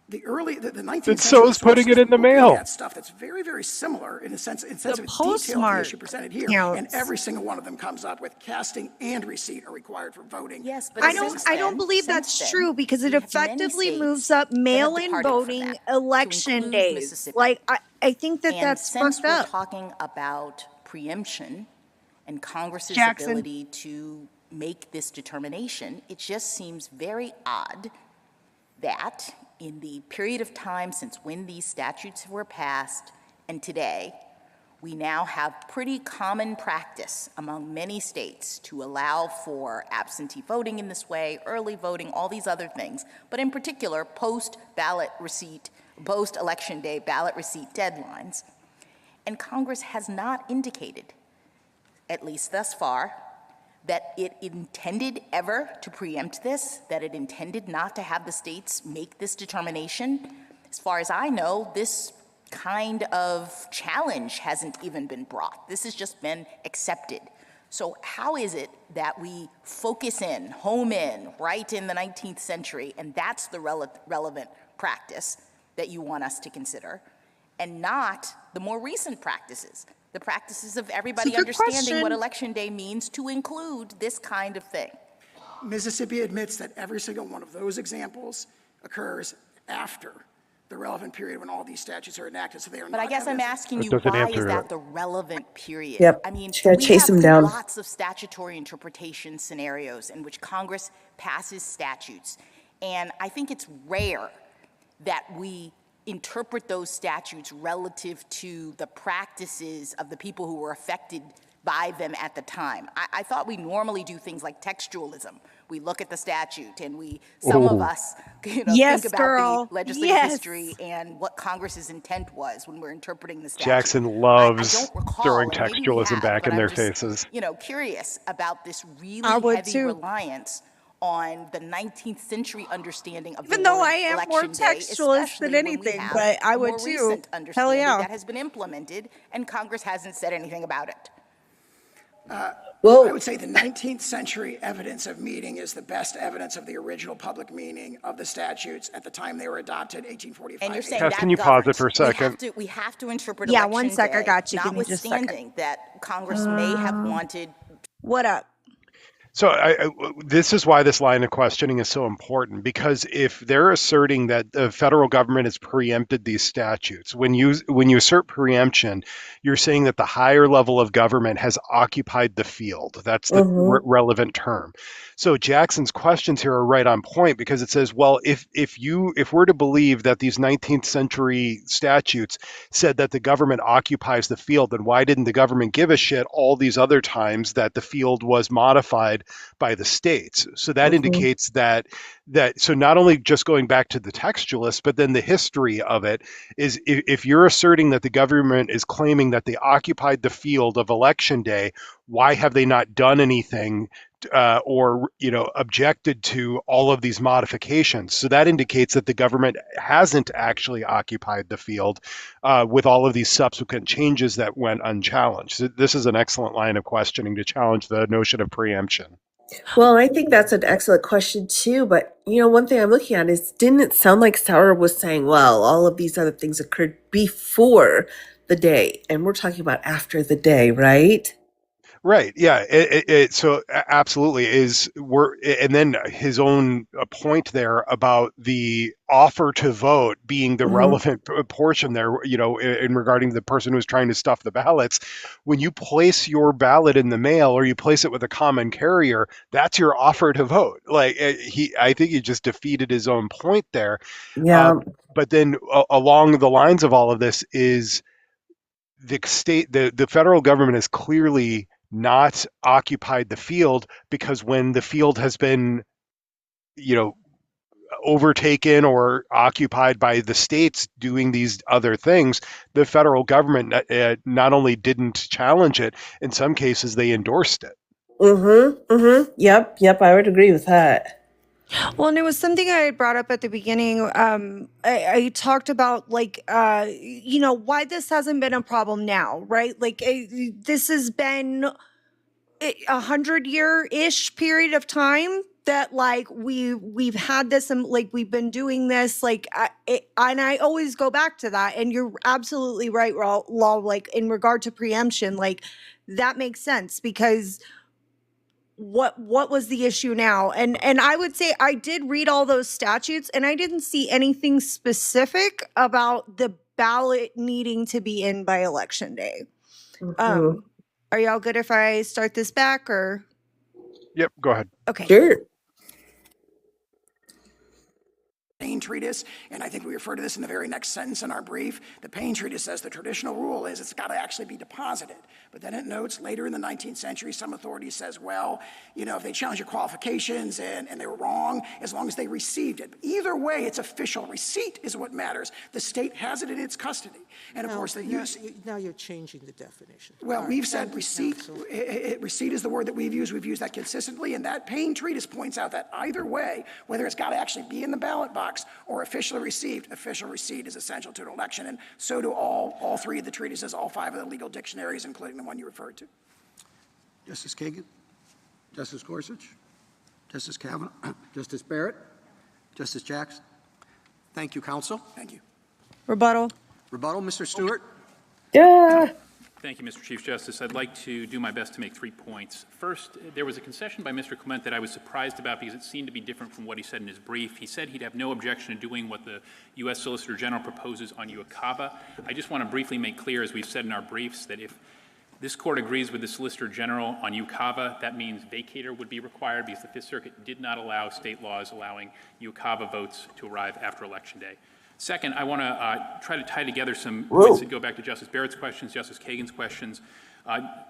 the 19th century. So is putting it in the mail. That stuff that's very, very similar in a sense of its detail to the issue presented here. And every single one of them comes up with casting and receipt are required for voting. Yes, but I don't believe that's true because it effectively moves up mail-in voting election days. Like I think that's fucked up. We're talking about preemption and Congress's ability to make this determination, it just seems very odd that in the period of time since when these statutes were passed and today, we now have pretty common practice among many states to allow for absentee voting in this way, early voting, all these other things, but in particular, post-election day ballot receipt deadlines. And Congress has not indicated, at least thus far, that it intended ever to preempt this, that it intended not to have the states make this determination. As far as I know, this kind of challenge hasn't even been brought. This has just been accepted. So how is it that we focus in, home in, right in the 19th century, and that's the relevant practice that you want us to consider, and not the more recent practices? The practices of everybody understanding what Election Day means to include this kind of thing. Mississippi admits that every single one of those examples occurs after the relevant period when all these statutes are enacted, so they are But I guess I'm asking you, doesn't why answer is it. that the relevant period? Yep. I mean, Just gotta we chase have him down. lots of statutory interpretation scenarios in which Congress passes statutes, and I think it's rare that we interpret those statutes relative to the practices of the people who were affected by them at the time. I thought we normally do things like textualism. We look at the statute and some of us, Yes, think about girl. the legislative Yes. history and what Congress's intent was when we're interpreting the statute. Jackson I loves don't recall, throwing and maybe we textualism have, back but in their I'm just, faces. Curious about this I really would heavy too. reliance on the 19th century understanding of Even the though word I am more election day, textualist especially than when we anything, have but I a would more too. recent Hell understanding yeah. that has been implemented, and Congress hasn't said anything about it. I Well, would say the 19th century evidence of meaning is the best evidence of the original public meaning of the statutes at the time they were adopted, 1845. And you're saying Tess, that can you pause it governs. for a second? We have to interpret Yeah, election one sec, I day, got you. Give me just a second. notwithstanding that Congress may have wanted. What up? So this is why this line of questioning is so important, because if they're asserting that the federal government has preempted these statutes, when you assert preemption, you're saying that the higher level of government has occupied the field. That's the relevant term. So Jackson's questions here are right on point, because it says, well, if we're to believe that these 19th century statutes said that the government occupies the field, then why didn't the government give a shit all these other times that the field was modified by the states? So that indicates that so not only just going back to the textualists, but then the history of it is, if you're asserting that the government is claiming that they occupied the field of election day, why have they not done anything or objected to all of these modifications? So that indicates that the government hasn't actually occupied the field with all of these subsequent changes that went unchallenged. So this is an excellent line of questioning to challenge the notion of preemption. Well, I think that's an excellent question too. But one thing I'm looking at is, didn't it sound like Sauer was saying, well, all of these other things occurred before the day, and we're talking about after the day, right? Right. Yeah. So absolutely and then his own point there about the offer to vote being the relevant portion there, in regarding the person who's trying to stuff the ballots. When you place your ballot in the mail or you place it with a common carrier, that's your offer to vote. I think he just defeated his own point there. Yeah. But then along the lines of all of this is the federal government is clearly not occupied the field, because when the field has been overtaken or occupied by the states doing these other things, the federal government not only didn't challenge it, in some cases they endorsed it. Yep, I would agree with that. Well, and it was something I had brought up at the beginning. I talked about why this hasn't been a problem now, right? This has been 100-year-ish period of time that we've had this, and we've been doing this, and I always go back to that. And you're absolutely right, Law. In regard to preemption, that makes sense, because what was the issue now? And I would say I did read all those statutes, and I didn't see anything specific about the ballot needing to be in by election day. Are y'all good if I start this back, or? Yep, go ahead. Okay. Sure. Payne Treatise, and I think we refer to this in the very next sentence in our brief. The Payne Treatise says the traditional rule is it's got to actually be deposited. But then it notes later in the 19th century, some authority says, well, if they challenge your qualifications and they were wrong, as long as they received it. Either way, it's official. Receipt is what matters. The state has it in its custody. And of course, now you're changing the definition. Well, we've said receipt. Receipt is the word that we've used. We've used that consistently. And that Payne Treatise points out that either way, whether it's got to actually be in the ballot box or official receipt is essential to an election. And so do all three of the treatises, all five of the legal dictionaries, including the one you referred to. Justice Kagan, Justice Gorsuch, Justice Kavanaugh, Justice Barrett, Justice Jackson. Thank you, counsel. Thank you. Rebuttal. Rebuttal, Mr. Stewart. Yeah. Thank you, Mr. Chief Justice. I'd like to do my best to make 3 points. First, there was a concession by Mr. Clement that I was surprised about because it seemed to be different from what he said in his brief. He said he'd have no objection to doing what the U.S. Solicitor General proposes on UACABA. I just want to briefly make clear, as we've said in our briefs, that if this court agrees with the Solicitor General on UACABA, that means vacator would be required because the Fifth Circuit did not allow state laws allowing UACABA votes to arrive after Election Day. Second, I want to try to tie together some points that go back to Justice Barrett's questions, Justice Kagan's questions,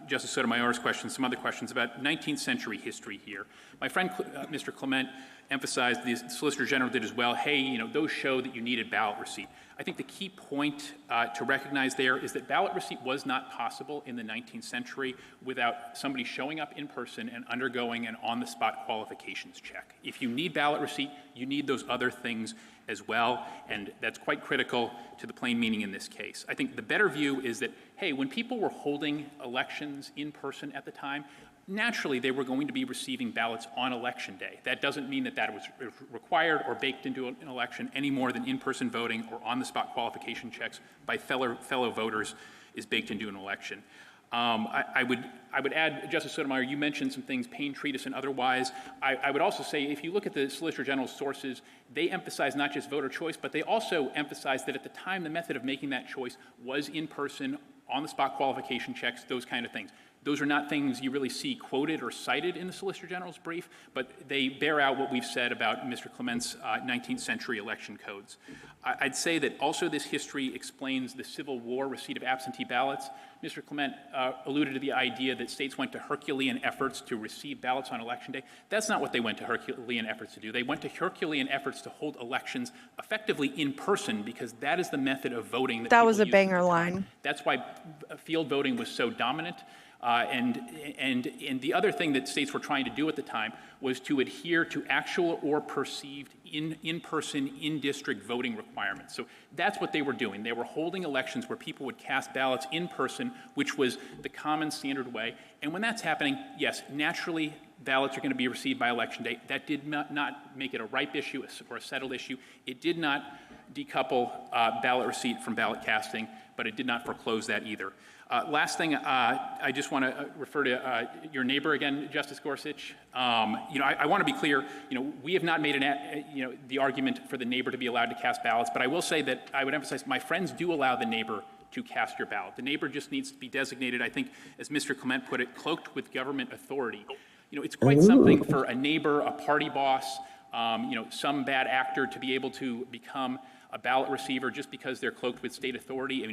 Justice Sotomayor's questions, some other questions about 19th century history here. My friend, Mr. Clement, emphasized, the Solicitor General did as well, hey, you know, those show that you needed ballot receipt. I think the key point to recognize there is that ballot receipt was not possible in the 19th century without somebody showing up in person and undergoing an on-the-spot qualifications check. If you need ballot receipt, you need those other things as well, and that's quite critical to the plain meaning in this case. I think the better view is that, hey, when people were holding elections in person at the time, naturally they were going to be receiving ballots on Election Day. That doesn't mean that that was required or baked into an election any more than in-person voting or on-the-spot qualification checks by fellow voters is baked into an election. I would add, Justice Sotomayor, you mentioned some things, Payne Treatise and otherwise. I would also say, if you look at the Solicitor General's sources, they emphasize not just voter choice, but they also emphasize that at the time the method of making that choice was in person, on-the-spot qualification checks, those kind of things. Those are not things you really see quoted or cited in the Solicitor General's brief, but they bear out what we've said about Mr. Clement's 19th century election codes. I'd say that also this history explains the Civil War receipt of absentee ballots. Mr. Clement alluded to the idea that states went to Herculean efforts to receive ballots on Election Day. That's not what they went to Herculean efforts to do. They went to Herculean efforts to hold elections effectively in person because that is the method of voting that was a banger line. That's why field voting was so dominant. And the other thing that states were trying to do at the time was to adhere to actual or perceived in-person, in-district voting requirements. So that's what they were doing. They were holding elections where people would cast ballots in person, which was the common standard way. And when that's happening, yes, naturally, ballots are going to be received by Election Day. That did not make it a ripe issue or a settled issue. It did not decouple ballot receipt from ballot casting, but it did not foreclose that either. Last thing, I just want to refer to your neighbor again, Justice Gorsuch. I want to be clear. We have not made the argument for the neighbor to be allowed to cast ballots, but I will say that I would emphasize my friends do allow the neighbor to cast your ballot. The neighbor just needs to be designated, I think, as Mr. Clement put it, cloaked with government authority. It's quite something for a neighbor, a party boss, some bad actor to be able to become a ballot receiver just because they're cloaked with state authority.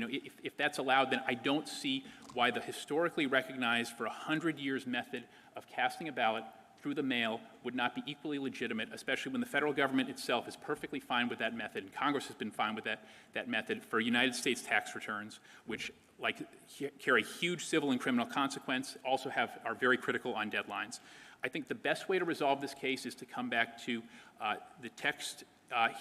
If that's allowed, then I don't see why the historically recognized for 100 years method of casting a ballot through the mail would not be equally legitimate, especially when the federal government itself is perfectly fine with that method, and Congress has been fine with that method for United States tax returns, which carry huge civil and criminal consequence, also are very critical on deadlines. I think the best way to resolve this case is to come back to the text,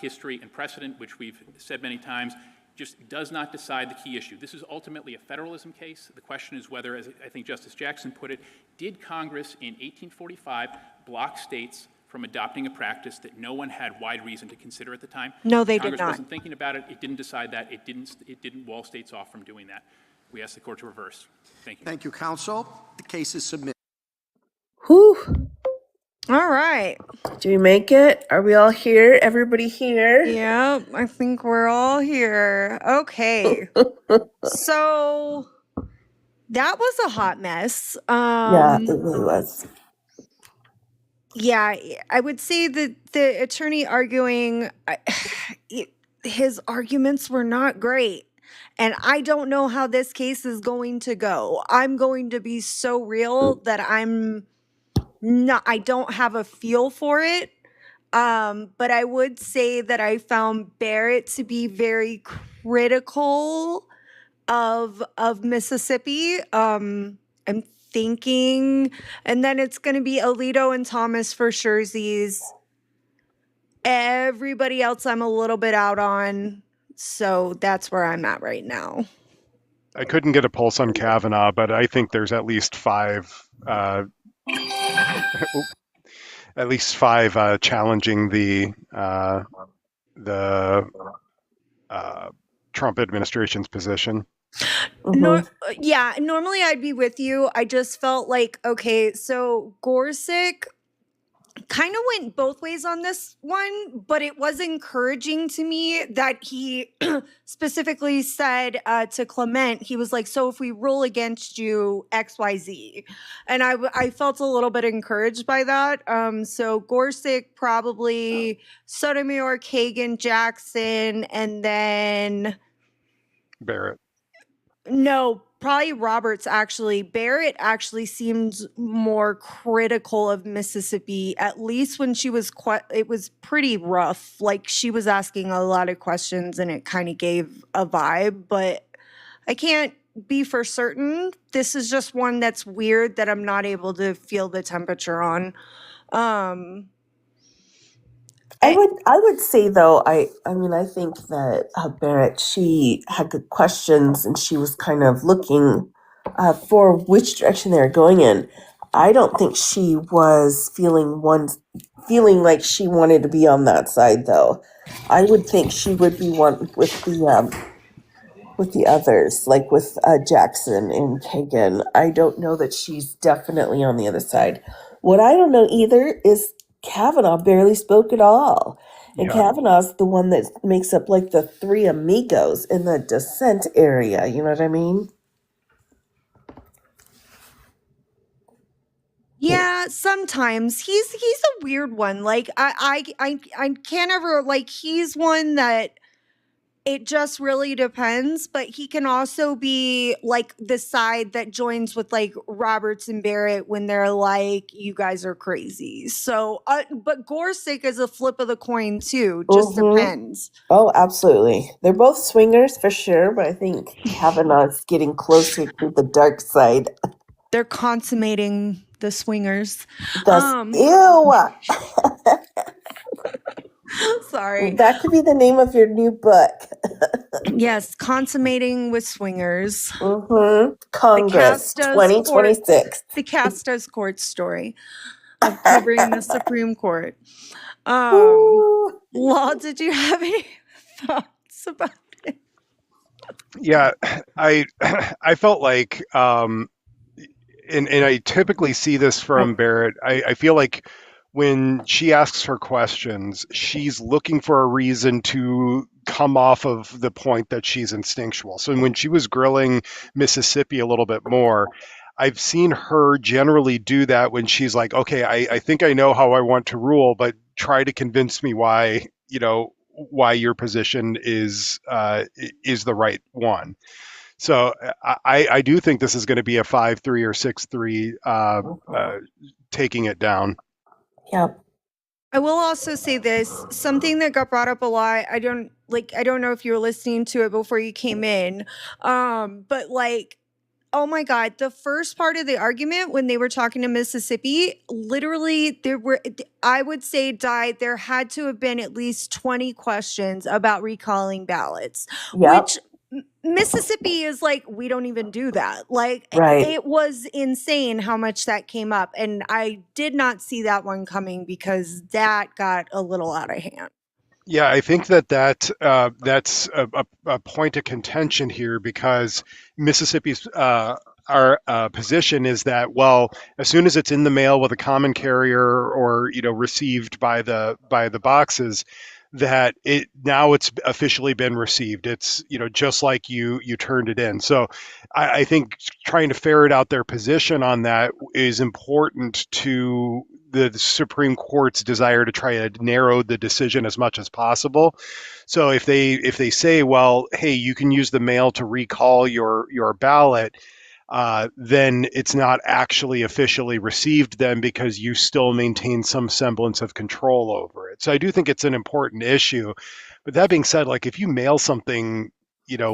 history, and precedent, which we've said many times, just does not decide the key issue. This is ultimately a federalism case. The question is whether, as I think Justice Jackson put it, did Congress in 1845 block states from adopting a practice that no one had wide reason to consider at the time? No, they did Congress not. wasn't thinking about it. It didn't decide that. It didn't wall states off from doing that. We ask the court to reverse. Thank you. Thank you, counsel. The case is submitted. Whew. All right. Do we make it? Are we all here? Everybody here? Yeah, I think we're all here. Okay. So that was a hot mess. Yeah, it really was. Yeah, I would say that the attorney arguing, his arguments were not great. And I don't know how this case is going to go. I'm going to be so real that I don't have a feel for it. But I would say that I found Barrett to be very critical of Mississippi. I'm thinking, and then it's going to be Alito and Thomas for Scherzies. Everybody else I'm a little bit out on. So that's where I'm at right now. I couldn't get a pulse on Kavanaugh, but I think there's at least five challenging the Trump administration's position. Yeah, normally I'd be with you. I just felt like, okay, so Gorsuch kind of went both ways on this one, but it was encouraging to me that he specifically said to Clement, he was like, so if we rule against you, XYZ. And I felt a little bit encouraged by that. So Gorsuch, probably Sotomayor, Kagan, Jackson, and then Barrett. no, probably Roberts actually. Barrett actually seemed more critical of Mississippi, at least when she was it was pretty rough. Like she was asking a lot of questions and it kind of gave a vibe, but I can't be for certain. This is just one that's weird that I'm not able to feel the temperature on. I would say though, I mean, I think that Barrett, she had good questions and she was kind of looking for which direction they were going in. I don't think she was feeling like she wanted to be on that side though. I would think she would be one with the others, like with Jackson and Kagan. I don't know that she's definitely on the other side. What I don't know either is Kavanaugh barely spoke at all. And Yeah. Kavanaugh's the one that makes up like the three amigos in the dissent area. You know what I mean? Yeah, sometimes he's a weird one. Like I can't ever like he's one that it just really depends, but he can also be like the side that joins with like Roberts and Barrett when they're like, you guys are crazy. So, but Gorsuch is a flip of the coin too. Just depends. Oh, absolutely. They're both swingers for sure, but I think Kavanaugh's getting closer to the dark side. They're consummating the swingers. Ew. Sorry. That could be the name of your new book. Yes, consummating with swingers. Congress 2026. The Castas Court story of covering the Supreme Court. Law, did you have any thoughts about it? Yeah, I felt like, and I typically see this from Barrett. I feel like when she asks her questions, she's looking for a reason to come off of the point that she's instinctual. So when she was grilling Mississippi a little bit more, I've seen her generally do that when she's like, okay, I think I know how I want to rule, but try to convince me why, why your position is the right one. So I do think this is going to be a 5-3 or 6-3 taking it down. Yep. I will also say this, something that got brought up a lot. I don't know if you were listening to it before you came in. But like, oh my God, the first part of the argument when they were talking to Mississippi, literally I would say, there had to have been at least 20 questions about recalling ballots, which Mississippi is like, we don't even do that. Like, It was insane how much that came up. And I did not see that one coming because that got a little out of hand. Yeah, I think that's a point of contention here because Mississippi's our position is that, well, as soon as it's in the mail with a common carrier or received by the boxes, that it's officially been received. It's just like you turned it in. So I think trying to ferret out their position on that is important to the Supreme Court's desire to try to narrow the decision as much as possible. So if they say, well, hey, you can use the mail to recall your ballot, then it's not actually officially received then because you still maintain some semblance of control over it. So I do think it's an important issue. But that being said, like if you mail something,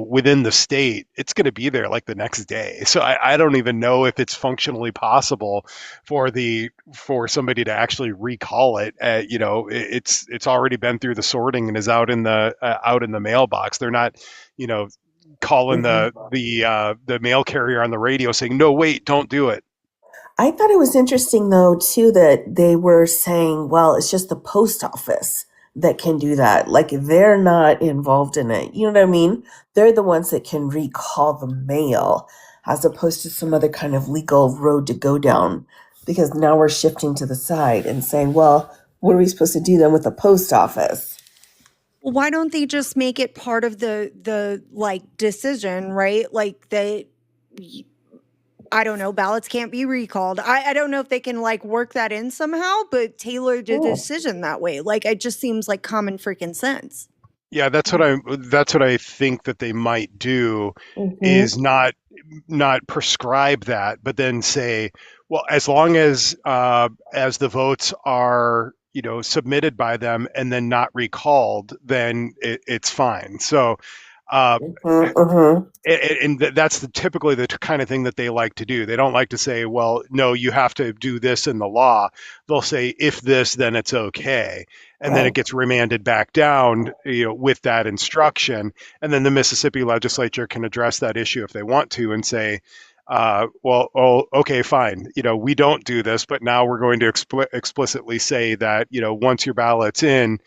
within the state, it's going to be there like the next day. So I don't even know if it's functionally possible for somebody to actually recall it. It's already been through the sorting and is out in the mailbox. They're not, calling the mail carrier on the radio saying, no, wait, don't do it. I thought it was interesting though too that they were saying, well, it's just the post office, that can do that. Like they're not involved in it. You know what I mean? They're the ones that can recall the mail as opposed to some other kind of legal road to go down. Because now we're shifting to the side and saying, well, what are we supposed to do then with the post office? Why don't they just make it part of the like decision, right? Like I don't know, ballots can't be recalled. I don't know if they can like work that in somehow, but tailor the decision that way. Like it just seems like common freaking sense. Yeah, that's what I think that they might do Mm-hmm. is not prescribe that, but then say, well, as long as the votes are submitted by them and then not recalled, then it's fine. So that's typically the kind of thing that they like to do. They don't like to say, well, no, you have to do this in the law. They'll say, if this, then it's okay. And then it gets remanded back down, with that instruction. And then the Mississippi legislature can address that issue if they want to and say, okay, fine. We don't do this, but now we're going to explicitly say that, once your ballot's in,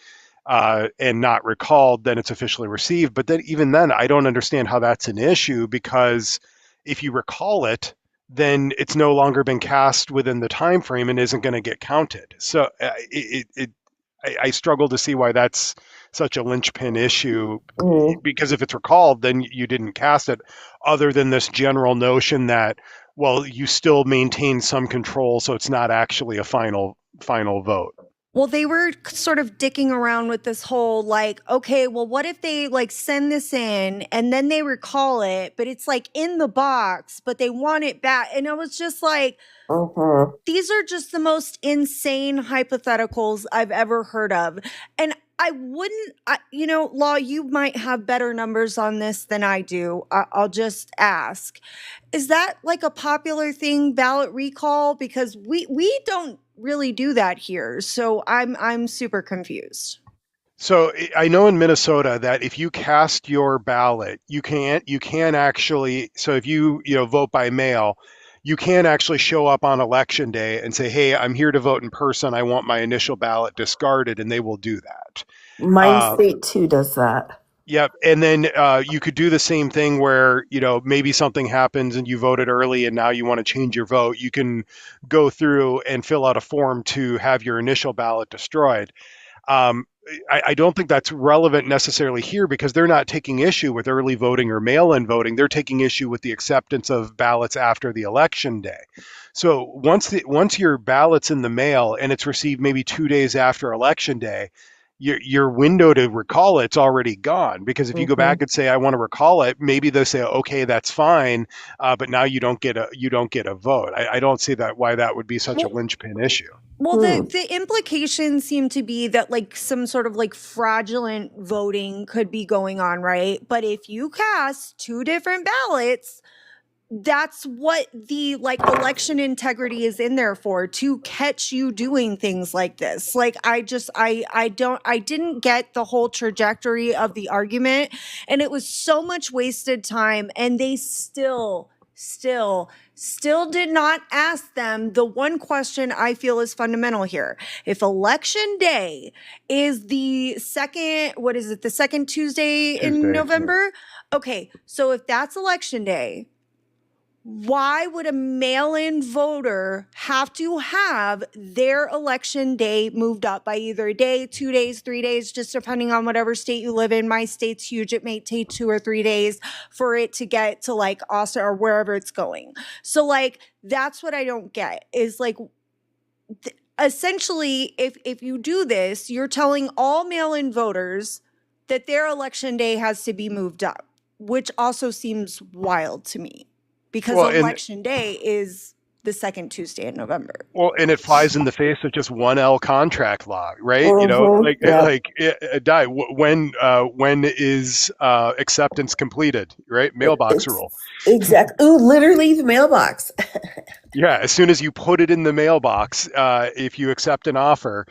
and not recalled, then it's officially received. But then even then, I don't understand how that's an issue, because if you recall it, then it's no longer been cast within the time frame and isn't going to get counted. So I struggle to see why that's such a linchpin issue, because if it's recalled, then you didn't cast it, other than this general notion that, well, you still maintain some control, so it's not actually a final vote. Well, they were sort of dicking around with this whole like, okay, well, what if they like send this in and then they recall it, but it's like in the box, but they want it back. And I was just like, these are just the most insane hypotheticals I've ever heard of. And I wouldn't, Law, you might have better numbers on this than I do. I'll just ask. Is that like a popular thing, ballot recall? Because we don't really do that here. So I'm super confused. So I know in Minnesota that if you cast your ballot, you can actually, so if you vote by mail, you can actually show up on election day and say, hey, I'm here to vote in person. I want my initial ballot discarded, and they will do that. My state too does that. Yep. And then you could do the same thing where, maybe something happens and you voted early and now you want to change your vote. You can go through and fill out a form to have your initial ballot destroyed. I don't think that's relevant necessarily here, because they're not taking issue with early voting or mail-in voting. They're taking issue with the acceptance of ballots after the election day. So once your ballot's in the mail and it's received maybe 2 days after election day, your window to recall it's already gone, because if you go back and say I want to recall it, maybe they'll say okay, that's fine, but now you don't get a vote. I don't see why that would be such a linchpin issue. Well, the implications seem to be that like some sort of like fraudulent voting could be going on, right? But if you cast 2 different ballots, that's what the like election integrity is in there for, to catch you doing things like this. Like I didn't get the whole trajectory of the argument, and it was so much wasted time, and they still did not ask them the one question I feel is fundamental here. If election day is the second Tuesday in November? Okay, so if that's election day, why would a mail-in voter have to have their election day moved up by either a day, 2 days, 3 days, just depending on whatever state you live in? My state's huge. It may take 2 or 3 days for it to get to like Austin or wherever it's going. So like, that's what I don't get, is like, essentially, if you do this, you're telling all mail-in voters that their election day has to be moved up, which also seems wild to me. Because election day is the second Tuesday in November. Well, and it flies in the face of just 1L contract law, right? When is acceptance completed, right? Mailbox rule. Exactly. Ooh, literally the mailbox. Yeah, as soon as you put it in the mailbox, if you accept an offer,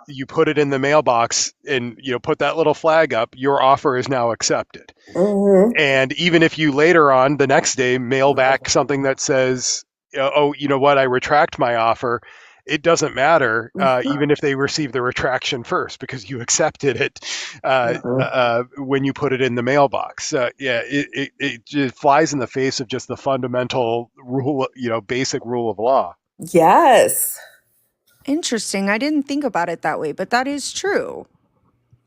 you put it in the mailbox and put that little flag up, your offer is now accepted. And even if you later on the next day mail back something that says, oh, you know what, I retract my offer, it doesn't matter, even if they receive the retraction first, because you accepted it when you put it in the mailbox. It just flies in the face of just the fundamental rule, basic rule of law. Yes. Interesting. I didn't think about it that way, but that is true.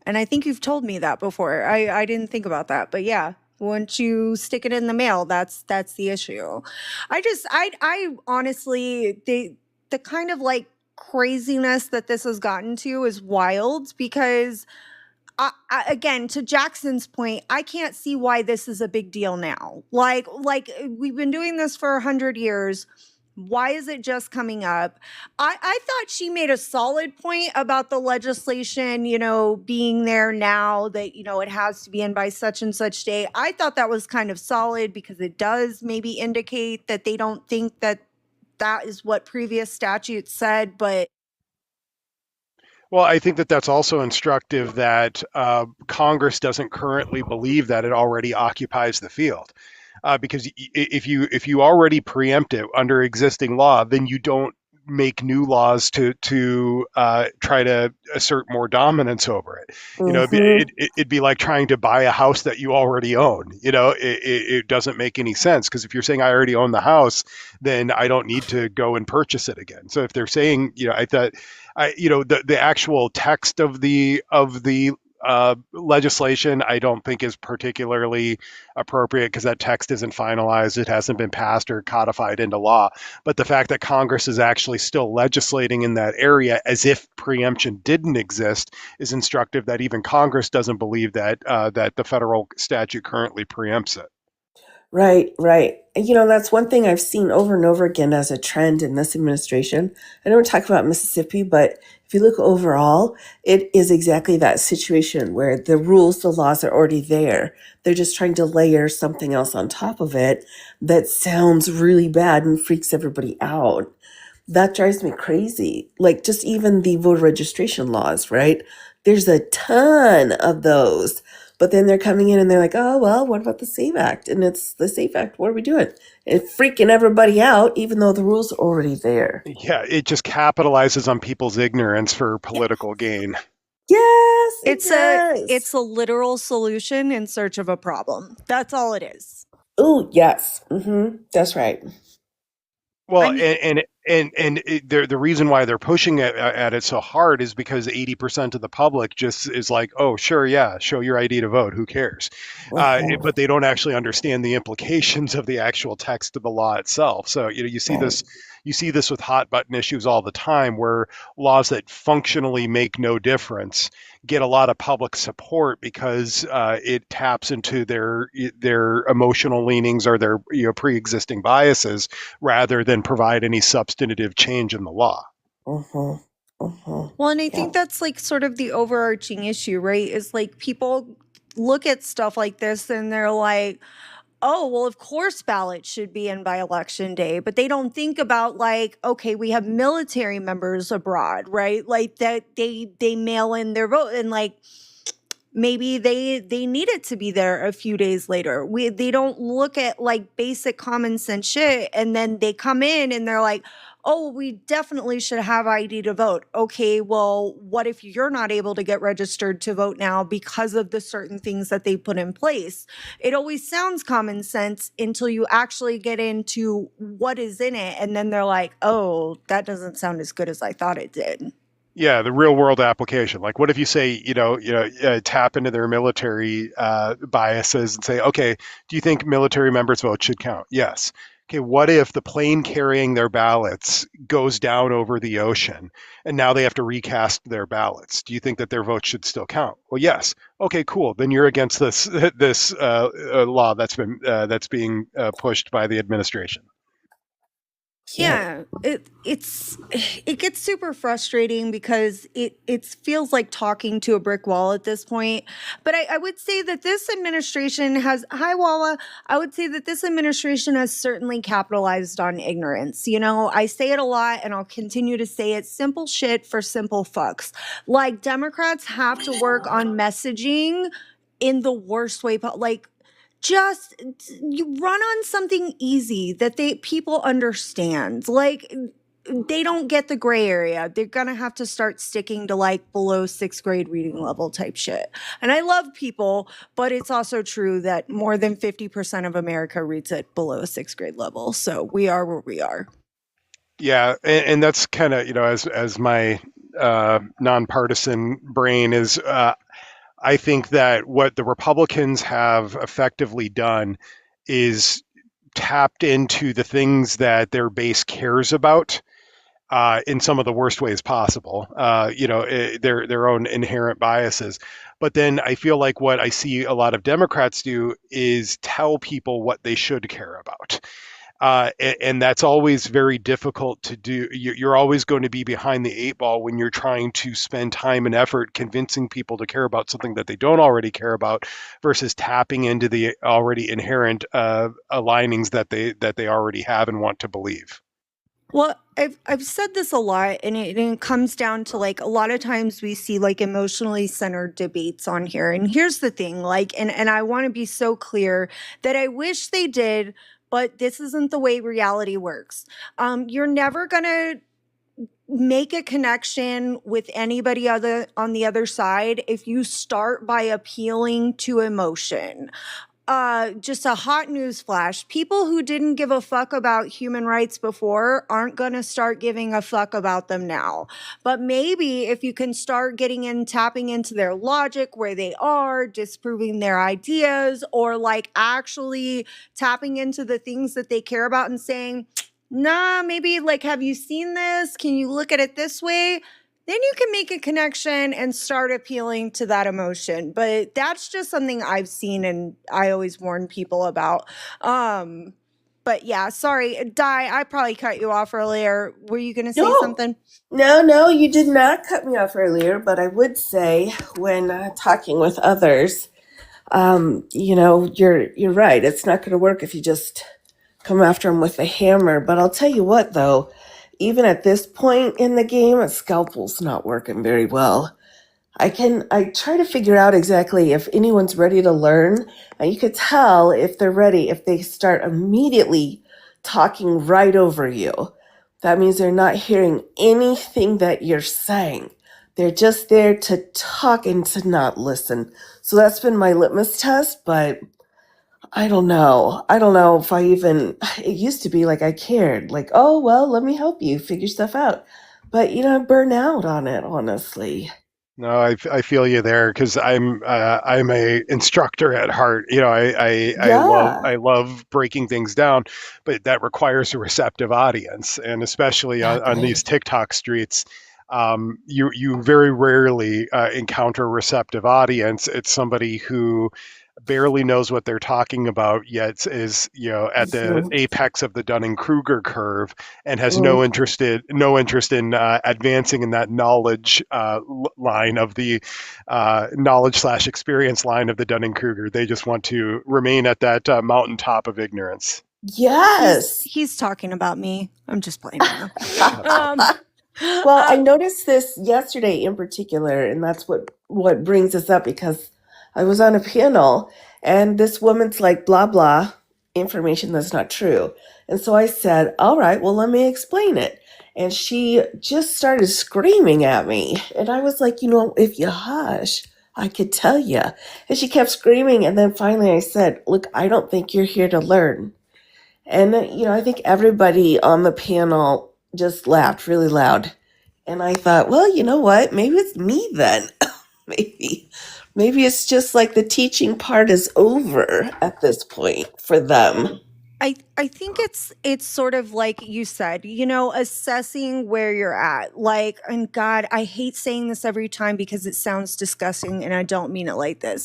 And I think you've told me that before. I didn't think about that, but yeah, once you stick it in the mail, that's the issue. I honestly, the kind of like craziness that this has gotten to is wild because again, to Jackson's point, I can't see why this is a big deal now. Like we've been doing this for 100 years. Why is it just coming up? I thought she made a solid point about the legislation, being there now that, it has to be in by such and such day. I thought that was kind of solid because it does maybe indicate that they don't think that that is what previous statutes said, but Well, I think that that's also instructive that Congress doesn't currently believe that it already occupies the field. Because if you already preempt it under existing law, then you don't make new laws to try to assert more dominance over it. It'd be like trying to buy a house that you already own. It doesn't make any sense, because if you're saying I already own the house, then I don't need to go and purchase it again. So if they're saying, I thought, the actual text of the legislation, I don't think is particularly appropriate, because that text isn't finalized. It hasn't been passed or codified into law. But the fact that Congress is actually still legislating in that area as if preemption didn't exist is instructive that even Congress doesn't believe that the federal statute currently preempts it. Right, right. That's one thing I've seen over and over again as a trend in this administration. I know we're talking about Mississippi, but if you look overall, it is exactly that situation where the rules, the laws are already there. They're just trying to layer something else on top of it that sounds really bad and freaks everybody out. That drives me crazy. Like, just even the voter registration laws, right? There's a ton of those. But then they're coming in and they're like, oh, well, what about the SAVE Act? And it's the SAVE Act. What are we doing? It's freaking everybody out, even though the rules are already there. Yeah, it just capitalizes on people's ignorance for political gain. Yes, it's a literal solution in search of a problem. That's all it is. Oh, yes. That's right. Well, the reason why they're pushing at it so hard is because 80% of the public just is like, oh, sure, yeah, show your ID to vote. Who cares? But they don't actually understand the implications of the actual text of the law itself. So you see this. You see this with hot button issues all the time, where laws that functionally make no difference get a lot of public support because it taps into their emotional leanings or their pre-existing biases, rather than provide any substantive change in the law. Well, and I think that's like sort of the overarching issue, right? Is like people look at stuff like this and they're like, oh, well, of course ballots should be in by election day, but they don't think about like, okay, we have military members abroad, right? Like that they mail in their vote, and like maybe they need it to be there a few days later. They don't look at like basic common sense shit, and then they come in and they're like, oh, we definitely should have ID to vote. Okay, well, what if you're not able to get registered to vote now because of the certain things that they put in place? It always sounds common sense until you actually get into what is in it, and then they're like, oh, that doesn't sound as good as I thought it did. Yeah, the real world application. Like, what if you say, tap into their military biases and say, okay, do you think military members' votes should count? Yes. Okay, what if the plane carrying their ballots goes down over the ocean and now they have to recast their ballots? Do you think that their votes should still count? Well, yes. Okay, cool. Then you're against this law that's being pushed by the administration. Yeah, it gets super frustrating because it feels like talking to a brick wall at this point. But I would say that this administration has, hi Walla, I would say that this administration has certainly capitalized on ignorance. I say it a lot and I'll continue to say it: simple shit for simple fucks. Like, Democrats have to work on messaging in the worst way, like, just you run on something easy that people understand. Like, they don't get the gray area. They're going to have to start sticking to like below 6th grade reading level type shit. And I love people, but it's also true that more than 50% of America reads at below 6th grade level. So we are where we are. Yeah, and that's kind of, as my nonpartisan brain is, I think that what the Republicans have effectively done is tapped into the things that their base cares about in some of the worst ways possible. Their own inherent biases. But then I feel like what I see a lot of Democrats do is tell people what they should care about. And that's always very difficult to do. You're always going to be behind the 8 ball when you're trying to spend time and effort convincing people to care about something that they don't already care about, versus tapping into the already inherent alignings that they already have and want to believe. Well, I've said this a lot, and it comes down to like a lot of times we see like emotionally centered debates on here. And here's the thing, like, and I want to be so clear that I wish they did, but this isn't the way reality works. You're never gonna make a connection with anybody other on the other side if you start by appealing to emotion. Just a hot news flash. People who didn't give a fuck about human rights before aren't going to start giving a fuck about them now. But maybe if you can start tapping into their logic, where they are, disproving their ideas, or like actually tapping into the things that they care about and saying, nah, maybe like, have you seen this? Can you look at it this way? Then you can make a connection and start appealing to that emotion. But that's just something I've seen and I always warn people about. But yeah, sorry, Di, I probably cut you off earlier. Were you going to say something? No, you did not cut me off earlier, but I would say when talking with others, you're right. It's not going to work if you just come after them with a hammer. But I'll tell you what, though, even at this point in the game, a scalpel's not working very well. I try to figure out exactly if anyone's ready to learn. And you could tell if they're ready if they start immediately talking right over you. That means they're not hearing anything that you're saying. They're just there to talk and to not listen. So that's been my litmus test, but I don't know. I don't know if it used to be like I cared, like, oh, well, let me help you figure stuff out. But, I burn out on it, honestly. No, I feel you there, because I'm a instructor at heart. I love breaking things down, but that requires a receptive audience, and especially on these TikTok streets, you very rarely encounter a receptive audience. It's somebody who barely knows what they're talking about, yet is at the apex of the Dunning-Kruger curve, and has no interest in advancing in that knowledge line of the knowledge/experience line of the Dunning-Kruger. They just want to remain at that mountaintop of ignorance. Yes. He's talking about me. I'm just playing. Well, I noticed this yesterday in particular, and that's what brings us up, because I was on a panel and this woman's like, blah, blah, information that's not true. And so I said, all right, well, let me explain it. And she just started screaming at me. And I was like, if you hush, I could tell you. And she kept screaming. And then finally I said, look, I don't think you're here to learn. And, I think everybody on the panel just laughed really loud. And I thought, well, you know what? Maybe it's me then. Maybe it's just like the teaching part is over at this point for them. I think it's sort of like you said, assessing where you're at. Like, and God, I hate saying this every time because it sounds disgusting and I don't mean it like this.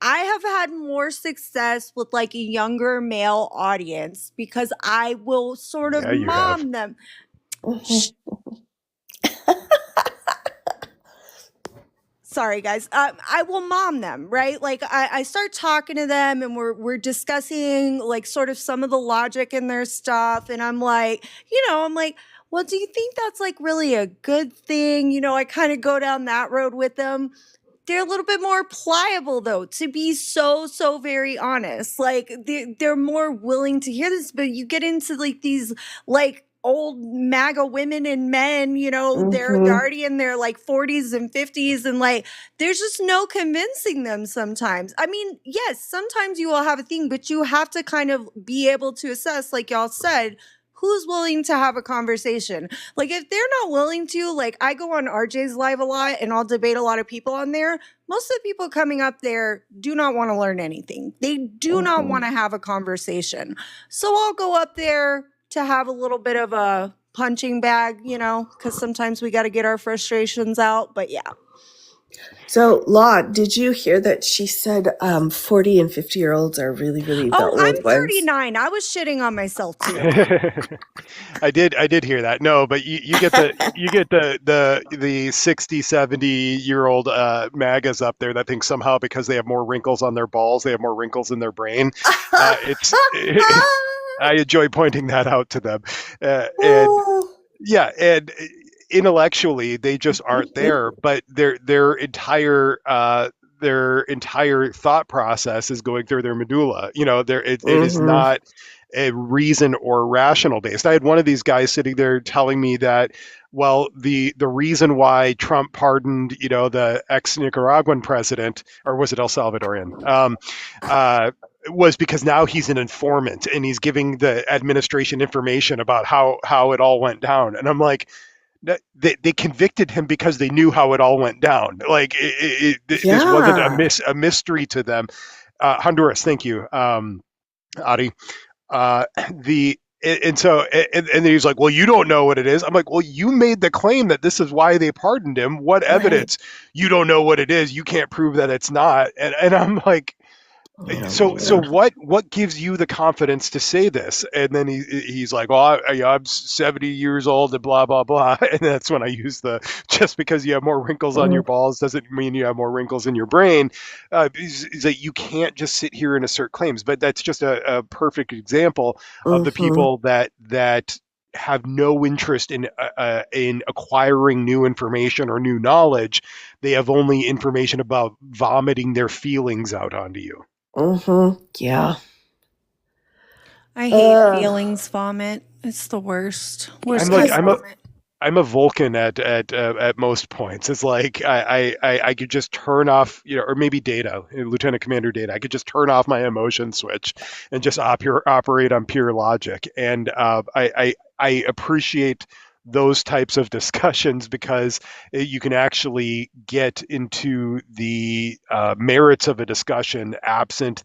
I have had more success with like a younger male audience because I will sort of mom them. Sorry, guys. I will mom them, right? Like I start talking to them and we're discussing like sort of some of the logic in their stuff. And I'm like, well, do you think that's like really a good thing? I kind of go down that road with them. They're a little bit more pliable, though, to be so very honest. Like they're more willing to hear this, but you get into like these like old MAGA women and men, they're already in their like 40s and 50s, and like there's just no convincing them sometimes. I mean, yes, sometimes you will have a thing, but you have to kind of be able to assess, like y'all said, who's willing to have a conversation. Like if they're not willing to, like I go on RJ's live a lot and I'll debate a lot of people on there. Most of the people coming up there do not want to learn anything. They do not want to have a conversation. So I'll go up there to have a little bit of a punching bag, because sometimes we got to get our frustrations out. But yeah. So, Law, did you hear that she said 40 and 50-year-olds are really, really the old I'm ones? 39. I was shitting on myself too. I did hear that. No, but you get the 60, 70-year-old MAGAs up there that think somehow because they have more wrinkles on their balls, they have more wrinkles in their brain. I enjoy pointing that out to them. And intellectually they just aren't there, but their entire thought process is going through their medulla. It is not a reason or rational based. I had one of these guys sitting there telling me that, well, the reason why Trump pardoned, the ex-Nicaraguan president, or was it El Salvadorian, was because now he's an informant and he's giving the administration information about how it all went down. And I'm like, they convicted him because they knew how it all went down. Like this wasn't a mystery to them. Honduras, thank you, Adi. And then he's like, well, you don't know what it is. I'm like, well, you made the claim that this is why they pardoned him. What evidence? You don't know what it is. You can't prove that it's not. And I'm like, so what gives you the confidence to say this? And then he's like, well, I'm 70 years old and blah, blah, blah. And that's when I use just because you have more wrinkles on your balls doesn't mean you have more wrinkles in your brain. He's like, you can't just sit here and assert claims. But that's just a perfect example of the people that have no interest in acquiring new information or new knowledge. They have only information about vomiting their feelings out onto you. Yeah. I hate feelings vomit. It's the worst. I'm a Vulcan at most points. It's like I could just turn off, or maybe Data, Lieutenant Commander Data. I could just turn off my emotion switch and just operate on pure logic. And I appreciate those types of discussions because you can actually get into the merits of a discussion absent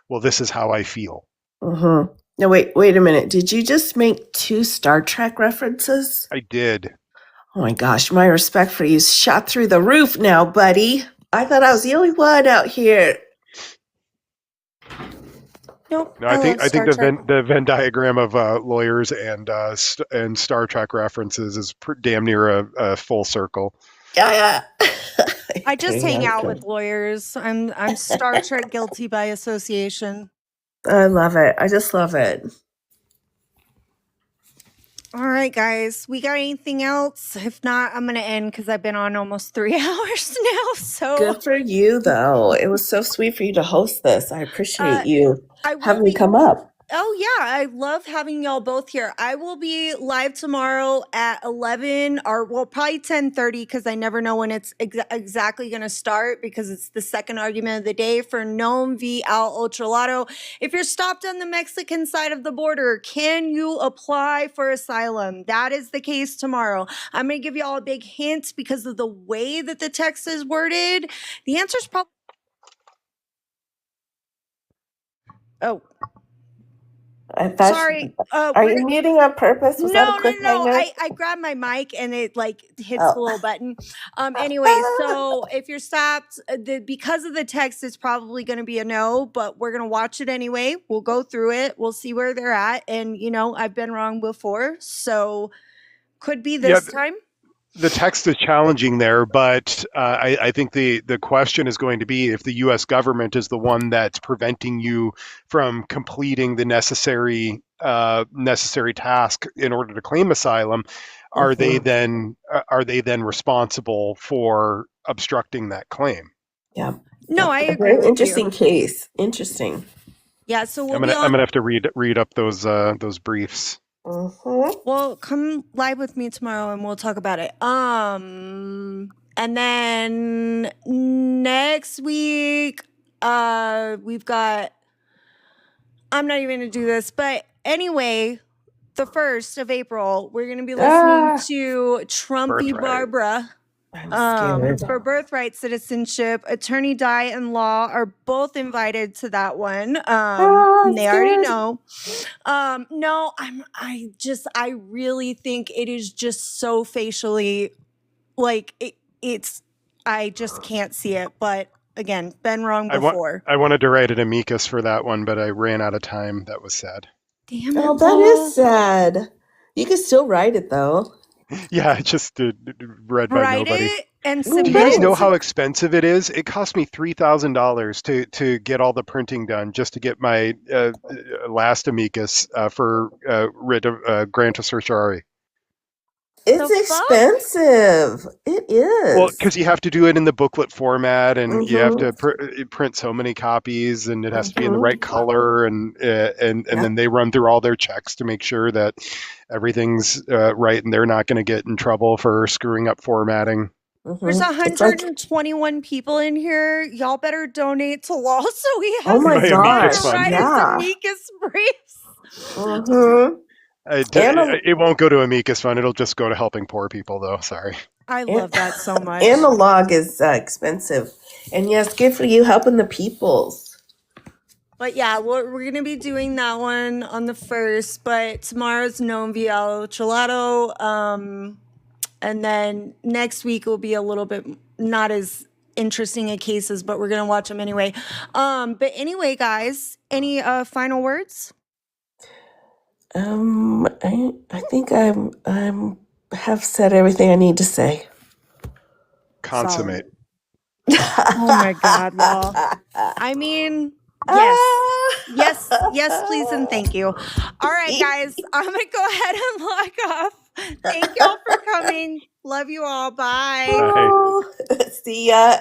well, this is how I feel. No, wait a minute. Did you just make 2 Star Trek references? I did. Oh my gosh, my respect for you shot through the roof now, buddy. I thought I was the only one out here. Nope. No, I think the Venn diagram of lawyers and Star Trek references is damn near a full circle. Yeah. I just hang out with lawyers. I'm Star Trek guilty by association. I love it. I just love it. All right, guys. We got anything else? If not, I'm going to end because I've been on almost 3 hours now. So good for you, though. It was so sweet for you to host this. I appreciate you having me come up. Oh, yeah. I love having y'all both here. I will be live tomorrow at 11 or probably 10:30 because I never know when it's exactly going to start because it's the second argument of the day for Nome v. Al Ultralato. If you're stopped on the Mexican side of the border, can you apply for asylum? That is the case tomorrow. I'm going to give y'all a big hint because of the way that the text is worded. The answer is probably... Sorry. Are you muting on purpose? Was that a cliffhanger? No. I grabbed my mic and it hits the little button. Anyway, so if you're stopped, because of the text, it's probably going to be a no, but we're going to watch it anyway. We'll go through it. We'll see where they're at. And, I've been wrong before, so could be this time. The text is challenging there, but I think the question is going to be if the U.S. government is the one that's preventing you from completing the necessary task in order to claim asylum, are they then responsible for obstructing that claim? Yeah. No, I agree. Very interesting case. Interesting. Yeah. So I'm gonna have to read up those briefs. Well, come live with me tomorrow and we'll talk about it. And then next week, we've got, I'm not even going to do this, but anyway, the 1st of April, we're going to be listening to Trumpy Birthright. Barbara. I'm scared. For birthright citationship, Attorney Dye and Law are both invited to that one. I'm They already scared. know. No, I really think it is just so facially, like I just can't see it. But again, been wrong before. I wanted to write an amicus for that one, but I ran out of time. That was sad. Damn Oh, it, that Paul. is sad. You can still write it though. Yeah, I just read by Write nobody. it and Do submit you guys it know to- how expensive it is? It cost me $3,000 to get all the printing done just to get my last amicus for writ of grant of certiorari. It's The fuck? expensive. It Well, is. because you have to do it in the booklet format, and you have Mhm. to print so many copies, and it has to be in the Mhm. right color, and then they run through all their checks to make sure that everything's right, and they're not going to get in trouble for screwing up formatting. There's It's like, 121 people in here. Y'all better donate to Law so he has oh my My some money amicus to gosh, fund. write yeah. his amicus briefs. Mhm. And a, It won't go to amicus fund. It'll just go to helping poor people, though. Sorry. I and, love that so much. analog is expensive, and yes, good for you helping the peoples. But yeah, we're going to be doing that one on the 1st, but tomorrow's Non Vial Gelato. And then next week will be a little bit not as interesting a cases, but we're going to watch them anyway. But anyway, guys, any final words? I think I'm have said everything I need to say. Consummate. Oh my God, Law. I mean, yes, please, and thank you. All right, guys, I'm gonna go ahead and log off. Thank y'all for coming. Love you all. Bye. Oh, see ya.